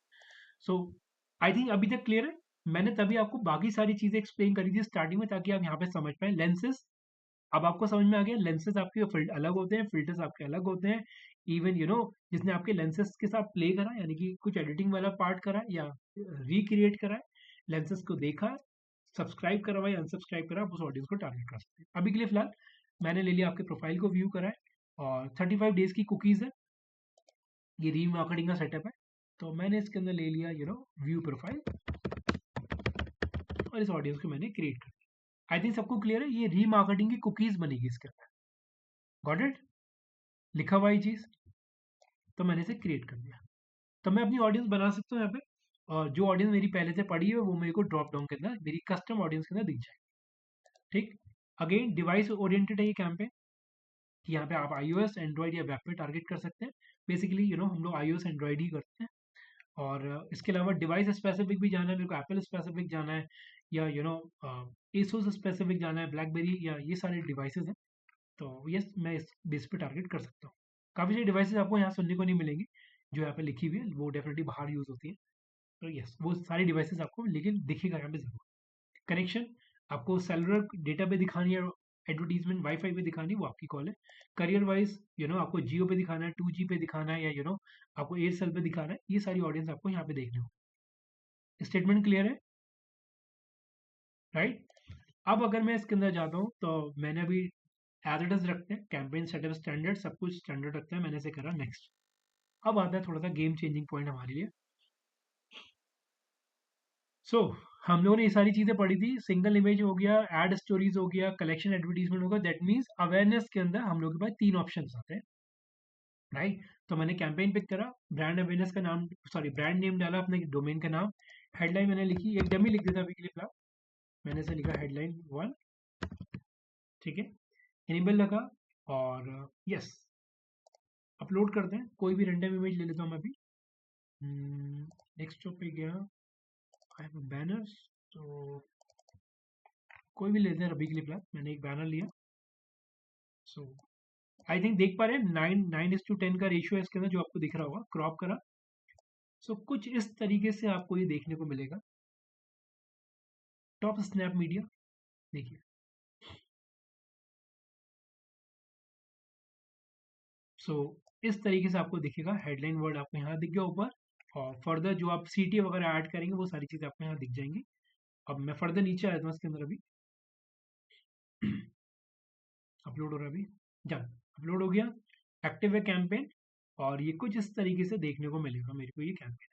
सो आई थिंक अभी तक क्लियर है। मैंने तभी आपको बाकी सारी चीजें एक्सप्लेन करी थी स्टार्टिंग में ताकि आप यहाँ पे समझ पाए। लेंसेज, अब आपको समझ में आ गया, लेंसेज आपके अलग होते हैं, फिल्टर्स आपके अलग होते हैं। इवन जिसने आपके लेंसेज के साथ प्ले करा, यानी कि कुछ एडिटिंग वाला पार्ट करा या रिक्रिएट करा है, लेंसेज को देखा, सब्सक्राइब करा हुआ या अनसब्सक्राइब करा, आप उस ऑडियंस को टारगेट कर सकते हैं। अभी के लिए फिलहाल मैंने ले लिया आपके प्रोफाइल को व्यू करा है, और 35 डेज की कुकीज है, ये रीमार्केटिंग का सेटअप है। तो मैंने इसके अंदर ले लिया व्यू प्रोफाइल, और इस ऑडियंस को मैंने क्रिएट कर दिया। आई थिंक सबको क्लियर है, ये रीमार्केटिंग की कुकीज बनेगी इसके अंदर। Got it? लिखा हुआ ये चीज, तो मैंने इसे क्रिएट कर दिया। तो मैं अपनी ऑडियंस बना सकता हूँ यहाँ पे, और जो ऑडियंस मेरी पहले से पड़ी है वो मेरे को ड्रॉप डाउन के अंदर मेरी कस्टम ऑडियंस के अंदर दिख जाएगी, ठीक। अगेन डिवाइस ओरिएंटेड है ये कैंपेन, कि यहाँ पे आप iOS, एंड्रॉइड या वेब पे टारगेट कर सकते हैं। बेसिकली हम लोग iOS एंड्रॉइड ही करते हैं, और इसके अलावा डिवाइस स्पेसिफिक भी जाना है, मेरे को एप्पल स्पेसिफिक जाना है, या एसोस स्पेसिफिक जाना है, ब्लैकबेरी, या ये सारे डिवाइसेस हैं। तो यस, मैं इस बेस पे टारगेट कर सकता हूँ। काफ़ी सारी डिवाइसेस आपको यहाँ सुनने को नहीं मिलेंगी जो यहाँ पे लिखी हुई है, वो डेफिनेटली बाहर यूज़ होती है। तो यस, वो सारी डिवाइसेस आपको लेकिन दिखेगा यहाँ पे जरूर। कनेक्शन आपको सेलुलर डेटा पे दिखानी है, एडवर्टीजमेंट वाईफाई पे दिखानी, वो आपकी कॉल है। करियर वाइज आपको जियो पे दिखाना है, 2G पे दिखाना है, या आपको एयरसेल पे दिखाना है, ये सारी ऑडियंस आपको यहाँ पे देखनी होगी। स्टेटमेंट क्लियर है? राइट। अब अगर मैं इसके अंदर जाता हूँ, तो मैंने अभी एज इट इज रखते हैं, कैंपेन सेटअप स्टैंडर्ड, सब कुछ स्टैंडर्ड रखते हैं, मैंने इसे करा नेक्स्ट। अब आता है थोड़ा सा गेम चेंजिंग पॉइंट हमारे लिए। सो हम लोगों ने ये सारी चीज़ें पढ़ी थी, सिंगल इमेज हो गया, एड स्टोरीज हो गया, कलेक्शन एडवर्टीजमेंट होगा। दैट मीन्स अवेयरनेस के अंदर हम लोग के पास 3 ऑप्शंस आते हैं, राइट। तो मैंने कैंपेन पिक करा, ब्रांड अवेयरनेस का नाम, सॉरी ब्रांड नेम डाला, अपने डोमेन का नाम, हेडलाइन मैंने लिखी, एक डमी लिख देता अभी के लिए फिलहाल, मैंने से लिखा हेडलाइन 1, ठीक है, इनेबल लगा और यस अपलोड करते हैं। कोई भी रैंडम इमेज ले लेता हूँ मैं अभी। नेक्स्ट पे गया, आई हैव बैनर्स, तो कोई भी लेते हैं अभी के लिए फिलहाल, मैंने एक बैनर लिया। सो आई थिंक देख पा रहे हैं 9:10 का रेशियो है इसके अंदर जो आपको दिख रहा होगा, क्रॉप करा। सो कुछ इस तरीके से आपको ये देखने को मिलेगा। टॉप स्नैप मीडिया देखिए, सो इस तरीके से आपको दिखेगा। हेडलाइन वर्ड आपको यहाँ दिख गया ऊपर, और फर्दर जो आप सीटी वगैरह ऐड करेंगे वो सारी चीज़ें आपको यहाँ दिख जाएंगी। अब मैं फर्दर नीचे आया था इसके अंदर, अभी अपलोड हो रहा है, अभी डन, अपलोड हो गया। एक्टिव है कैंपेन, और ये कुछ इस तरीके से देखने को मिलेगा मेरे को ये कैंपेन।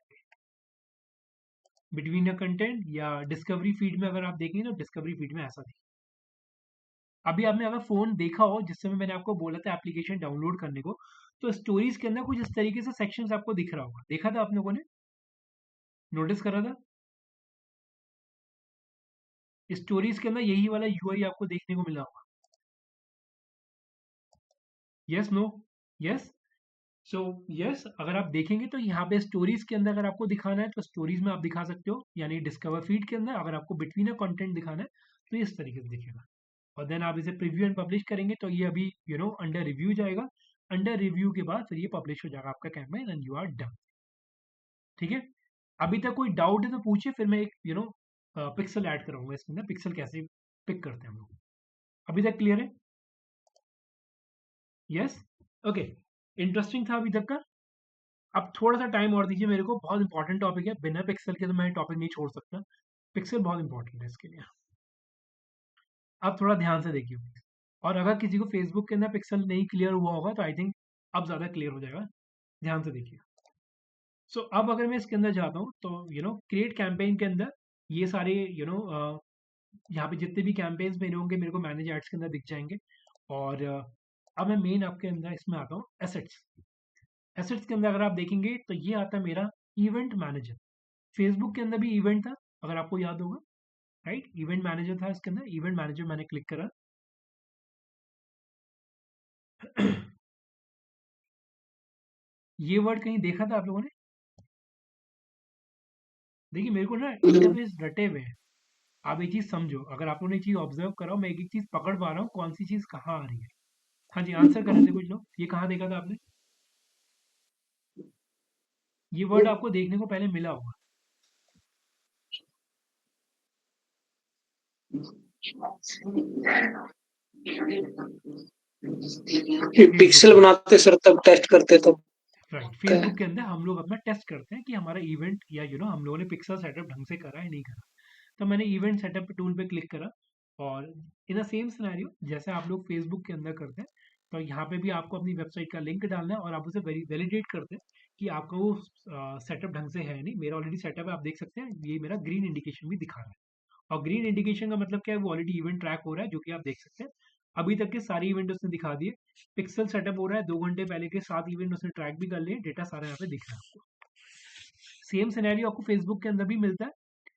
बिटवीन अ कंटेंट या डिस्कवरी फीड में अगर आप देखेंगे तो डिस्कवरी फीड में ऐसा दिखेगा। अभी आपने अगर फोन देखा हो जिस समय मैंने आपको बोला था एप्लीकेशन डाउनलोड करने को, तो स्टोरीज के अंदर कुछ इस तरीके से सेक्शंस आपको दिख रहा होगा, देखा था आप लोगों ने, नोटिस करा था? स्टोरीज के अंदर यही वाला यूआई आपको देखने को मिला होगा। Yes, no, yes. So yes, अगर आप देखेंगे तो यहाँ पे स्टोरीज के अंदर अगर आपको दिखाना है तो स्टोरीज में आप दिखा सकते हो, यानी डिस्कवर फीड के अंदर। अगर आपको बिटवीन अ कंटेंट दिखाना है तो इस तरीके से दिखेगा, और देन आप इसे प्रीव्यू एंड पब्लिश करेंगे तो ये अभी अंडर रिव्यू जाएगा। अंडर रिव्यू के बाद फिर ये पब्लिश हो जाएगा आपका campaign and you are done, ठीक है। अभी तक कोई डाउट है तो पूछिए, फिर मैं एक पिक्सल ऐड कराऊंगा इसके अंदर, पिक्सल कैसे पिक करते हैं हम लोग। अभी तक क्लियर है? यस, ओके, इंटरेस्टिंग था अभी तक का। अब थोड़ा सा टाइम और दीजिए मेरे को, बहुत इंपॉर्टेंट टॉपिक है, बिना पिक्सल के तो मैं टॉपिक नहीं छोड़ सकता। पिक्सल बहुत इंपॉर्टेंट है इसके लिए, आप थोड़ा ध्यान से देखिए प्लीज। और अगर किसी को फेसबुक के अंदर पिक्सल नहीं क्लियर हुआ होगा तो आई थिंक अब ज़्यादा क्लियर हो जाएगा, ध्यान से देखिए। सो अब अगर मैं इसके अंदर जाता हूँ तो क्रिएट कैंपेन के अंदर ये सारे यहाँ पे जितने भी कैंपेन्स मेरे होंगे मेरे को मैनेज एड्स के अंदर दिख जाएंगे। और अब मैं मेन आपके अंदर इसमें आता हूँ, एसेट्स। एसेट्स के अंदर अगर आप देखेंगे तो ये आता है मेरा इवेंट मैनेजर। फेसबुक के अंदर भी इवेंट था, अगर आपको याद होगा, राइट, इवेंट मैनेजर था इसके अंदर। इवेंट मैनेजर मैंने क्लिक करा ये वर्ड कहीं देखा था आप लोगों ने? देखिए मेरे को ना इंटरफेस रटे हुए हैं, आप एक चीज समझो, अगर आप लोगों ने चीज ऑब्जर्व करा, मैं एक एक चीज पकड़ पा रहा हूँ कौन सी चीज कहाँ आ रही है। हाँ जी, आंसर कर रहे थे कुछ लोग, ये कहाँ देखा था आपने? ये वर्ड आपको देखने को पहले मिला होगा। पिक्सल बनाते सर तब टेस्ट करते तब, राइट, फेसबुक के अंदर हम लोग अपना टेस्ट करते हैं कि हमारा इवेंट या हम लोगों ने पिक्सल सेटअप ढंग से करा है नहीं करा। तो मैंने इवेंट सेटअप टूल पे क्लिक करा, और इन द सेम सिनेरियो जैसे आप लोग फेसबुक के अंदर करते हैं, तो यहाँ पे भी आपको अपनी वेबसाइट का लिंक डालना है और आप उसे वैलिडेट करते हैं कि आपका वो सेटअप ढंग से है नहीं। मेरा ऑलरेडी सेटअप है, आप देख सकते हैं, ये मेरा ग्रीन इंडिकेशन भी दिखा रहा है। और ग्रीन इंडिकेशन का मतलब क्या है? वो ऑलरेडी इवेंट ट्रैक हो रहा है, जो कि आप देख सकते हैं। अभी तक के सारे इवेंट उसने दिखा दिए। पिक्सल सेटअप हो रहा है, 2 घंटे पहले के 7 इवेंट उसने ट्रैक भी कर लिए, डेटा सारा यहाँ पे दिख रहा है आपको। सेम सिनेरियो आपको फेसबुक के अंदर भी मिलता है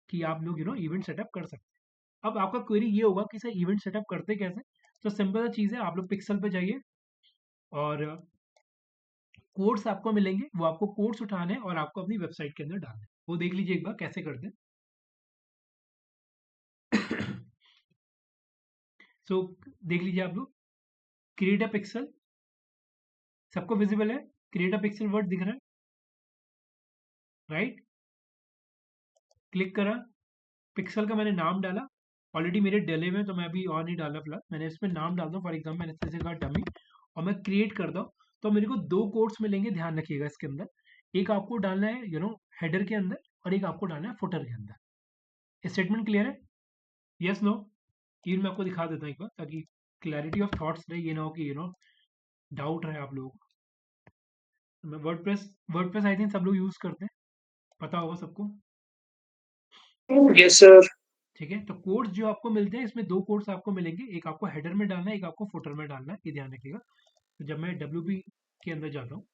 कि आप लोग इवेंट सेटअप कर सकते हैं। अब आपका क्वेरी ये होगा कि सर इवेंट सेटअप करते कैसे? तो सिंपल सा चीज़ है, आप लोग पिक्सल पे जाइए और कोड्स आपको मिलेंगे, वो आपको कोड्स उठाने हैं और आपको अपनी वेबसाइट के अंदर डालने हैं। वो देख लीजिए एक बार कैसे करते हैं। सो देख लीजिए आप लोग, क्रिएट अ पिक्सल, सबको विजिबल है? क्रिएट अ पिक्सल वर्ड दिख रहा है, राइट? क्लिक करा, पिक्सल का मैंने नाम डाला, ऑलरेडी मेरे डले में, तो मैं अभी और नहीं डाला फिलहाल, मैंने इसमें नाम डाल दूँ। फॉर एग्जाम्पल मैंने इस तरह से कहा डमी, और मैं क्रिएट करता हूँ, तो मेरे को 2 कोड्स मिलेंगे, ध्यान रखिएगा इसके अंदर। एक आपको डालना है हेडर के अंदर, और एक आपको डालना है फुटर के अंदर। स्टेटमेंट क्लियर है? Yes, no? ये मैं आपको दिखा देता हूँ एक बार, ताकि क्लैरिटी ऑफ थॉट्स रहे, ये ना हो कि डाउट रहे आप लोगों को। वर्डप्रेस आई थिंक सब लोग यूज करते हैं, पता होगा सबको। Yes sir. ठीक है, तो कोड्स जो आपको मिलते हैं, इसमें 2 कोड्स आपको मिलेंगे, एक आपको हेडर में डालना है, एक आपको फुटर में डालना है, ये ध्यान रखिएगा। तो जब मैं WP के अंदर जाता हूँ,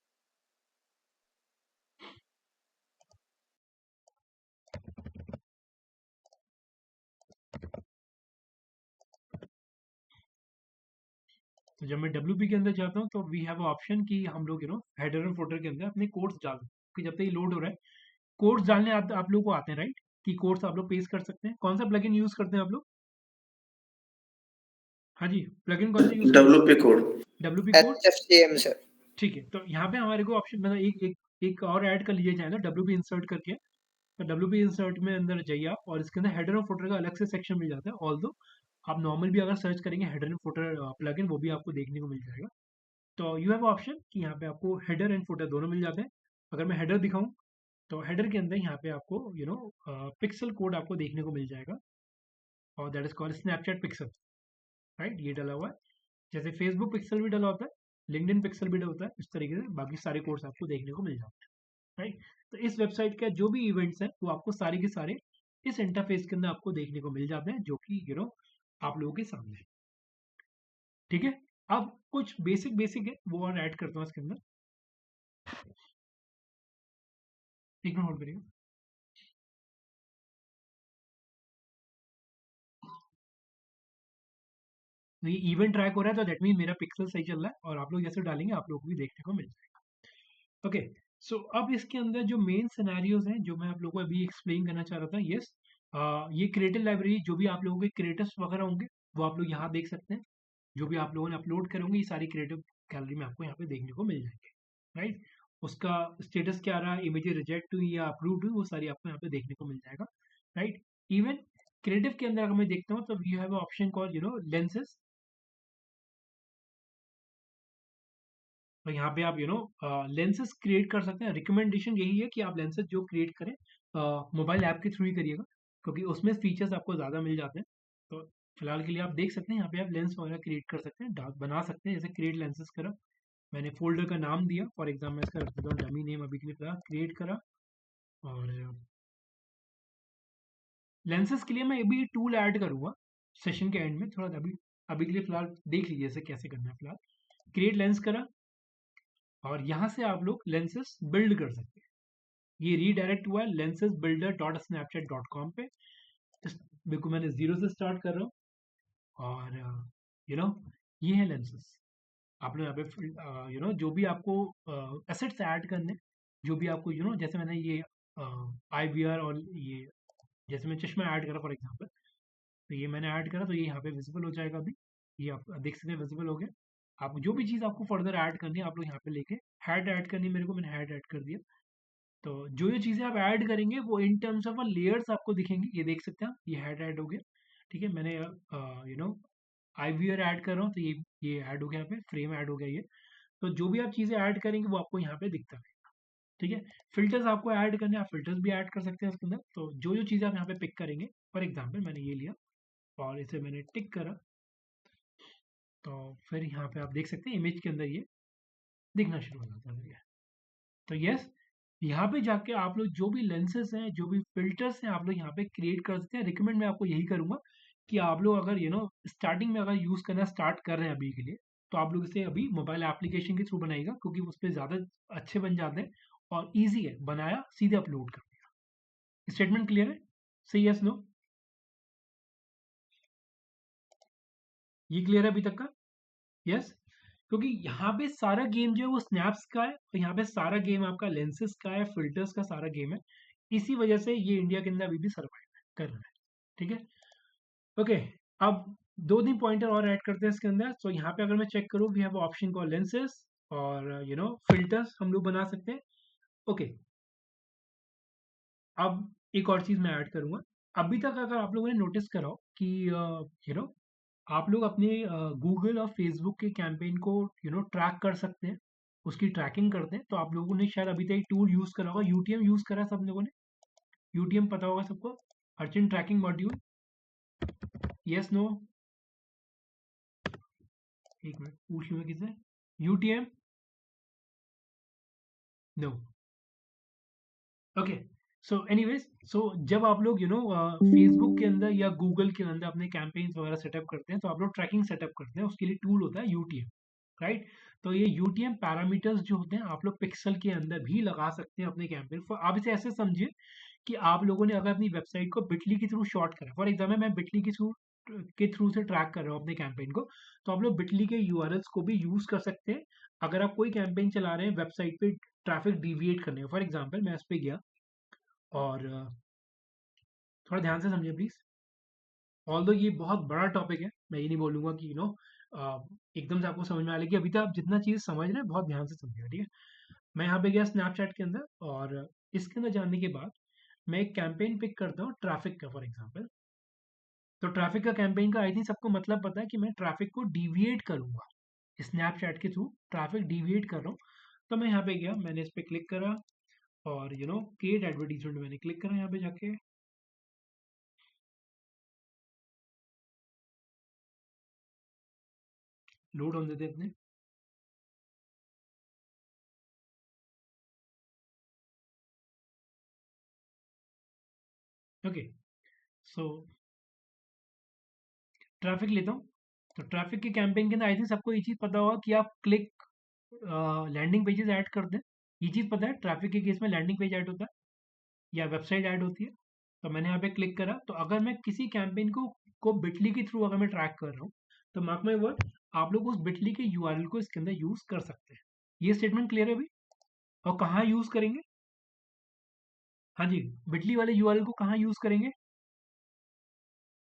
तो जब मैं WP के अंदर जाता हूँ, तो वी हैव ऑप्शन कि हम लोग हेडर और फुटर के अंदर अपने कोड्स डाल दें, कि जब तक ये लोड हो रहा है, कोड्स डालने आप लोग को आते हैं, राइट? कि कोड्स आप लोग पेस्ट कर सकते हैं। कौन सा प्लगइन यूज करते हैं आप लोग? हाँ जी, प्लगइन कौन सा यूज करते हैं? WP code. WP code. HFCM sir. ठीक है, तो यहाँ पे हमारे को ऑप्शन मतलब एक और ऐड कर लीजिए चाहे ना, WP इंसर्ट करके। तो WP इंसर्ट में अंदर जाइए आप, और इसके अंदर हेडर और फुटर का अलग से सेक्शन मिल जाता है। ऑल्दो आप नॉर्मल भी अगर सर्च करेंगे हेडर एंड फुटर प्लगइन, वो भी आपको देखने को मिल जाएगा। तो यू हैव ऑप्शन कि यहाँ पे आपको हेडर एंड फुटर दोनों मिल जाते हैं। अगर मैं हेडर दिखाऊं, तो हेडर के अंदर यहाँ पे आपको पिक्सल कोड आपको देखने को मिल जाएगा, और that is called Snapchat pixel, right? ये डला हुआ है, जैसे फेसबुक पिक्सल भी डला होता है, लिंक्डइन पिक्सल भी डला होता है, इस तरीके से बाकी सारे कोड्स आपको देखने को मिल जाते हैं, राइट? तो इस वेबसाइट का जो भी इवेंट्स हैं, वो आपको सारे के सारे इस इंटरफेस के अंदर आपको देखने को मिल जाते हैं, जो कि आप लोगों के सामने है। ठीक है, अब कुछ बेसिक है वो और ऐड करता हूँ इसके अंदर। एक मिनट होल्ड करिएगा। तो ये इवेंट ट्रैक हो रहा है, तो दैट मीन मेरा पिक्सल सही चल रहा है, और आप लोग जैसे डालेंगे आप लोगों को भी देखने को मिल जाएगा। ओके, सो अब इसके अंदर जो मेन सिनेरियोज हैं, जो मैं आप लोगों को अभी एक्सप्लेन करना चाह रहा था, यस, ये क्रिएटिव लाइब्रेरी, जो भी आप लोगों के क्रिएटिव्स वगैरह होंगे, वो आप लोग यहाँ देख सकते हैं। जो भी आप लोगों ने अपलोड करोगे, ये सारी क्रिएटिव गैलरी में आपको यहाँ पे देखने को मिल जाएंगे, राइट? उसका स्टेटस क्या रहा, इमेजेस रिजेक्ट हुई या अप्रूव्ड हुई, वो सारी आपको यहाँ पे देखने को मिल जाएगा, राइट? इवन क्रिएटिव के अंदर अगर मैं देखता हूँ, तो you have option call lenses. तो यहाँ पे आप लेंसेज क्रिएट कर सकते हैं। रिकमेंडेशन यही है कि आप लेंसेज जो क्रिएट करें मोबाइल ऐप के थ्रू ही करिएगा, क्योंकि उसमें फीचर्स आपको ज़्यादा मिल जाते हैं। तो फिलहाल के लिए आप देख सकते हैं, यहाँ पे आप लेंस वगैरह क्रिएट कर सकते हैं, बना सकते हैं। जैसे क्रिएट लेंसेज करा, मैंने फोल्डर का नाम दिया, फॉर एग्जाम्पल मैं इसका रख देता हूँ डमी नेम, अभी के लिए फिलहाल क्रिएट करा। और लेंसेज के लिए मैं अभी टूल ऐड करूँगा सेशन के एंड में, थोड़ा अभी के लिए फिलहाल देख लीजिए इसे कैसे करना है। फिलहाल क्रिएट लेंस करा, और यहाँ से आप लोग लेंसेज बिल्ड कर सकते हैं। ये रीडायरेक्ट हुआ है lensesbuilder.snapchat.com पे। बिल्कुल मैंने 0 से स्टार्ट कर रहा हूँ, और ये है लेंसेज। आप लोग यहाँ पे जो भी आपको एसेट्स ऐड करने, जो भी आपको जैसे मैंने ये IVR और ये जैसे मैं चश्मा ऐड करा फॉर एग्जांपल, तो ये मैंने ऐड करा, तो ये यहाँ पे विजिबल हो जाएगा। अभी ये आप देख सकते हैं, विजिबल हो गया। आप जो भी चीज़ आपको फर्दर ऐड करनी है, आप लोग यहाँ पे लेके हेड ऐड करनी है, मेरे को मैंने हेड ऐड कर दिया। तो जो चीज़ें आप ऐड करेंगे, वो इन टर्म्स ऑफ लेयर्स आपको दिखेंगी। ये देख सकते हैं आप, ये हेड ऐड हो गया, ठीक है। मैंने IVR ऐड कर रहा हूँ, तो ये ऐड हो गया, यहाँ पे फ्रेम ऐड हो गया। ये तो जो भी आप चीज़ें ऐड करेंगे, वो आपको यहाँ पे दिखता है, ठीक है। फिल्टर्स आपको ऐड करने, आप फिल्टर्स भी ऐड कर सकते हैं उसके अंदर। तो जो चीज़ें आप यहाँ पे पिक करेंगे, फॉर एग्जाम्पल मैंने ये लिया और इसे मैंने टिक करा, तो फिर यहाँ पे आप देख सकते हैं इमेज के अंदर ये दिखना शुरू हो जाता है। तो यस, यहाँ पे जाके आप लोग जो भी लेंसेज हैं, जो भी फिल्टर्स हैं, आप लोग यहाँ पे क्रिएट कर सकते हैं। रिकमेंड मैं आपको यही करूँगा कि आप लोग अगर स्टार्टिंग में अगर यूज़ करना स्टार्ट कर रहे हैं अभी के लिए, तो आप लोग इसे अभी मोबाइल एप्लीकेशन के थ्रू बनाइएगा, क्योंकि उस पर ज़्यादा अच्छे बन जाते हैं और ईजी है, बनाया सीधे अपलोड कर दिया। स्टेटमेंट क्लियर है? सही, यस नो? ये क्लियर है अभी तक का? यस, क्योंकि यहाँ पे सारा गेम जो है वो स्नैप्स का है, और यहाँ पे सारा गेम आपका लेंसेज का है, फिल्टर्स का सारा गेम है। इसी वजह से ये इंडिया के अंदर अभी भी सर्वाइव कर रहा है, ठीक है। ओके, अब 2-3 पॉइंटर और ऐड करते हैं इसके अंदर। तो यहाँ पे अगर मैं चेक करूँ, we have option call lenses, और फिल्टर्स हम लोग बना सकते हैं। ओके, अब एक और चीज़ मैं ऐड करूँगा। अभी तक अगर आप लोगों ने नोटिस करा हो कि आप लोग अपने गूगल और फेसबुक के कैंपेन को ट्रैक कर सकते हैं, उसकी ट्रैकिंग करते हैं। तो आप लोगों ने शायद अभी तक एक टूल यूज़ करा होगा, UTM यूज़ करा है सब लोगों ने? UTM पता होगा सबको, urchin tracking module. Yes no? एक मिनट पूछ लूँ किससे। UTM no. Okay, so anyways, so जब आप लोग फेसबुक के अंदर या गूगल के अंदर अपने कैंपेन्स वगैरह सेटअप करते हैं, तो आप लोग ट्रैकिंग सेटअप करते हैं, उसके लिए टूल होता है यूटीएम, राइट? तो ये यूटीएम पैरामीटर्स जो होते हैं आप लोग पिक्सल के अंदर भी लगा सकते हैं अपने कैंपेन पर। आप इसे ऐसे समझिए कि आप लोगों ने अगर अपनी वेबसाइट को बिटली के थ्रू शॉर्ट करा, फॉर एग्जाम्पल मैं बिटली के थ्रू से ट्रैक कर रहा हूँ अपने कैंपेन को, तो आप लोग बिटली के यूआरएल्स को भी यूज कर सकते हैं अगर आप कोई कैंपेन चला रहे हैं वेबसाइट पे ट्रैफिक डिविएट करने का। फॉर एग्जाम्पल मैं इस पे गया और थोड़ा ध्यान से समझिए प्लीज। ऑल्दो ये बहुत बड़ा टॉपिक है, मैं ये नहीं बोलूंगा कि एकदम से आपको समझ में आ लेगी। अभी तक आप जितना चीज समझ रहे हैं बहुत ध्यान से समझिए, ठीक है? मैं यहाँ पे गया स्नैपचैट के अंदर और इसके अंदर जाने के बाद मैं एक कैंपेन पिक करता हूँ ट्रैफिक का, फॉर एग्जाम्पल। तो ट्रैफिक का कैंपेन का आई थिंक सबको मतलब पता है कि मैं ट्रैफिक को डिविएट करूंगा, स्नैपचैट के थ्रू ट्रैफिक डिविएट कर रहा हूँ। तो मैं यहाँ पे गया, मैंने इस पे क्लिक करा और क्रिएट एडवर्टीजमेंट मैंने क्लिक करा यहाँ पे जाके। लोड होने देते अपने। ओके, सो ट्रैफिक लेता हूँ। तो ट्रैफिक के कैंपेन के अंदर आई थिंक सबको ये चीज़ पता होगा कि आप क्लिक लैंडिंग पेजेस ऐड कर दें। ये चीज़ पता है ट्रैफिक के केस में लैंडिंग पेज ऐड होता है या वेबसाइट ऐड होती है। तो मैंने यहाँ पे क्लिक करा, तो अगर मैं किसी कैंपेन को बिटली के थ्रू अगर मैं ट्रैक कर रहा हूँ, तो मार्क माय वर्ड, आप लोग उस बिटली के यूआरएल को इसके अंदर यूज कर सकते हैं। ये स्टेटमेंट क्लियर है अभी? और कहाँ यूज करेंगे? हाँ जी, बिटली वाले यूआरएल को कहाँ यूज करेंगे?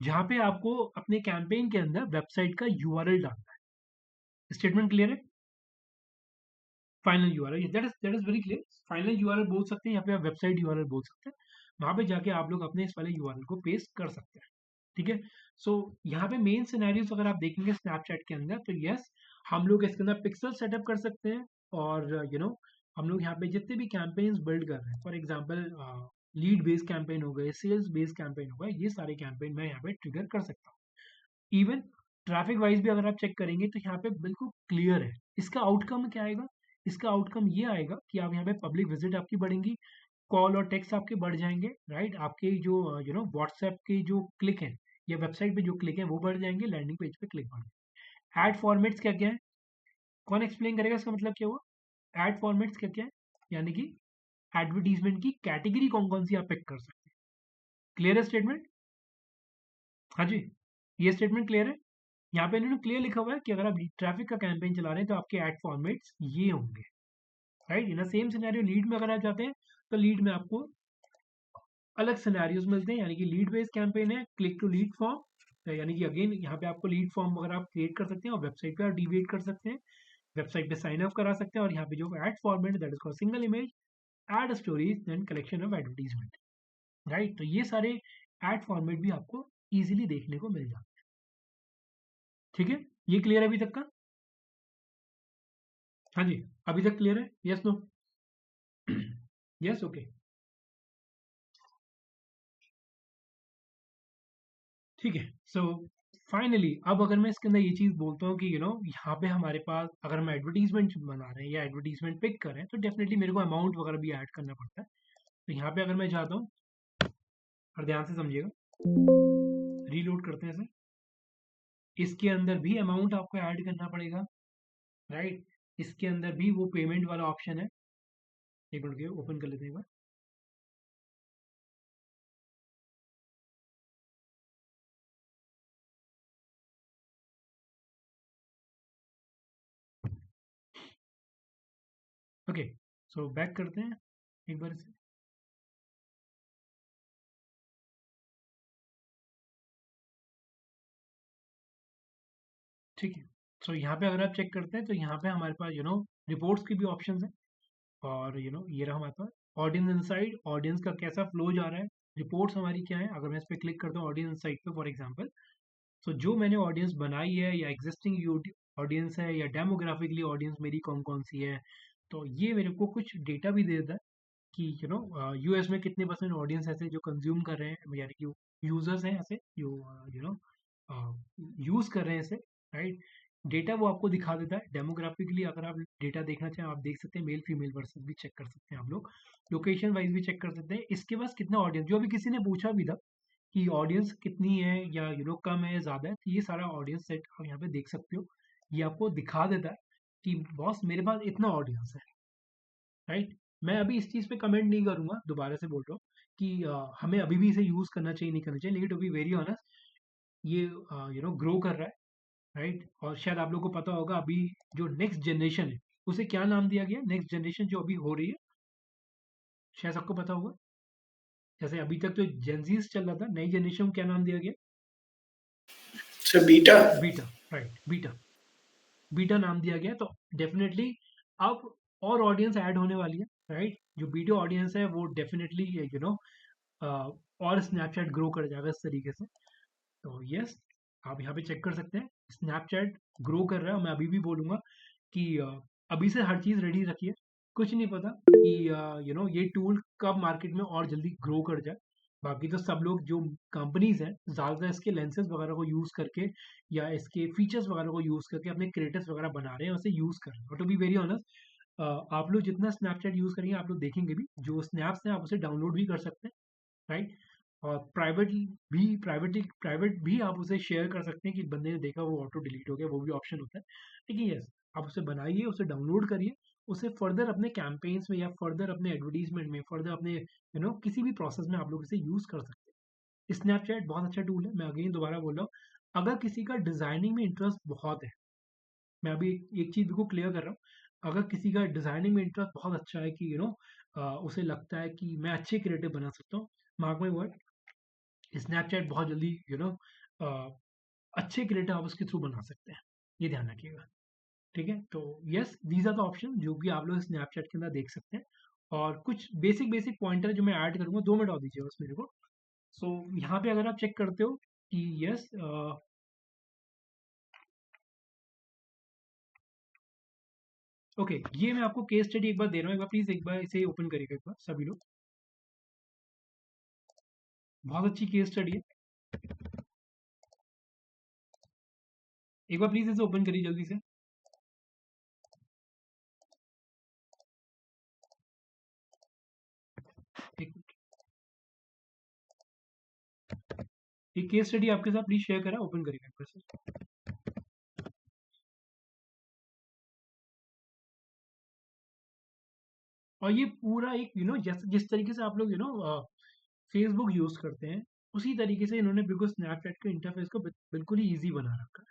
जहाँ पे आपको अपने कैंपेन के अंदर वेबसाइट का यूआरएल डालना है। स्टेटमेंट क्लियर है? Final URL, that is very clear. Final URL बोल सकते हैं, यहाँ पे आप वेबसाइट यूआरएल बोल सकते हैं। वहां पे जाके आप लोग अपने इस वाले यूआरएल को पेस्ट कर सकते हैं, ठीक है? सो यहाँ पे मेन सिनेरियोस अगर आप देखेंगे स्नैपचैट के अंदर, तो यस, हम लोग इसके अंदर पिक्सल सेटअप कर सकते हैं और हम लोग यहाँ पे जितने भी कैंपेन्स बिल्ड कर रहे हैं, for example lead based campaign हो गए, सेल्स बेस्ड कैंपेन हो गए, ये सारे कैंपेन मैं यहाँ पे ट्रिगर कर सकता हूँ। इवन ट्रैफिक वाइज भी अगर आप चेक करेंगे तो यहाँ पे बिल्कुल क्लियर है। इसका आउटकम क्या आएगा? इसका आउटकम ये आएगा कि आप यहाँ पे पब्लिक विजिट आपकी बढ़ेंगी, कॉल और टेक्स्ट आपके बढ़ जाएंगे, राइट? आपके जो व्हाट्सएप के जो क्लिक हैं या वेबसाइट पे जो क्लिक हैं वो बढ़ जाएंगे, लैंडिंग पेज पे क्लिक बढ़। ऐड फॉर्मेट्स क्या क्या है? कौन एक्सप्लेन करेगा इसका मतलब क्या हुआ? ऐड फॉर्मेट्स क्या क्या है? यानी कि एडवर्टीजमेंट की कैटेगरी कौन कौन सी आप पिक कर सकते हैं। क्लियर है स्टेटमेंट? हाँ जी, ये स्टेटमेंट क्लियर है? यहाँ पे इन्होंने क्लियर लिखा हुआ है कि अगर आप ट्रैफिक का कैंपेन चला रहे हैं तो आपके ऐड फॉर्मेट्स ये होंगे, right? In same scenario lead में अगर आप जाते हैं तो लीड में आपको अलग सिनेरियोज मिलते हैं, यानी कि लीड बेस्ड कैंपेन है, क्लिक टू लीड फॉर्म, यानी कि अगेन यहाँ पे आपको लीड फॉर्म वगैरह आप क्रिएट कर सकते हैं और वेबसाइट पे आप डिविएट कर सकते हैं, वेबसाइट पे साइन अप करा सकते हैं। और यहाँ पे जो add format that is called single image, add stories and collection of advertisement, right? तो ये सारे ऐड फॉर्मेट भी आपको इजीली देखने को मिल जाते हैं, ठीक है? ये क्लियर है अभी तक का? हाँ जी, अभी तक क्लियर है? Yes no? यस, ओके, ठीक है। सो फाइनली अब अगर मैं इसके अंदर ये चीज़ बोलता हूँ कि यहाँ पे हमारे पास अगर हम एडवर्टीजमेंट बना रहे हैं या एडवर्टीजमेंट पिक कर रहे हैं तो डेफिनेटली मेरे को अमाउंट वगैरह भी ऐड करना पड़ता है। तो यहाँ पे अगर मैं जाता हूँ, और ध्यान से समझिएगा, रीलोड करते हैं इसे, इसके अंदर भी अमाउंट आपको ऐड करना पड़ेगा, राइट? इसके अंदर भी वो पेमेंट वाला ऑप्शन है। एक मिनट के ओपन कर लेते हैं एक बार। ओके, सो बैक करते हैं एक बार इसे। ठीक है, सो यहाँ पे अगर आप चेक करते हैं तो यहाँ पे हमारे पास रिपोर्ट्स की भी ऑप्शन है और ये रहा हमारे पास ऑडियंस इनसाइड, ऑडियंस का कैसा फ्लो जा रहा है, रिपोर्ट्स हमारी क्या है। अगर मैं इस पर क्लिक करता हूँ ऑडियंस इनसाइड पे फॉर एग्जांपल, तो जो मैंने ऑडियंस बनाई है या एग्जिस्टिंग ऑडियंस है या डेमोग्राफिकली ऑडियंस मेरी कौन कौन सी है, तो ये मेरे को कुछ डेटा भी दे देता है कि यूएस में कितने परसेंट ऑडियंस ऐसे जो कंज्यूम कर रहे हैं, यानी कि यूजर्स हैं ऐसे जो यूज कर रहे हैं इसे, राइट? डेटा वो आपको दिखा देता है। डेमोग्राफिकली अगर आप डेटा देखना चाहें आप देख सकते हैं, मेल फीमेल वर्सेस भी चेक कर सकते हैं आप लोग, लोकेशन वाइज भी चेक कर सकते हैं। इसके पास कितना ऑडियंस, जो अभी किसी ने पूछा भी था कि ऑडियंस कितनी है या कम है ज़्यादा है, तो ये सारा ऑडियंस सेट आप यहाँ पे देख सकते हो। ये आपको दिखा देता है कि बॉस मेरे पास इतना ऑडियंस है, राइट। मैं अभी इस चीज़ पे कमेंट नहीं करूंगा, दोबारा से बोल रहा हूँ कि हमें अभी भी इसे यूज़ करना चाहिए नहीं करना चाहिए, लेकिन टू बी वेरी ऑनेस्ट ये ग्रो कर रहा है, राइट। और शायद आप लोग को पता होगा अभी जो नेक्स्ट जनरेशन है उसे क्या नाम दिया गया, नेक्स्ट जनरेशन जो अभी हो रही है, शायद सबको पता होगा। जैसे अभी तक तो जेनजीज चल रहा था, नई जनरेशन को क्या नाम दिया गया? Sir beta. Beta, right, beta, beta नाम दिया गया। तो डेफिनेटली अब और ऑडियंस ऐड होने वाली है, राइट। जो बीटा ऑडियंस है वो डेफिनेटली और स्नैपचैट ग्रो कर जाएगा इस तरीके से। तो यस, आप यहाँ पे चेक कर सकते हैं स्नैपचैट ग्रो कर रहा है। मैं अभी भी बोलूँगा कि अभी से हर चीज़ रेडी रखिए, कुछ नहीं पता कि ये टूल कब मार्केट में और जल्दी ग्रो कर जाए। बाकी तो सब लोग जो कंपनीज हैं ज़्यादातर इसके लेंसेज वगैरह को यूज़ करके या इसके फीचर्स वगैरह को यूज़ करके अपने क्रिएटर्स वगैरह बना रहे हैं, उसे यूज़ कर रहे हैं। और टू बी वेरी ऑनेस्ट आप लोग जितना स्नैपचैट यूज़ करेंगे आप लोग देखेंगे भी जो स्नैप्स हैं आप उसे डाउनलोड भी कर सकते हैं, राइट। और प्राइवेट भी आप उसे शेयर कर सकते हैं कि बंदे ने देखा वो ऑटो डिलीट हो गया, वो भी ऑप्शन होता है। लेकिन यस, आप उसे बनाइए, उसे डाउनलोड करिए, उसे फर्दर अपने कैंपेन्स में या फर्दर अपने एडवर्टीजमेंट में, फर्दर अपने किसी भी प्रोसेस में आप लोग इसे यूज़ कर सकते हैं। स्नैपचैट बहुत अच्छा टूल है। मैं अगेन दोबारा बोल रहा हूँ, अगर किसी का डिज़ाइनिंग में इंटरेस्ट बहुत है, मैं अभी एक चीज़ को क्लियर कर रहा हूँ, अगर किसी का डिज़ाइनिंग में इंटरेस्ट बहुत अच्छा है कि उसे लगता है कि मैं अच्छे क्रिएटिव बना सकता हूँ, मार्क माई वर्ड, स्नैपचैट बहुत जल्दी अच्छे क्रिएटिव आप उसके थ्रू बना सकते हैं, ये ध्यान रखिएगा, ठीक है। तो yes, these are the option जो कि आप लोग स्नैपचैट के अंदर देख सकते हैं। और कुछ बेसिक पॉइंटर जो मैं ऐड करूँगा, 2 मिनट और दीजिए बस मेरे को। सो यहाँ पे अगर आप चेक करते हो कि यस ओके, ये मैं आपको केस स्टडी एक बार दे रहा हूँ, एक बार प्लीज एक बार इसे ओपन करिएगा एक बार सभी लोग। बहुत अच्छी केस स्टडी है, एक बार प्लीज इसे ओपन करिए जल्दी से। एक मिनट, एक केस स्टडी आपके साथ प्लीज शेयर करा, ओपन करिएगा एक बार से। और ये पूरा एक जैसे जिस तरीके से आप लोग फेसबुक यूज करते हैं उसी तरीके से इन्होंने बिल्कुल स्नैपचैट के इंटरफेस को बिल्कुल ही इजी बना रखा है।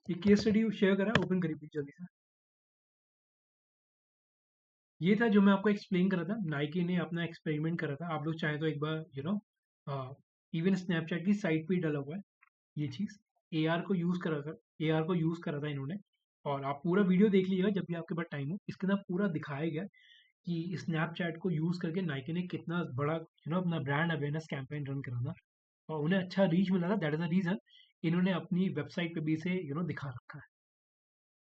ये केस स्टडी शेयर करा, ओपन करिए प्लीज जल्दी से। ये था जो मैं आपको एक्सप्लेन करा था, नाइकी ने अपना एक्सपेरिमेंट करा था। आप लोग चाहें तो एक बार इवन स्नैपचैट की साइट पे ही डला हुआ है ये चीज़। AR को यूज़ करा था, AR को यूज़ करा था इन्होंने। और आप पूरा वीडियो देख लीजिएगा जब भी आपके पास टाइम हो, इसके अंदर पूरा दिखाया गया कि स्नैपचैट को यूज़ करके नाइकी ने कितना बड़ा अपना ब्रांड अवेयरनेस कैंपेन रन करा था और उन्हें अच्छा रीच मिला था। दैट इज द रीज़न इन्होंने अपनी वेबसाइट पे भी इसे दिखा रखा है।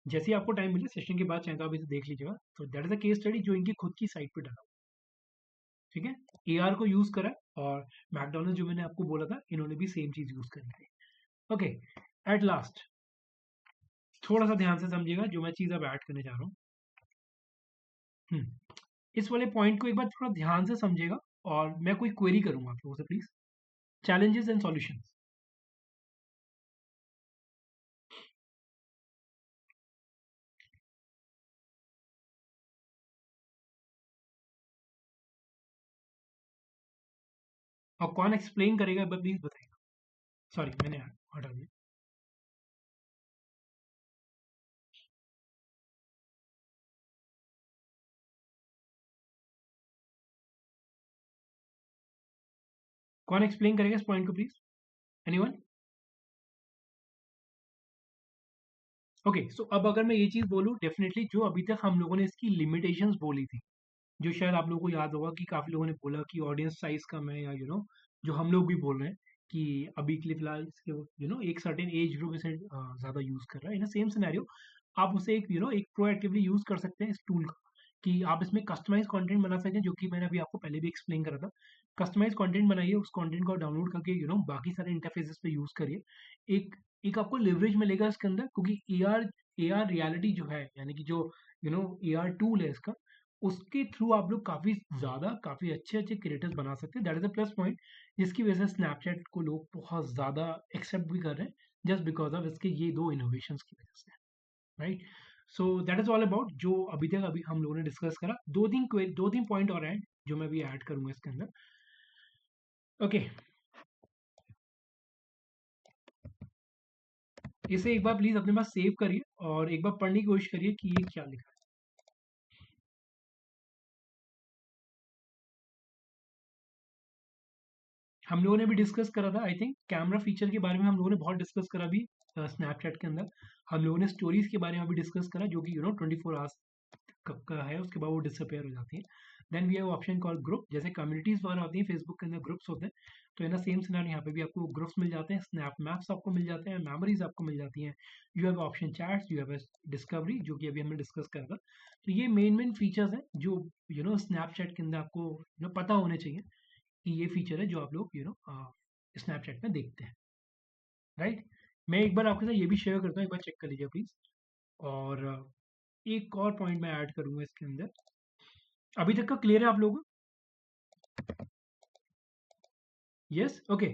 जैसे ही आपको टाइम मिले सेशन के बाद चाहे तो आप इसे देख लीजिएगा। तो that is the case study जो इनकी खुद की साइट पे डाला, ठीक है। AR को यूज़ करा और मैकडोनल्ड जो मैंने आपको बोला था इन्होंने भी सेम चीज़ यूज़ करी थी। ओके, एट लास्ट थोड़ा सा ध्यान से समझिएगा जो मैं चीज़ अब ऐड करने जा रहा हूँ। इस वाले पॉइंट को एक बार थोड़ा ध्यान से समझिएगा और मैं कोई क्वेरी करूंगा आप लोगों से, प्लीज। Challenges and solutions. और कौन एक्सप्लेन करेगा एक बार प्लीज बताइएगा। सॉरी मैंने हटा दिया। कौन एक्सप्लेन करेगा इस पॉइंट को प्लीज, एनीवन? ओके, सो अब अगर मैं ये चीज़ बोलूँ, डेफिनेटली जो अभी तक हम लोगों ने इसकी लिमिटेशंस बोली थी, जो शायद आप लोगों को याद होगा कि काफ़ी लोगों ने बोला कि ऑडियंस साइज कम है या जो हम लोग भी बोल रहे हैं कि अभी के लिए फिलहाल इसके एक सर्टेन एज ग्रुप इसे ज़्यादा यूज़ कर रहा है। इन सेम सिनेरियो आप उसे एक प्रोएक्टिवली यूज़ कर सकते हैं इस टूल का कि आप इसमें कस्टमाइज कंटेंट बना सकते हैं, जो कि मैंने अभी आपको पहले भी एक्सप्लेन करा था। कस्टमाइज कंटेंट बनाइए, उस कंटेंट को डाउनलोड करके बाकी सारे इंटरफेसेस पे यूज़ करिए। एक एक आपको लिवरेज मिलेगा इसके अंदर, क्योंकि AR रियलिटी जो है, यानी कि जो AR टूल है इसका, उसके थ्रू आप लोग काफ़ी अच्छे क्रिएटर्स बना सकते हैं। That is a plus point, जिसकी वजह से स्नैपचैट को लोग बहुत ज़्यादा एक्सेप्ट भी कर रहे हैं जस्ट बिकॉज ऑफ इसके ये 2 इनोवेशंस की वजह से, right. So that is all about जो अभी हम लोगों ने डिस्कस करा। 2-3 पॉइंट और हैं जो मैं भी ऐड करूँगा इसके अंदर। ओके, इसे एक बार प्लीज़ अपने पास सेव करिए और एक बार पढ़ने की कोशिश करिए कि ये क्या लिखा है। हम लोगों ने भी डिस्कस करा था, आई थिंक कैमरा फीचर के बारे में हम लोगों ने बहुत डिस्कस करा भी स्नैपचैट के अंदर। हम लोगों ने स्टोरीज के बारे में भी डिस्कस करा, जो कि 24 आवर्स का है, उसके बाद वो डिसअपेयर हो जाती है। Then we have option call group, जैसे कम्युनिटीज वगैरह होती है फेसबुक के अंदर, ग्रुप्स होते हैं। तो इन सेम सिनेरियो यहाँ पे भी आपको ग्रुप्स मिल जाते हैं, स्नैप मैप्स आपको मिल जाते हैं, मेमोरीज आपको मिल जाती हैं। You have option chats, you have discovery, जो कि अभी हमने डिस्कस करा था। तो ये मेन फीचर्स हैं जो स्नैपचैट के अंदर आपको पता होने चाहिए कि ये फीचर है जो आप लोग स्नैपचैट में देखते हैं, राइट। मैं एक बार आपके साथ ये भी शेयर करता हूँ, एक बार चेक कर लीजिए प्लीज। और एक और पॉइंट मैं ऐड करूंगा इसके अंदर। अभी तक का क्लियर है आप लोगों को? Yes, okay.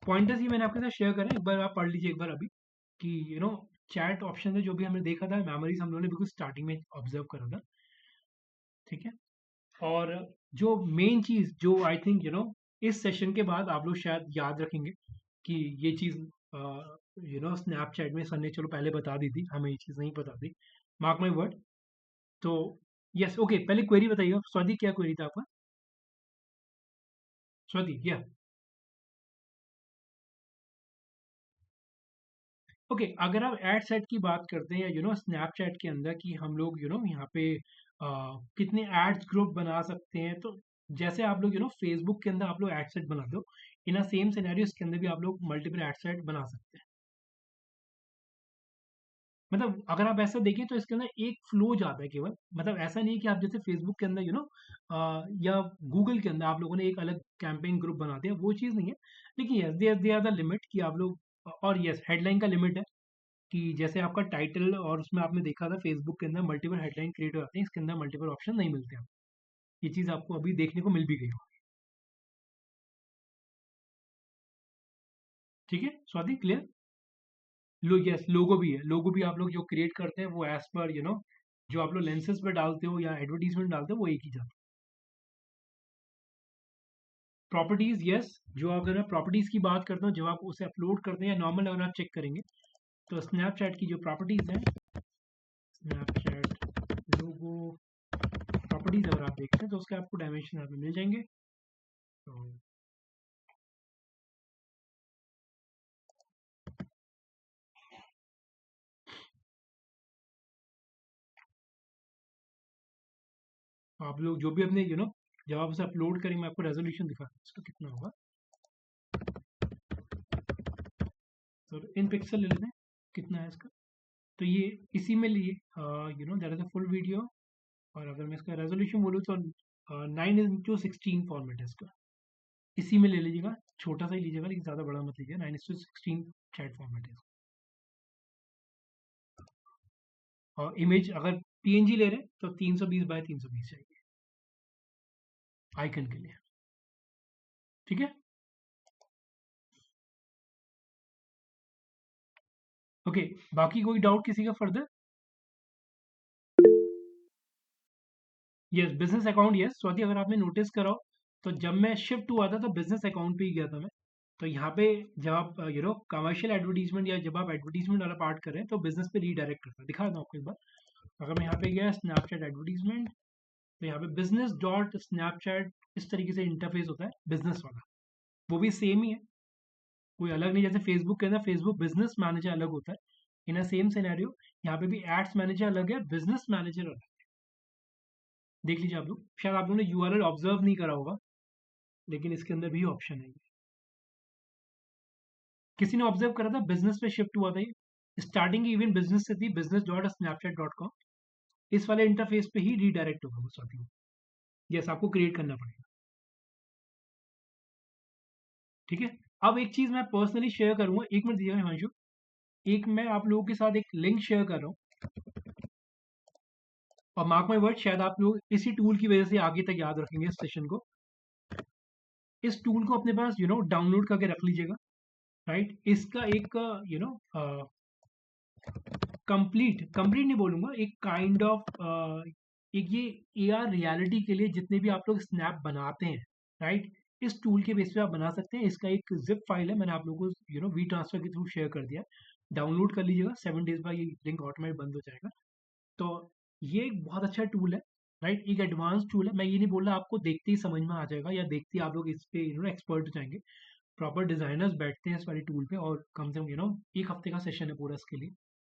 पॉइंटर्स ही मैंने आपके साथ शेयर करें, एक बार आप पढ़ लीजिए एक बार अभी कि चैट ऑप्शन है जो भी हमने देखा था, मेमोरीज हम लोगों ने बिल्कुल स्टार्टिंग में ऑब्जर्व करा था, ठीक है। और जो मेन चीज जो आई थिंक इस सेशन के बाद आप लोग शायद याद रखेंगे कि ये चीज स्नैपचैट में सर ने चलो पहले बता दी थी, हमें ये चीज नहीं पता थी, मार्क माई वर्ड। तो यस, ओके, पहले क्वेरी बताइए स्वाति, क्या क्वेरी था आपका? स्वाति, क्या? ओके, अगर आप एड सेट की बात करते हैं स्नैपचैट के अंदर कि हम लोग यहाँ पे कितने एड्स ग्रुप बना सकते हैं, तो जैसे आप लोग फेसबुक के अंदर आप लोग एड सेट बनाते हो, इन सेम सिनेरियो इसके अंदर भी आप लोग मल्टीपल एड सेट बना सकते हैं। मतलब अगर आप ऐसा देखें तो इसके अंदर एक फ्लो जाता है केवल, मतलब ऐसा नहीं कि आप जैसे फेसबुक के अंदर या गूगल के अंदर आप लोगों ने एक अलग कैंपेन ग्रुप बना दिया, वो चीज़ नहीं है। लेकिन yes, they are the limit कि आप लोग, और यस, हेडलाइन का लिमिट है कि जैसे आपका टाइटल, और उसमें आपने देखा था फेसबुक के अंदर मल्टीपल हेडलाइन क्रिएट हो जाते हैं, इसके अंदर मल्टीपल ऑप्शन नहीं मिलते हैं। ये चीज़ आपको अभी देखने को मिल भी गई होगी, ठीक है स्वाति, क्लियर? यस, लोगो भी है, लोगो भी आप लोग जो क्रिएट करते हैं वो एज पर जो आप लोग लेंसेज पे डालते हो या एडवर्टीजमेंट डालते हो वो एक ही जाता है। प्रॉपर्टीज, यस, जो अगर मैं प्रॉपर्टीज की बात करता हूँ, जब आप उसे अपलोड करते हैं या नॉर्मल अगर आप चेक करेंगे तो स्नैपचैट की जो प्रॉपर्टीज हैं, स्नैपचैट लोगो प्रॉपर्टीज अगर आप देखते हैं तो उसके आपको डायमेंशन यहाँ पे मिल जाएंगे। तो आप लोग जो भी अपने जब आप उसे अपलोड करेंगे, मैं आपको रेजोल्यूशन दिखा दूँ इसका कितना होगा। तो इन पिक्सल ले लेते हैं, कितना है इसका। तो ये इसी में लिए that is a full video. और अगर मैं इसका रेजोल्यूशन बोलूँ तो 9:16 फॉर्मेट है इसका, इसी में ले लीजिएगा, छोटा सा ही लीजिएगा लेकिन ज़्यादा बड़ा मत लीजिएगा। 9:16 चैट फॉर्मेट है। और इमेज अगर PNG ले रहे हैं तो 320 बाय 320 चाहिए आइकन के लिए, ठीक है। ओके, बाकी कोई डाउट किसी का further? Yes, business account, yes Swati, अगर आपने नोटिस करा हो तो जब मैं शिफ्ट हुआ था तो बिजनेस अकाउंट पे ही गया था मैं। तो यहाँ पे जब आप कमर्शियल एडवर्टीजमेंट या जब आप एडवर्टीजमेंट वाला पार्ट कर रहे हैं तो बिजनेस पे रीडायरेक्ट करता है। दिखा दूँ आपको एक बार, अगर मैं यहाँ पे गया स्नैपचैट एडवर्टीजमेंट, तो यहाँ पे बिजनेस डॉट स्नैपचैट इस तरीके से इंटरफेस होता है बिजनेस वाला, वो भी सेम ही है, कोई अलग नहीं। जैसे फेसबुक के अंदर फेसबुक बिजनेस मैनेजर अलग होता है, इन अ सेम सिनेरियो यहाँ पे भी एड्स मैनेजर अलग है, बिजनेस मैनेजर अलग है। देख लीजिए आप लोग, शायद आप लोगों ने URL ऑब्जर्व नहीं करा होगा, लेकिन इसके अंदर भी ऑप्शन है। किसी ने ऑब्जर्व करा था, बिजनेस पे शिफ्ट हुआ था ये, स्टार्टिंग इवन बिजनेस से थी, business.snapchat.com, इस वाले इंटरफेस पे ही रीडायरेक्ट होगा वो साथी। यस, आपको क्रिएट करना पड़ेगा, ठीक है। अब एक चीज मैं पर्सनली शेयर करूंगा, एक मिनट दीजिएगा हिमांशु। एक मैं आप लोगों के साथ एक लिंक शेयर कर रहा हूँ, और मार्क माई वर्ड, शायद आप लोग इसी टूल की वजह से आगे तक याद रखेंगे इस सेशन को। इस टूल को अपने पास डाउनलोड करके रख लीजिएगा, राइट। इसका एक कंप्लीट नहीं बोलूंगा, एक काइंड ऑफ एक ये AR रियलिटी के लिए जितने भी आप लोग स्नैप बनाते हैं, राइट, इस टूल के बेस पे आप बना सकते हैं। इसका एक जिप फाइल है, मैंने आप लोगों को वी ट्रांसफर के थ्रू शेयर कर दिया, डाउनलोड कर लीजिएगा। 7 डेज बाद ये लिंक ऑटोमेटिक बंद हो जाएगा। तो ये एक बहुत अच्छा टूल है, राइट, एक एडवांस टूल है। मैं ये नहीं बोल रहा आपको देखते ही समझ में आ जाएगा या देखते ही आप लोग इस पे एक्सपर्ट हो जाएंगे। प्रॉपर डिजाइनर्स बैठते हैं इस वाली टूल पे, और कम से कम एक हफ्ते का सेशन है पूरा इसके लिए।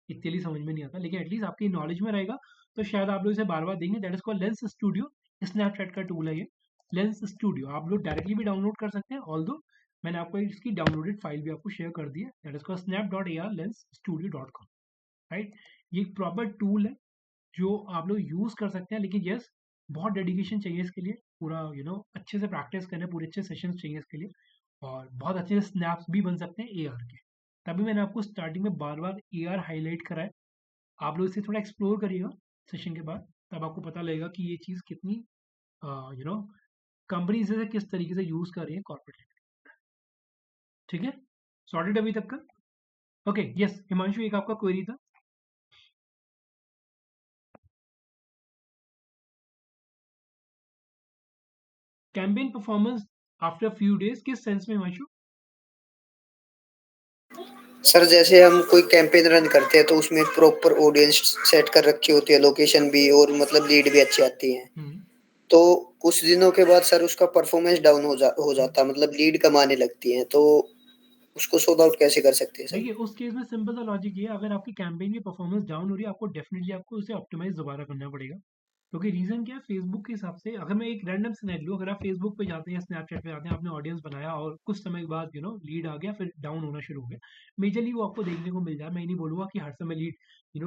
इतने लिए समझ में नहीं आता, लेकिन एटलीस्ट आपकी नॉलेज में रहेगा, तो शायद आप लोग इसे बार बार देंगे। That is called lens studio, Snapchat का टूल है ये लेंस स्टूडियो। आप लोग डायरेक्टली भी डाउनलोड कर सकते हैं, ऑल्दो मैंने आपको इसकी डाउनलोडेड फाइल भी आपको शेयर कर दी है। That is called snap.ar-lensstudio.com, right. ये एक प्रॉपर टूल है जो आप लोग यूज कर सकते हैं, लेकिन यस, बहुत डेडिकेशन चाहिए इसके लिए, पूरा अच्छे से प्रैक्टिस करने, पूरे अच्छे सेशंस चाहिए इसके लिए, और बहुत अच्छे से स्नैप्स भी बन सकते हैं AR के। तभी मैंने आपको स्टार्टिंग में बार बार AR हाईलाइट करा है। आप लोग इसे थोड़ा एक्सप्लोर करिएगा सेशन के बाद, तब आपको पता लगेगा कि ये चीज़ कितनी कंपनी इसे किस तरीके से यूज कर रही है कॉर्पोरेट। ठीक है, सॉर्टेड अभी तक का? ओके, यस हिमांशु, एक आपका क्वेरी था। Campaign performance after few days, किस सेंस में हिमांशु? सर जैसे हम कोई कैंपेन रन करते हैं तो उसमें प्रॉपर ऑडियंस सेट कर रखी होती है, लोकेशन भी, और मतलब लीड भी अच्छी आती है। तो कुछ दिनों के बाद सर उसका परफॉर्मेंस डाउन हो जाता है, मतलब लीड कम आने लगती है, तो उसको सॉर्ट आउट कैसे कर सकते हैं सर? देखिए, उस केस में सिंपल सा लॉजिक ये है, अगर आपकी कैंपेन की परफॉर्मेंस डाउन हो रही है, आपको डेफिनेटली आपको उसे ऑप्टिमाइज दोबारा करना पड़ेगा। क्योंकि रीजन क्या है, फेसबुक के हिसाब से, अगर मैं एक रैंडम सिनेरियो लूं, अगर आप फेसबुक पे जाते हैं, स्नैपचैट पे जाते हैं, आपने ऑडियंस बनाया और कुछ समय के बाद लीड आ गया, फिर डाउन होना शुरू हो गया, मेजरली वो आपको देखने को मिल जाए। मैं नहीं बोलूंगा कि हर समय लीड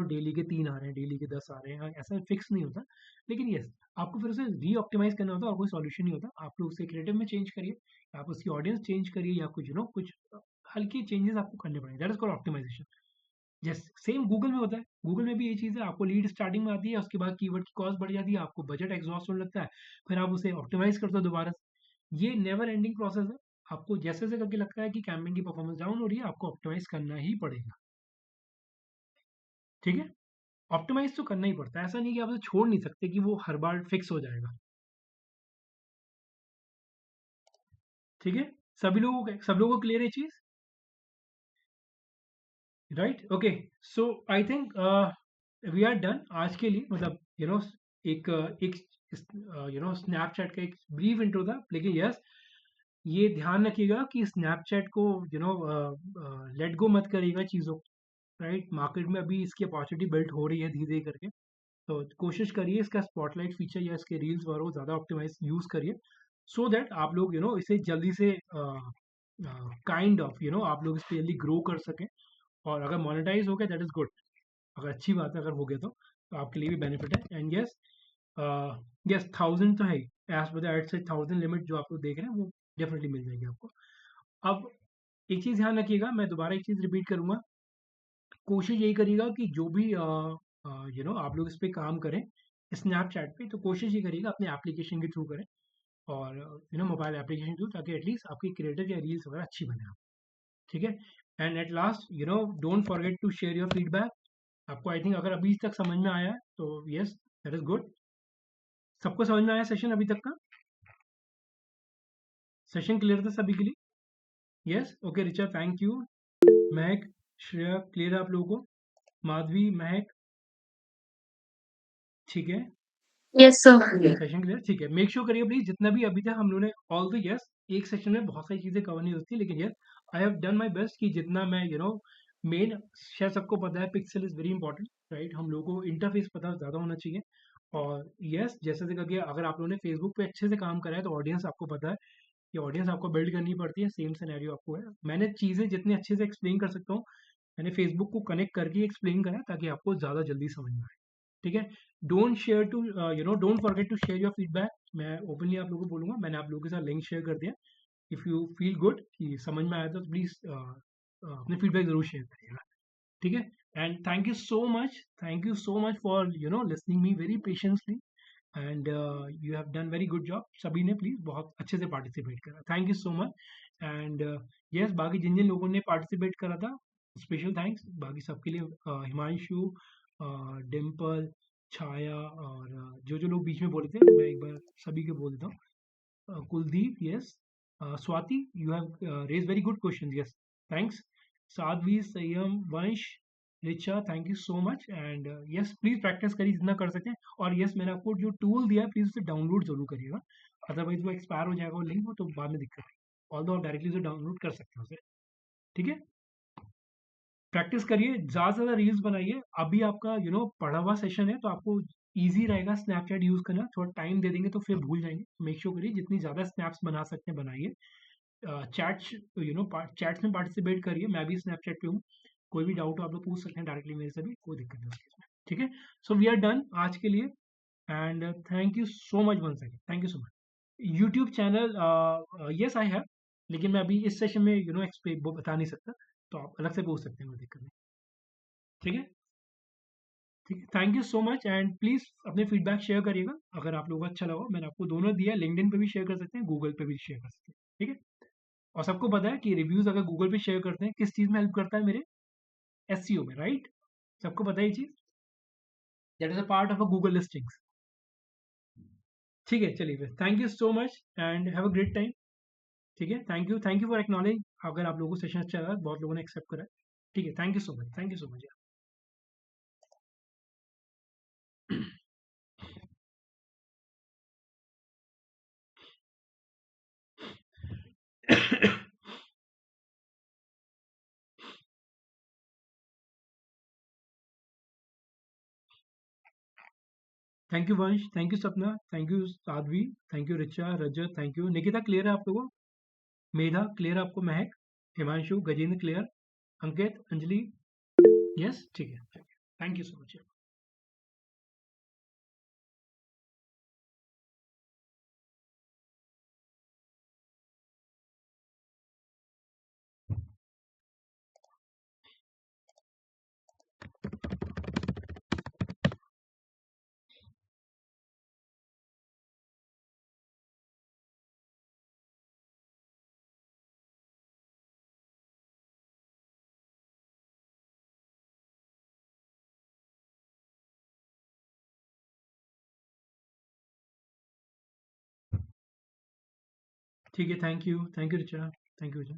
डेली के 3 आ रहे हैं, डेली के 10 आ रहे हैं, ऐसा फिक्स नहीं होता। लेकिन यस, आपको फिर उसे री ऑप्टिमाइज करना होता है, और कोई सॉल्यूशन नहीं होता। आप लोग उसे क्रिएटिव में चेंज करिए, आप उसकी ऑडियंस चेंज करिए, या कुछ कुछ हल्की चेंजेस आपको करने पड़ेंगे। That is called optimization. Yes, same Google में होता है। गूगल में भी ये चीज़ है, आपको लीड स्टार्टिंग में आती है, उसके बाद कीवर्ड की कॉस्ट बढ़ जाती है, आपको बजट एग्जॉस्ट होने लगता है, फिर आप उसे ऑप्टिमाइज करते हो दोबारा से। ये नेवर एंडिंग प्रोसेस है। आपको जैसे जैसे करके लगता है कि कैंपेन की परफॉर्मेंस डाउन हो रही है, आपको ऑप्टिमाइज करना ही पड़ेगा। ठीक है, ऑप्टिमाइज तो करना ही पड़ता है, ऐसा नहीं कि आप उसे छोड़ नहीं सकते कि वो हर बार फिक्स हो जाएगा। ठीक है, सब लोगों को क्लियर है चीज, right? Okay, so I think we are done आज के लिए। मतलब एक स्नैपचैट का एक ब्रीफ इंट्रो था, लेकिन यस, ये ध्यान रखिएगा कि स्नैपचैट को लेट गो मत करिएगा चीज़ों, राइट। मार्केट में अभी इसकी अपॉर्चुनिटी बिल्ड हो रही है धीरे धीरे करके, तो कोशिश करिए इसका स्पॉटलाइट फीचर या इसके रील्स वगैरह ज़्यादा ऑप्टिमाइज यूज़ करिए, सो दैट आप लोग इसे जल्दी से काइंड ऑफ आप लोग इस पर जल्दी ग्रो कर सकें। और अगर मोनेटाइज हो गया, दैट इज़ गुड। अगर अच्छी बात है, अगर हो गया तो आपके लिए भी बेनिफिट है। एंड यस, यस 1000 तो है ही, एज पर द से 1000 लिमिट जो आप लोग देख रहे हैं, वो डेफिनेटली मिल जाएगी आपको। अब एक चीज़ ध्यान रखिएगा, मैं दोबारा एक चीज़ रिपीट करूंगा, कोशिश यही करिएगा कि जो भी आप लोग इस पे काम करें स्नैपचैट पे, तो कोशिश ये करिएगा अपने एप्लीकेशन के थ्रू करें, और मोबाइल एप्लीकेशन के थ्रू, ताकि एटलीस्ट आपकी क्रिएटिव या रील्स वगैरह अच्छी बने। ठीक है, and at last don't forget to share your feedback. आपको आई थिंक अगर अभी तक समझ में आया है तो यस, दैट इज गुड। सबको समझ में आया सेशन अभी तक का? सेशन क्लियर था सभी के लिए? Yes, okay Richa, thank you. Mahak, Shreya, clear है आप लोगों को? माधवी, महक, ठीक है, यस सर। सेशन क्लियर, ठीक है। मेक श्योर करिए प्लीज, जितना भी अभी तक हम लोगों ने, ऑल द यस, एक सेशन में बहुत सारी चीजें कवर नहीं होती, लेकिन yes, I have done my best कि जितना मैं मेन, शायद सबको पता है pixel is very important, right. हम लोगों को इंटरफेस पता ज़्यादा होना चाहिए। और यस, जैसे से करके अगर आप लोगों ने फेसबुक पे अच्छे से काम करा है, तो ऑडियंस आपको पता है कि ऑडियंस आपको बिल्ड करनी पड़ती है। सेम सिनेरियो आपको है। मैंने चीज़ें जितनी अच्छे से एक्सप्लेन कर सकता हूँ, मैंने फेसबुक को कनेक्ट करके एक्सप्लेन करा, ताकि आपको ज़्यादा जल्दी समझ में आए। ठीक है, don't forget to share your feedback. मैं ओपनली आप लोगों को बोलूँगा, मैंने आप लोगों के साथ लिंक शेयर कर दिया। इफ़ यू फील गुड कि समझ में आया, तो प्लीज़ अपने फीडबैक ज़रूर शेयर करिएगा। ठीक है, and thank you so much for listening me very patiently, and you have done very good job. सभी ने प्लीज बहुत अच्छे से पार्टिसिपेट करा, thank you so much. And yes, बाकी जिन जिन लोगों ने पार्टिसिपेट करा था, स्पेशल थैंक्स बाकी सबके लिए। हिमांशु, डिम्पल, छाया, और जो जो लोग बीच में बोले थे, मैं एक बार सभी के बोल देता हूँ। Kuldeep, yes. Swati, you have raise very good question, yes, thanks. Sadhvi, Sanyam, Vansh, Richa, thank you so much. And yes, please practice करिए जितना कर सकते हैं। और यस, मैंने आपको जो टूल दिया है प्लीज उसे डाउनलोड जरूर करिएगा, अदरवाइज वो एक्सपायर हो जाएगा वो लिंक, वो तो बाद में दिक्कत है। ऑल दो आप डायरेक्टली उसे डाउनलोड कर सकते हैं उसे, ठीक है। प्रैक्टिस करिए, ज़्यादा से ज़्यादा रील्स बनाइए। अभी आपका पढ़ा हुआ सेशन है, तो आपको ईजी रहेगा स्नैपचैट यूज़ करना। थोड़ा टाइम दे देंगे तो फिर भूल जाएंगे। मेक श्योर करिए जितनी ज़्यादा स्नैप्स बना सकते हैं बनाइए। चैट्स चैट्स में पार्टिसिपेट करिए, मैं भी स्नैपचैट पे हूँ। कोई भी डाउट हो आप लोग पूछ सकते हैं डायरेक्टली मेरे से भी, कोई दिक्कत नहीं उस केस में, ठीक है। सो वी आर डन आज के लिए, and thank you so much once again, thank you so much. YouTube channel, yes I have, लेकिन मैं अभी इस सेशन में वो बता नहीं सकता, तो आप अलग से पूछ सकते हैं, कोई दिक्कत नहीं, ठीक है। ठीक है, thank you so much, and please अपने फीडबैक शेयर करिएगा अगर आप लोगों को अच्छा लगा। मैंने आपको दोनों दिया, लिंक्डइन पे भी शेयर कर सकते हैं, गूगल पे भी शेयर कर सकते हैं, ठीक है। और सबको पता है कि रिव्यूज़ अगर गूगल पे शेयर करते हैं किस चीज़ में हेल्प करता है, मेरे एसईओ में, राइट। सबको पता है ये चीज़, that is a part of a Google listings, ठीक है। चलिए फिर, thank you so much and have a great time, ठीक है। थैंक यू फॉर एक्नॉलेज, अगर आप लोगों को सेशन अच्छा लगा, बहुत लोगों ने एक्सेप्ट करा है, ठीक है। Thank you so much, thank you so much. Thank you वंश, थैंक यू सपना, thank you Sadhvi, thank you Richa, Rajat, thank you Nikita. Clear है आप लोगों को? मेधा क्लियर है आपको? महक, हिमांशु, गजेंद्र क्लियर, अंकित, अंजलि, यस, ठीक है। Thank you so much. ठीक है, thank you Richa, thank you Richa.